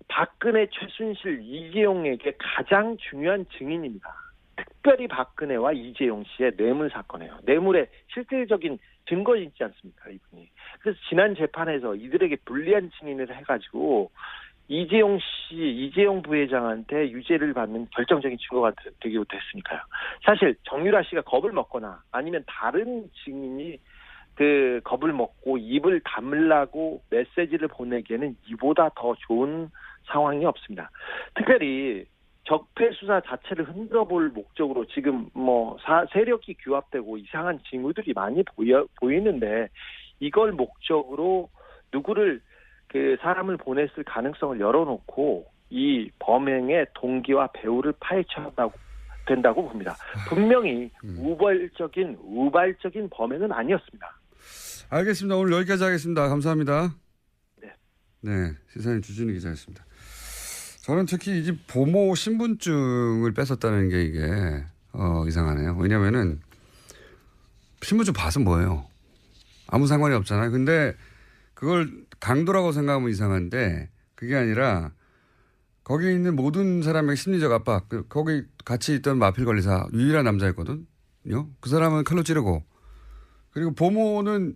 박근혜, 최순실, 이재용에게 가장 중요한 증인입니다. 특별히 박근혜와 이재용 씨의 뇌물 사건이에요. 뇌물의 실질적인 증거 있지 않습니까, 이분이. 그래서 지난 재판에서 이들에게 불리한 증인을 해가지고 이재용 부회장한테 유죄를 받는 결정적인 증거가 되기도 했으니까요. 사실 정유라 씨가 겁을 먹거나 아니면 다른 증인이 그 겁을 먹고 입을 다물라고 메시지를 보내기에는 이보다 더 좋은 상황이 없습니다. 특별히 적폐 수사 자체를 흔들어볼 목적으로 지금 세력이 규합되고 이상한 징후들이 많이 보이는데 이걸 목적으로 누구를 그 사람을 보냈을 가능성을 열어놓고 이 범행의 동기와 배후를 파헤쳐야 된다고 봅니다. 분명히 우발적인 범행은 아니었습니다. 알겠습니다. 오늘 여기까지 하겠습니다. 감사합니다. 네, 시사인 주진우 기자였습니다. 저는 특히 이 집 보모 신분증을 뺏었다는 게 이게 이상하네요. 왜냐면은 신분증 봐서 뭐예요? 아무 상관이 없잖아요. 근데 그걸 강도라고 생각하면 이상한데 그게 아니라 거기 있는 모든 사람의 심리적 압박, 거기 같이 있던 마필 관리사 유일한 남자였거든요. 그 사람은 칼로 찌르고 그리고 보모는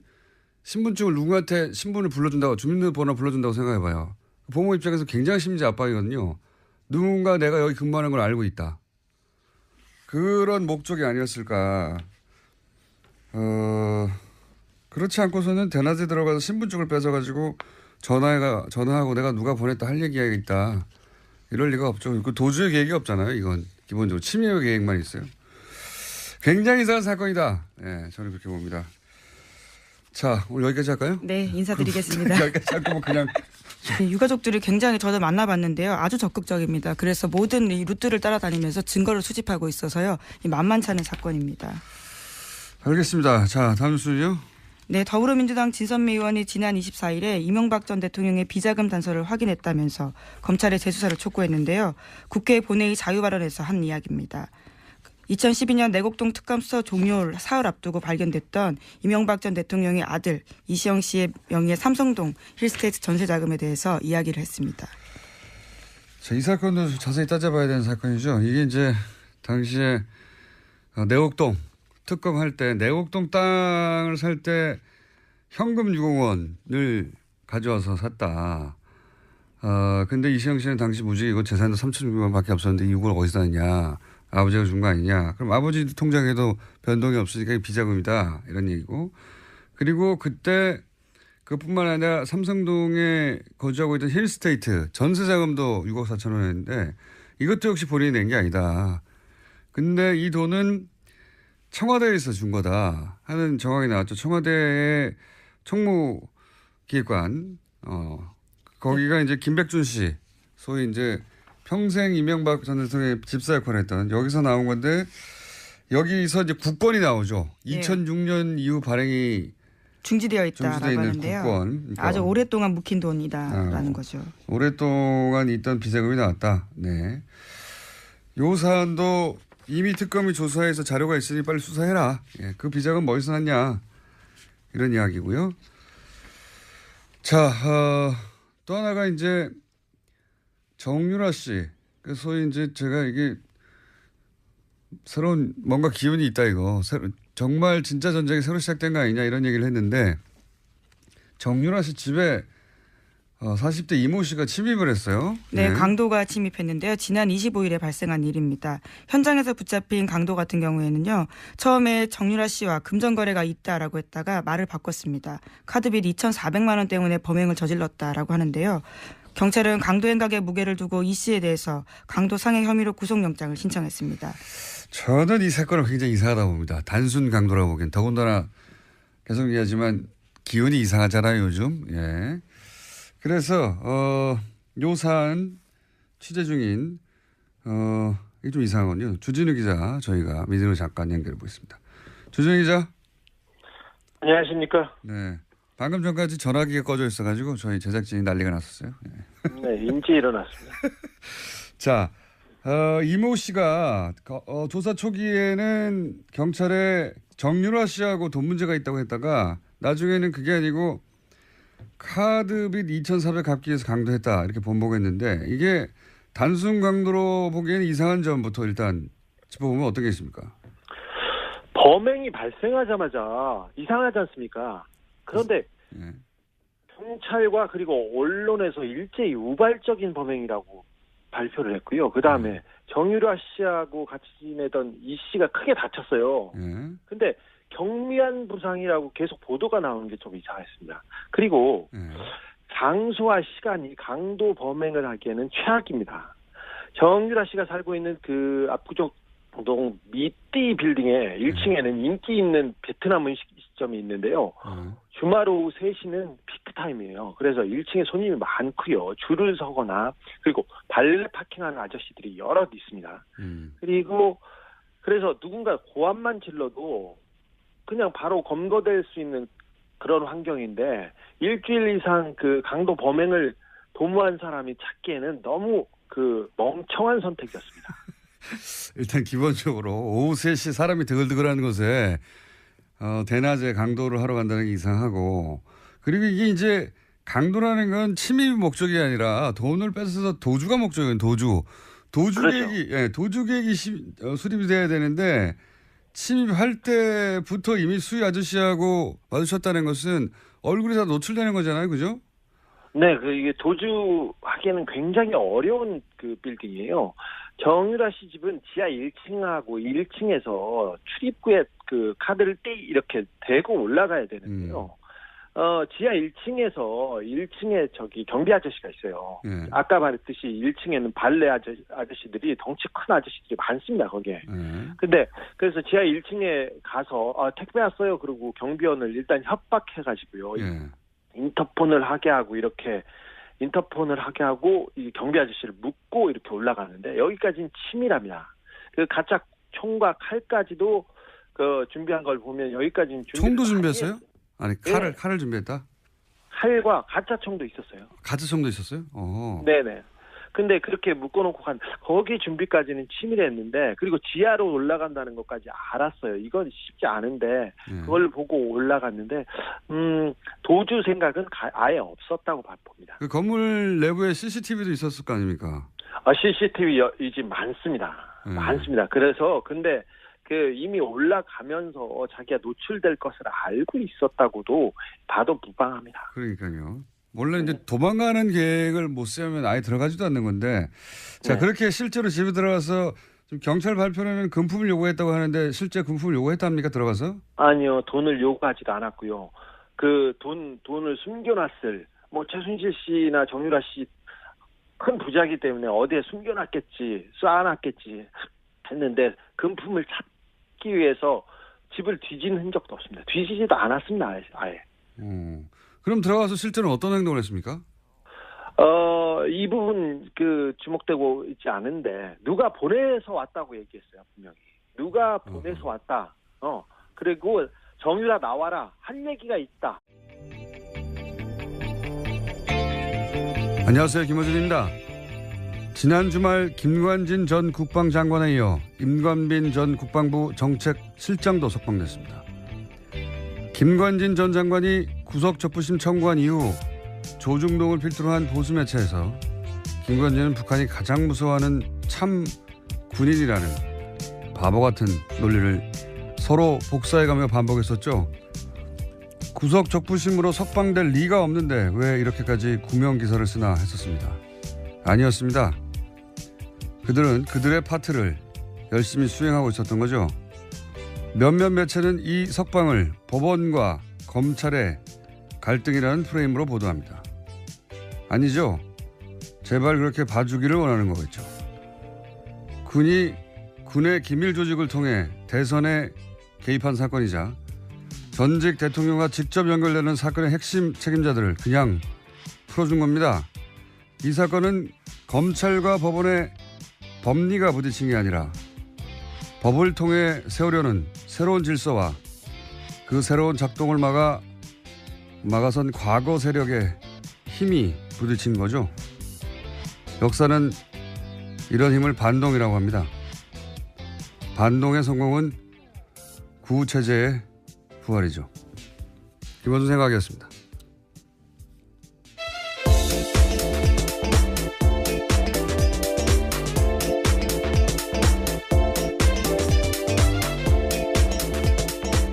신분증을 누구한테 신분을 불러준다고 주민등록번호 불러준다고 생각해봐요. 보모 입장에서 굉장히 심리적 압박이거든요. 누군가 내가 여기 근무하는 걸 알고 있다. 그런 목적이 아니었을까. 그렇지 않고서는 대낮에 들어가서 신분증을 뺏어가지고 전화하고 내가 누가 보냈다 할 얘기가 있다. 이럴 리가 없죠. 그 도주의 계획이 없잖아요. 이건 기본적으로 침해 계획만 있어요. 굉장히 이상한 사건이다. 네, 저는 그렇게 봅니다. 자, 오늘 여기까지 할까요? 네, 인사드리겠습니다. 여기까지 하고 그냥. 유가족들이 굉장히 저도 만나봤는데요. 아주 적극적입니다. 그래서 모든 이 루트를 따라다니면서 증거를 수집하고 있어서요. 만만치 않은 사건입니다. 알겠습니다. 자, 다음 뉴스는요. 네, 더불어민주당 진선미 의원이 지난 24일에 이명박 전 대통령의 비자금 단서를 확인했다면서 검찰의 재수사를 촉구했는데요. 국회 본회의 자유 발언에서 한 이야기입니다. 2012년 내곡동 특감 수사 종료 사흘 앞두고 발견됐던 이명박 전 대통령의 아들 이시영 씨의 명의의 삼성동 힐스테이트 전세 자금에 대해서 이야기를 했습니다. 자, 이 사건도 자세히 따져봐야 되는 사건이죠. 이게 이제 당시에 내곡동 특검할 때 내곡동 땅을 살 때 현금 6억 원을 가져와서 샀다. 근데 이시영 씨는 당시 무직이고 재산도 3,600만 밖에 없었는데 이 6억을 어디서 샀냐. 아버지가 준 거 아니냐. 그럼 아버지 통장에도 변동이 없으니까 비자금이다. 이런 얘기고. 그리고 그때 그뿐만 아니라 삼성동에 거주하고 있던 힐스테이트 전세자금도 6억 4천 원이었는데 이것도 역시 본인이 낸 게 아니다. 근데 이 돈은 청와대에서 준 거다 하는 정황이 나왔죠. 청와대의 총무기획관, 거기가 이제 김백준 씨, 소위 이제 평생 이명박 전 대통령의 집사 역할을 했던 여기서 나온 건데 여기서 이제 국권이 나오죠. 2006년 이후 발행이 중지되어 있다라고 하는데요. 국권. 그러니까 아주 오랫동안 묵힌 돈이다라는 거죠. 오랫동안 있던 비자금이 나왔다. 네. 요 사안도 이미 특검이 조사해서 자료가 있으니 빨리 수사해라. 예, 그 비자금 어디서 났냐. 이런 이야기고요. 자, 또 하나가 이제 정유라 씨. 소위 이제 제가 이게 새로운 뭔가 기운이 있다 이거. 정말 진짜 전쟁이 새로 시작된 거 아니냐 이런 얘기를 했는데 정유라 씨 집에 40대 이모 씨가 침입을 했어요. 네, 강도가 침입했는데요. 지난 25일에 발생한 일입니다. 현장에서 붙잡힌 강도 같은 경우에는요. 처음에 정유라 씨와 금전거래가 있다라고 했다가 말을 바꿨습니다. 카드빚 2,400만 원 때문에 범행을 저질렀다라고 하는데요. 경찰은 강도 행각의 무게를 두고 이 씨에 대해서 강도 상해 혐의로 구속영장을 신청했습니다. 저는 이 사건을 굉장히 이상하다 봅니다. 단순 강도라고 보기엔. 더군다나 계속 얘기하지만 기운이 이상하잖아요 요즘. 예. 그래서 요 사안 취재 중인 이게 좀 이상하군요. 주진우 기자 저희가 미디어 잠깐 연결해 보겠습니다. 주진우 기자. 안녕하십니까. 네. 방금 전까지 전화기가 꺼져 있어가지고 저희 제작진이 난리가 났었어요. 네, 인지 일어났습니다. 자, 이모 씨가 조사 초기에는 경찰에 정유라 씨하고 돈 문제가 있다고 했다가 나중에는 그게 아니고 카드빚 2,400 갚기 위해서 강도했다 이렇게 번복했는데 이게 단순 강도로 보기에는 이상한 점부터 일단 짚어보면 어떤 게 있습니까? 범행이 발생하자마자 이상하지 않습니까? 그런데 경찰과 그리고 언론에서 일제히 우발적인 범행이라고 발표를 했고요. 그 다음에 정유라 씨하고 같이 지내던 이 씨가 크게 다쳤어요. 근데 경미한 부상이라고 계속 보도가 나오는 게 좀 이상했습니다. 그리고 장소와 시간이 강도 범행을 하기에는 최악입니다. 정유라 씨가 살고 있는 그 압구정동 미띠 빌딩의 1층에는 인기 있는 베트남 음식점이 있는데요. 주말 오후 3시는 피크타임이에요. 그래서 1층에 손님이 많고요. 줄을 서거나 그리고 발레 파킹하는 아저씨들이 여럿 있습니다. 그리고 그래서 누군가 고함만 질러도 그냥 바로 검거될 수 있는 그런 환경인데 일주일 이상 그 강도 범행을 도모한 사람이 찾기에는 너무 그 멍청한 선택이었습니다. 일단 기본적으로 오후 3시 사람이 드글드글하는 곳에 대낮에 강도를 하러 간다는 게 이상하고 그리고 이게 이제 강도라는 건 침입이 목적이 아니라 돈을 뺏어서 도주가 목적이에요. 도주 계획이 그렇죠. 도주 계획이 수립이 돼야 되는데 침입할 때부터 이미 수희 아저씨하고 마주쳤다는 것은 얼굴이 다 노출되는 거잖아요, 그죠? 네, 이게 도주하기에는 굉장히 어려운 그 빌딩이에요. 정유라 씨 집은 지하 1층하고 1층에서 출입구에 그 카드를 이렇게 대고 올라가야 되는데요. 지하 1층에서 1층에 저기 경비 아저씨가 있어요. 아까 말했듯이 1층에는 발레 아저씨들이 덩치 큰 아저씨들이 많습니다, 거기에. 근데 그래서 지하 1층에 가서 택배 왔어요. 그리고 경비원을 일단 협박해가지고요. 인터폰을 하게 하고 이 경비 아저씨를 묶고 이렇게 올라가는데 여기까지는 치밀합니다. 그 가짜 총과 칼까지도 그 준비한 걸 보면 여기까지는 총도 준비했어요? 아니 칼을 준비했다? 칼과 가짜 총도 있었어요. 가짜 총도 있었어요? 네네. 근데 그렇게 묶어놓고 거기 준비까지는 치밀했는데 그리고 지하로 올라간다는 것까지 알았어요. 이건 쉽지 않은데 그걸 보고 올라갔는데 도주 생각은 아예 없었다고 봅니다. 그 건물 내부에 CCTV도 있었을 거 아닙니까? CCTV 이 집 많습니다. 많습니다. 그래서 근데 그 이미 올라가면서 자기가 노출될 것을 알고 있었다고도 봐도 무방합니다. 그러니까요. 원래 이제 도망가는 계획을 못 세우면 아예 들어가지도 않는 건데 자 그렇게 실제로 집에 들어가서 좀 경찰 발표는 금품을 요구했다고 하는데 실제 금품을 요구했답니까 들어가서? 아니요, 돈을 요구하지도 않았고요. 그 돈을 숨겨놨을 최순실 씨나 정유라 씨 큰 부자이기 때문에 어디에 숨겨놨겠지, 쌓아놨겠지 했는데 금품을 찾기 위해서 집을 뒤진 흔적도 없습니다. 뒤지지도 않았습니다, 아예. 그럼 들어가서 실제로 어떤 행동을 했습니까? 이 부분 주목되고 있지 않은데 누가 보내서 왔다고 얘기했어요, 분명히. 누가 보내서 왔다. 그리고 정유라 나와라 한 얘기가 있다. 안녕하세요, 김어준입니다. 지난 주말 김관진 전 국방장관에 이어 임관빈 전 국방부 정책실장도 석방됐습니다. 김관진 전 장관이 구속적부심 청구한 이후 조중동을 필두로 한 보수 매체에서 김관진은 북한이 가장 무서워하는 참 군인이라는 바보 같은 논리를 서로 복사해가며 반복했었죠. 구속적부심으로 석방될 리가 없는데 왜 이렇게까지 구명기사를 쓰나 했었습니다. 아니었습니다. 그들은 그들의 파트를 열심히 수행하고 있었던 거죠. 몇몇 매체는 이 석방을 법원과 검찰의 갈등이라는 프레임으로 보도합니다. 아니죠. 제발 그렇게 봐주기를 원하는 거겠죠. 군이 군의 기밀 조직을 통해 대선에 개입한 사건이자 전직 대통령과 직접 연결되는 사건의 핵심 책임자들을 그냥 풀어준 겁니다. 이 사건은 검찰과 법원의 법리가 부딪힌 게 아니라 법을 통해 세우려는 새로운 질서와 그 새로운 작동을 막아선 과거 세력의 힘이 부딪힌 거죠. 역사는 이런 힘을 반동이라고 합니다. 반동의 성공은 구체제의 부활이죠. 김원준 생각이었습니다.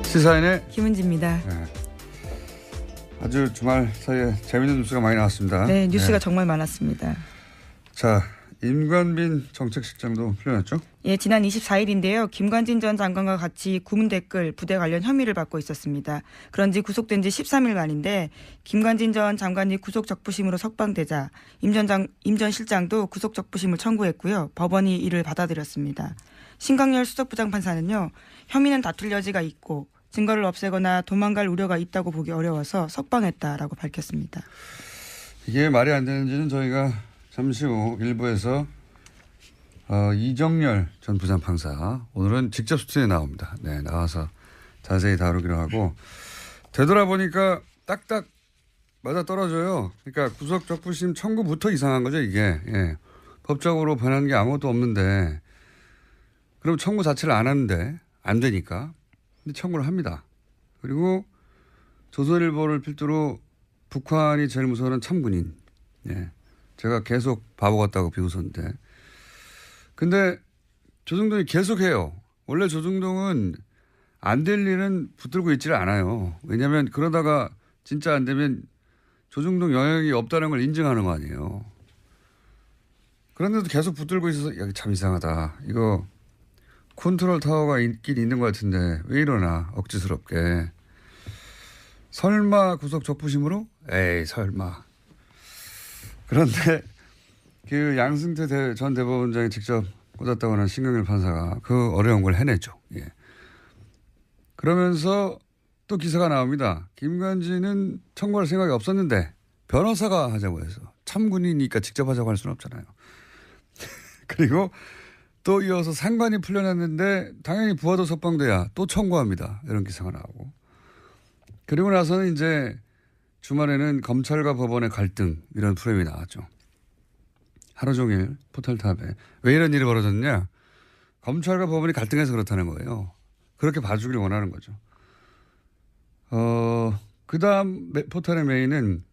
시사인의 김은지입니다. 아주 주말 사이에 재밌는 뉴스가 많이 나왔습니다. 네, 뉴스가 정말 많았습니다. 자, 임관빈 정책실장도 풀려났죠? 예, 지난 24일인데요. 김관진 전 장관과 같이 구문 댓글 부대 관련 혐의를 받고 있었습니다. 그런지 구속된 지 13일 만인데 김관진 전 장관이 구속 적부심으로 석방되자 임 전 실장도 구속 적부심을 청구했고요. 법원이 이를 받아들였습니다. 신광열 수석부장판사는요. 혐의는 다툴 여지가 있고 증거를 없애거나 도망갈 우려가 있다고 보기 어려워서 석방했다라고 밝혔습니다. 이게 말이 안 되는지는 저희가 잠시 후 일부에서 이정열 전 부장판사 오늘은 직접 스튜디오에 나옵니다. 네, 나와서 자세히 다루기로 하고 되돌아보니까 딱딱 맞아떨어져요. 그러니까 구속적부심 청구부터 이상한 거죠 이게. 예. 법적으로 변한 게 아무것도 없는데 그럼 청구 자체를 안 하는데 안 되니까 근데 청구를 합니다. 그리고 조선일보를 필두로 북한이 제일 무서워하는 참군인. 예. 제가 계속 바보 같다고 비웃었는데. 근데 조중동이 계속해요. 원래 조중동은 안 될 일은 붙들고 있지를 않아요. 왜냐하면 그러다가 진짜 안 되면 조중동 영향이 없다는 걸 인정하는 거 아니에요. 그런데도 계속 붙들고 있어서 여기 참 이상하다. 이거 컨트롤 타워가 있긴 있는 것 같은데 왜 이러나 억지스럽게. 설마 구속 적부심으로? 에이 설마. 그런데 그 양승태 전 대법원장이 직접 꽂았다고 하는 신광열 판사가 그 어려운 걸 해내죠. 예. 그러면서 또 기사가 나옵니다. 김관진은 청구할 생각이 없었는데 변호사가 하자고 해서 참군이니까 직접 하자고 할 수는 없잖아요. 그리고 또 이어서 상관이 풀려났는데 당연히 부하도 석방돼야 또 청구합니다. 이런 기사가 나오고. 그리고 나서는 이제 주말에는 검찰과 법원의 갈등 이런 프레임이 나왔죠. 하루 종일 포털탑에. 왜 이런 일이 벌어졌냐. 검찰과 법원이 갈등해서 그렇다는 거예요. 그렇게 봐주길 원하는 거죠. 그 다음 포털의 메인은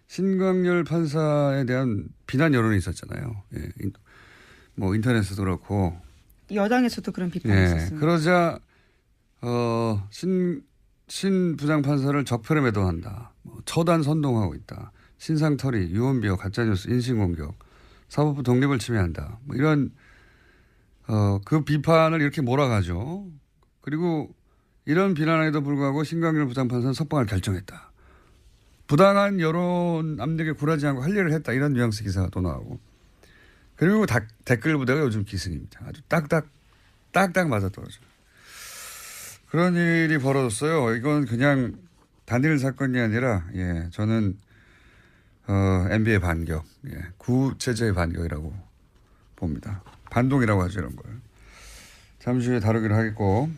신광열 판사에 대한 비난 여론이 있었잖아요. 예. 뭐 인터넷에도 그렇고. 여당에서도 그런 비판이 있었습니다. 그러자 신 부장판사를 적폐로 매도한다. 처단 선동하고 있다. 신상털이, 유언비어, 가짜뉴스, 인신공격, 사법부 독립을 침해한다. 뭐 이런 그 비판을 이렇게 몰아가죠. 그리고 이런 비난에도 불구하고 신광열 부장판사는 석방을 결정했다. 부당한 여론 압력에 굴하지 않고 할 일을 했다. 이런 뉘앙스 기사가 또 나오고. 그리고 댓글 부대가 요즘 기승입니다. 아주 딱딱 맞아떨어져요. 그런 일이 벌어졌어요. 이건 그냥 단일 사건이 아니라, 예, 저는, MB의 반격, 예, 구체제의 반격이라고 봅니다. 반동이라고 하죠, 이런 걸. 잠시 후에 다루기로 하겠고,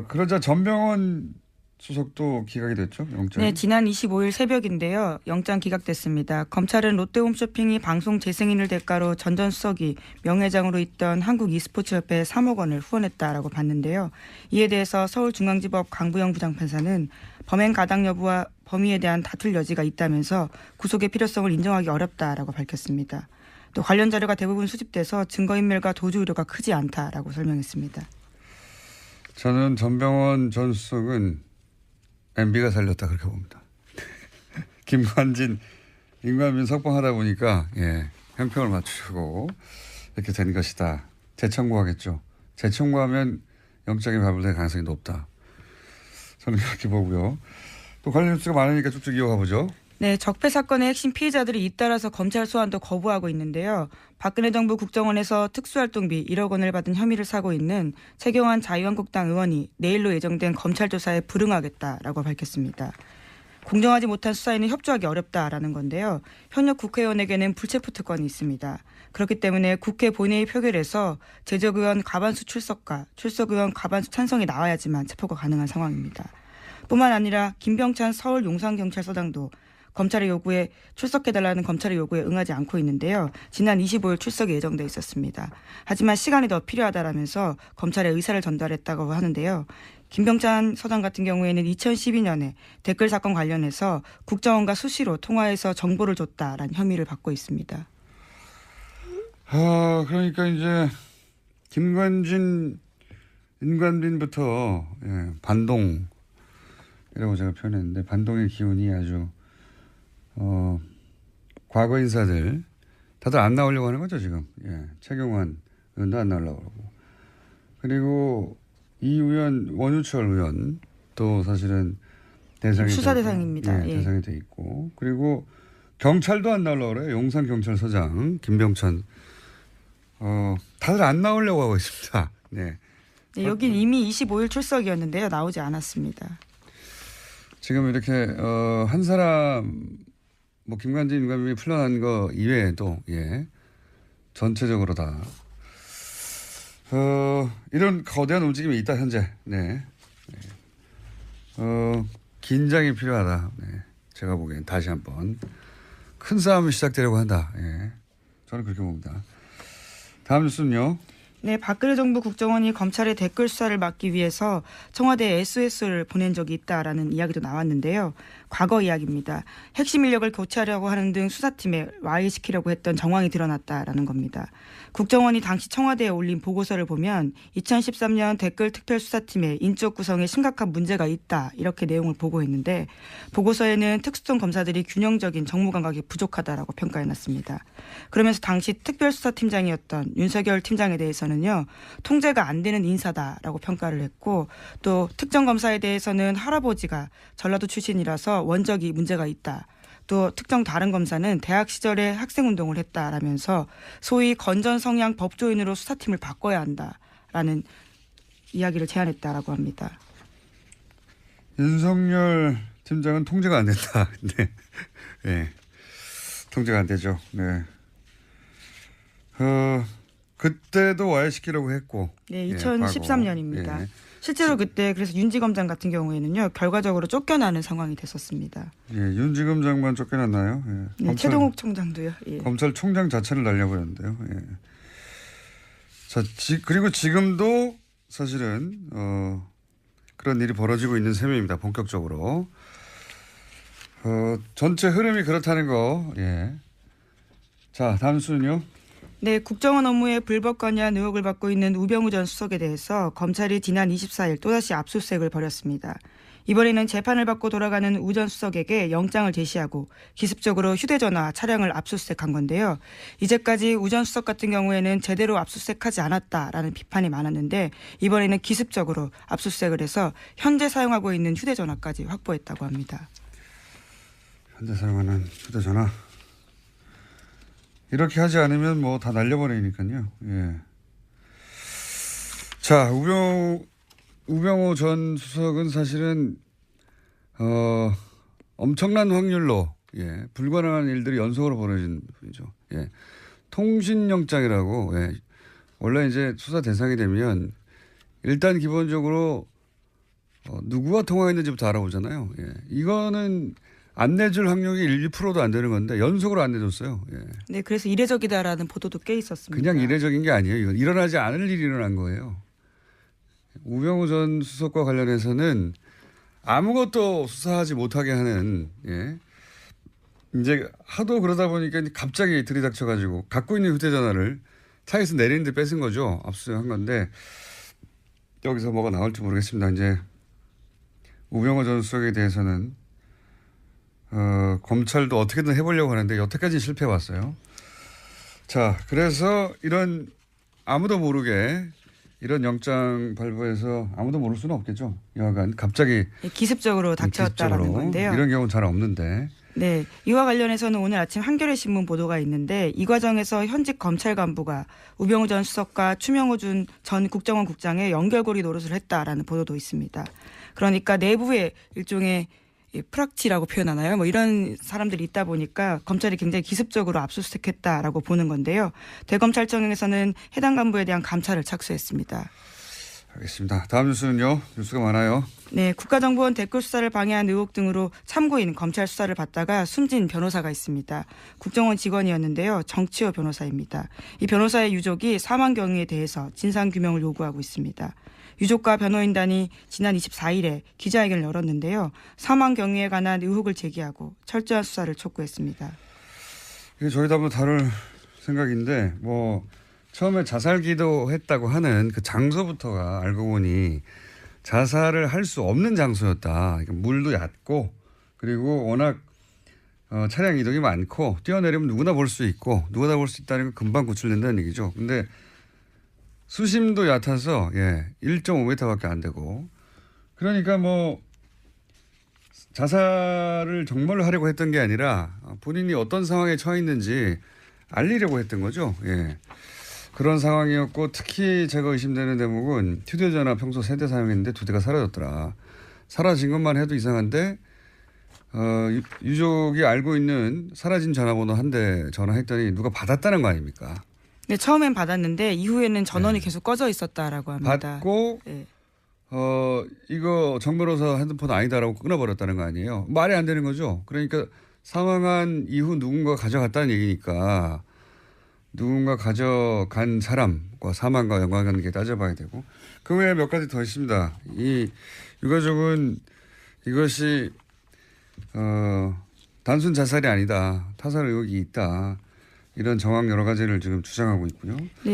그러자 전병헌 수석도 기각이 됐죠, 영장. 네, 지난 25일 새벽인데요. 영장 기각됐습니다. 검찰은 롯데홈쇼핑이 방송 재승인을 대가로 전 수석이 명예회장으로 있던 한국e스포츠협회에 3억 원을 후원했다라고 봤는데요. 이에 대해서 서울중앙지법 강부영 부장판사는 범행 가당 여부와 범위에 대한 다툴 여지가 있다면서 구속의 필요성을 인정하기 어렵다라고 밝혔습니다. 또 관련 자료가 대부분 수집돼서 증거인멸과 도주 우려가 크지 않다라고 설명했습니다. 저는 전병헌 전 수석은 MB가 살렸다 그렇게 봅니다. 임관빈 석방하다 보니까 예, 형평을 맞추고 이렇게 된 것이다. 재청구하겠죠. 재청구하면 영장이 발부될 가능성이 높다. 저는 그렇게 보고요. 또 관련 뉴스가 많으니까 쭉쭉 이어가 보죠. 네, 적폐 사건의 핵심 피해자들이 잇따라서 검찰 소환도 거부하고 있는데요. 박근혜 정부 국정원에서 특수활동비 1억 원을 받은 혐의를 사고 있는 최경환 자유한국당 의원이 내일로 예정된 검찰 조사에 불응하겠다라고 밝혔습니다. 공정하지 못한 수사에는 협조하기 어렵다라는 건데요. 현역 국회의원에게는 불체포 특권이 있습니다. 그렇기 때문에 국회 본회의 표결에서 제적 의원 과반수 출석과 출석 의원 과반수 찬성이 나와야지만 체포가 가능한 상황입니다. 뿐만 아니라 김병찬 서울 용산경찰서장도 검찰의 요구에 출석해달라는 검찰의 요구에 응하지 않고 있는데요. 지난 25일 출석이 예정돼 있었습니다. 하지만 시간이 더 필요하다라면서 검찰의 의사를 전달했다고 하는데요. 김병찬 서장 같은 경우에는 2012년에 댓글 사건 관련해서 국정원과 수시로 통화해서 정보를 줬다라는 혐의를 받고 있습니다. 그러니까 이제 임관빈부터 반동 제가 표현했는데 반동의 기운이 아주 과거 인사들 다들 안 나오려고 하는 거죠 지금. 예, 최경환 의원도 안 나오려고 하고 그리고 이 의원 원유철 의원도 사실은 대상이 수사 대상입니다. 예, 대상이 돼 있고 그리고 경찰도 안 나오려고 그래요. 용산 경찰서장 김병천 다들 안 나오려고 하고 있습니다. 네. 네, 여긴 이미 25일 출석이었는데요. 나오지 않았습니다. 지금 이렇게 한 사람 뭐 김관진 임관님이 풀려난 거 이외에도 예 전체적으로 다 이런 거대한 움직임이 있다 현재. 네. 긴장이 필요하다. 네. 제가 보기엔 다시 한번 큰 싸움이 시작되려고 한다. 예. 저는 그렇게 봅니다. 다음 뉴스는요. 네, 박근혜 정부 국정원이 검찰의 댓글 수사를 막기 위해서 청와대에 SOS를 보낸 적이 있다라는 이야기도 나왔는데요. 과거 이야기입니다. 핵심 인력을 교체하려고 하는 등 수사팀에 와해시키려고 했던 정황이 드러났다라는 겁니다. 국정원이 당시 청와대에 올린 보고서를 보면 2013년 댓글 특별수사팀의 인적 구성에 심각한 문제가 있다 이렇게 내용을 보고했는데 보고서에는 특수통 검사들이 균형적인 정무 감각이 부족하다라고 평가해놨습니다. 그러면서 당시 특별수사팀장이었던 윤석열 팀장에 대해서는요. 통제가 안 되는 인사다라고 평가를 했고 또 특정 검사에 대해서는 할아버지가 전라도 출신이라서 원적이 문제가 있다. 또 특정 다른 검사는 대학 시절에 학생운동을 했다라면서 소위 건전 성향 법조인으로 수사팀을 바꿔야 한다라는 이야기를 제안했다라고 합니다. 윤석열 팀장은 통제가 안 된다. 네. 네. 통제가 안 되죠. 네. 그때도 와해시키려고 했고. 네, 2013년입니다. 예. 실제로 그때 그래서 윤지검장 같은 경우에는요 결과적으로 쫓겨나는 상황이 됐었습니다. 예, 윤지검장만 쫓겨났나요? 예. 네, 최동욱 총장도요. 예. 검찰총장 자체를 날려버렸는데요. 예. 자, 그리고 지금도 사실은 그런 일이 벌어지고 있는 셈입니다. 본격적으로 전체 흐름이 그렇다는 거. 예. 자, 다음 수는요. 네, 국정원 업무에 불법 관여한 의혹을 받고 있는 우병우 전 수석에 대해서 검찰이 지난 24일 또다시 압수수색을 벌였습니다. 이번에는 재판을 받고 돌아가는 우 전 수석에게 영장을 제시하고 기습적으로 휴대전화 차량을 압수수색한 건데요. 이제까지 우 전 수석 같은 경우에는 제대로 압수수색하지 않았다라는 비판이 많았는데 이번에는 기습적으로 압수수색을 해서 현재 사용하고 있는 휴대전화까지 확보했다고 합니다. 현재 사용하는 휴대전화. 이렇게 하지 않으면 뭐 다 날려버리니까요. 예. 자, 우병우 전 수석은 사실은 엄청난 확률로 예, 불가능한 일들이 연속으로 벌어진 분이죠. 예. 통신영장이라고 예. 원래 이제 수사 대상이 되면 일단 기본적으로 누구와 통화했는지부터 알아보잖아요. 예. 이거는 안 내줄 확률이 1%도 안 되는 건데 연속으로 안 내줬어요. 예. 네, 그래서 이례적이다라는 보도도 꽤 있었습니다. 그냥 이례적인 게 아니에요. 이건 일어나지 않을 일이 일어난 거예요. 우병우 전 수석과 관련해서는 아무것도 수사하지 못하게 하는 예. 이제 하도 그러다 보니까 갑자기 들이닥쳐가지고 갖고 있는 휴대전화를 차에서 내리는데 뺏은 거죠. 압수수색한 건데 여기서 뭐가 나올지 모르겠습니다. 이제 우병우 전 수석에 대해서는 검찰도 어떻게든 해보려고 하는데 여태까지 실패해왔어요. 자, 그래서 이런 아무도 모르게 이런 영장 발부해서 아무도 모를 수는 없겠죠. 여하간 갑자기 기습적으로 닥쳤다라는 건데요. 이런 경우는 잘 없는데. 네, 이와 관련해서는 오늘 아침 한겨레 신문 보도가 있는데 이 과정에서 현직 검찰 간부가 우병우 전 수석과 추명호 전 국정원 국장의 연결고리 노릇을 했다라는 보도도 있습니다. 그러니까 내부에 일종의 프락치라고 표현하나요? 뭐 이런 사람들이 있다 보니까 검찰이 굉장히 기습적으로 압수수색했다라고 보는 건데요. 대검찰청에서는 해당 간부에 대한 감찰을 착수했습니다. 알겠습니다. 다음 뉴스는요. 뉴스가 많아요. 네, 국가정보원 댓글 수사를 방해한 의혹 등으로 참고인 검찰 수사를 받다가 숨진 변호사가 있습니다. 국정원 직원이었는데요. 정치호 변호사입니다. 이 변호사의 유족이 사망 경위에 대해서 진상규명을 요구하고 있습니다. 유족과 변호인단이 지난 24일에 기자회견을 열었는데요. 사망 경위에 관한 의혹을 제기하고 철저한 수사를 촉구했습니다. 이게 저희도 한번 다룰 생각인데 처음에 자살 기도했다고 하는 그 장소부터가 알고 보니 자살을 할 수 없는 장소였다. 그러니까 물도 얕고 그리고 워낙 차량 이동이 많고 뛰어내리면 누구나 볼 수 있고 누구나 볼 수 있다는 건 금방 구출된다는 얘기죠. 근데 수심도 얕아서 1.5m밖에 안 되고 그러니까 뭐 자살을 정말로 하려고 했던 게 아니라 본인이 어떤 상황에 처해 있는지 알리려고 했던 거죠. 예. 그런 상황이었고 특히 제가 의심되는 대목은 휴대전화 평소 3대 사용했는데 2대가 사라졌더라. 사라진 것만 해도 이상한데 유족이 알고 있는 사라진 전화번호 한 대 전화했더니 누가 받았다는 거 아닙니까? 네, 처음엔 받았는데 이후에는 전원이 계속 꺼져 있었다라고 합니다. 받고 이거 정 변호사 핸드폰 아니다라고 끊어버렸다는 거 아니에요. 말이 안 되는 거죠. 그러니까 사망한 이후 누군가 가져갔다는 얘기니까 누군가 가져간 사람과 사망과 연관관계 따져봐야 되고 그 외에 몇 가지 더 있습니다. 이 유가족은 이것이 단순 자살이 아니다. 타살 의혹이 있다. 이런 정황 여러 가지를 지금 주장하고 있고요. 네.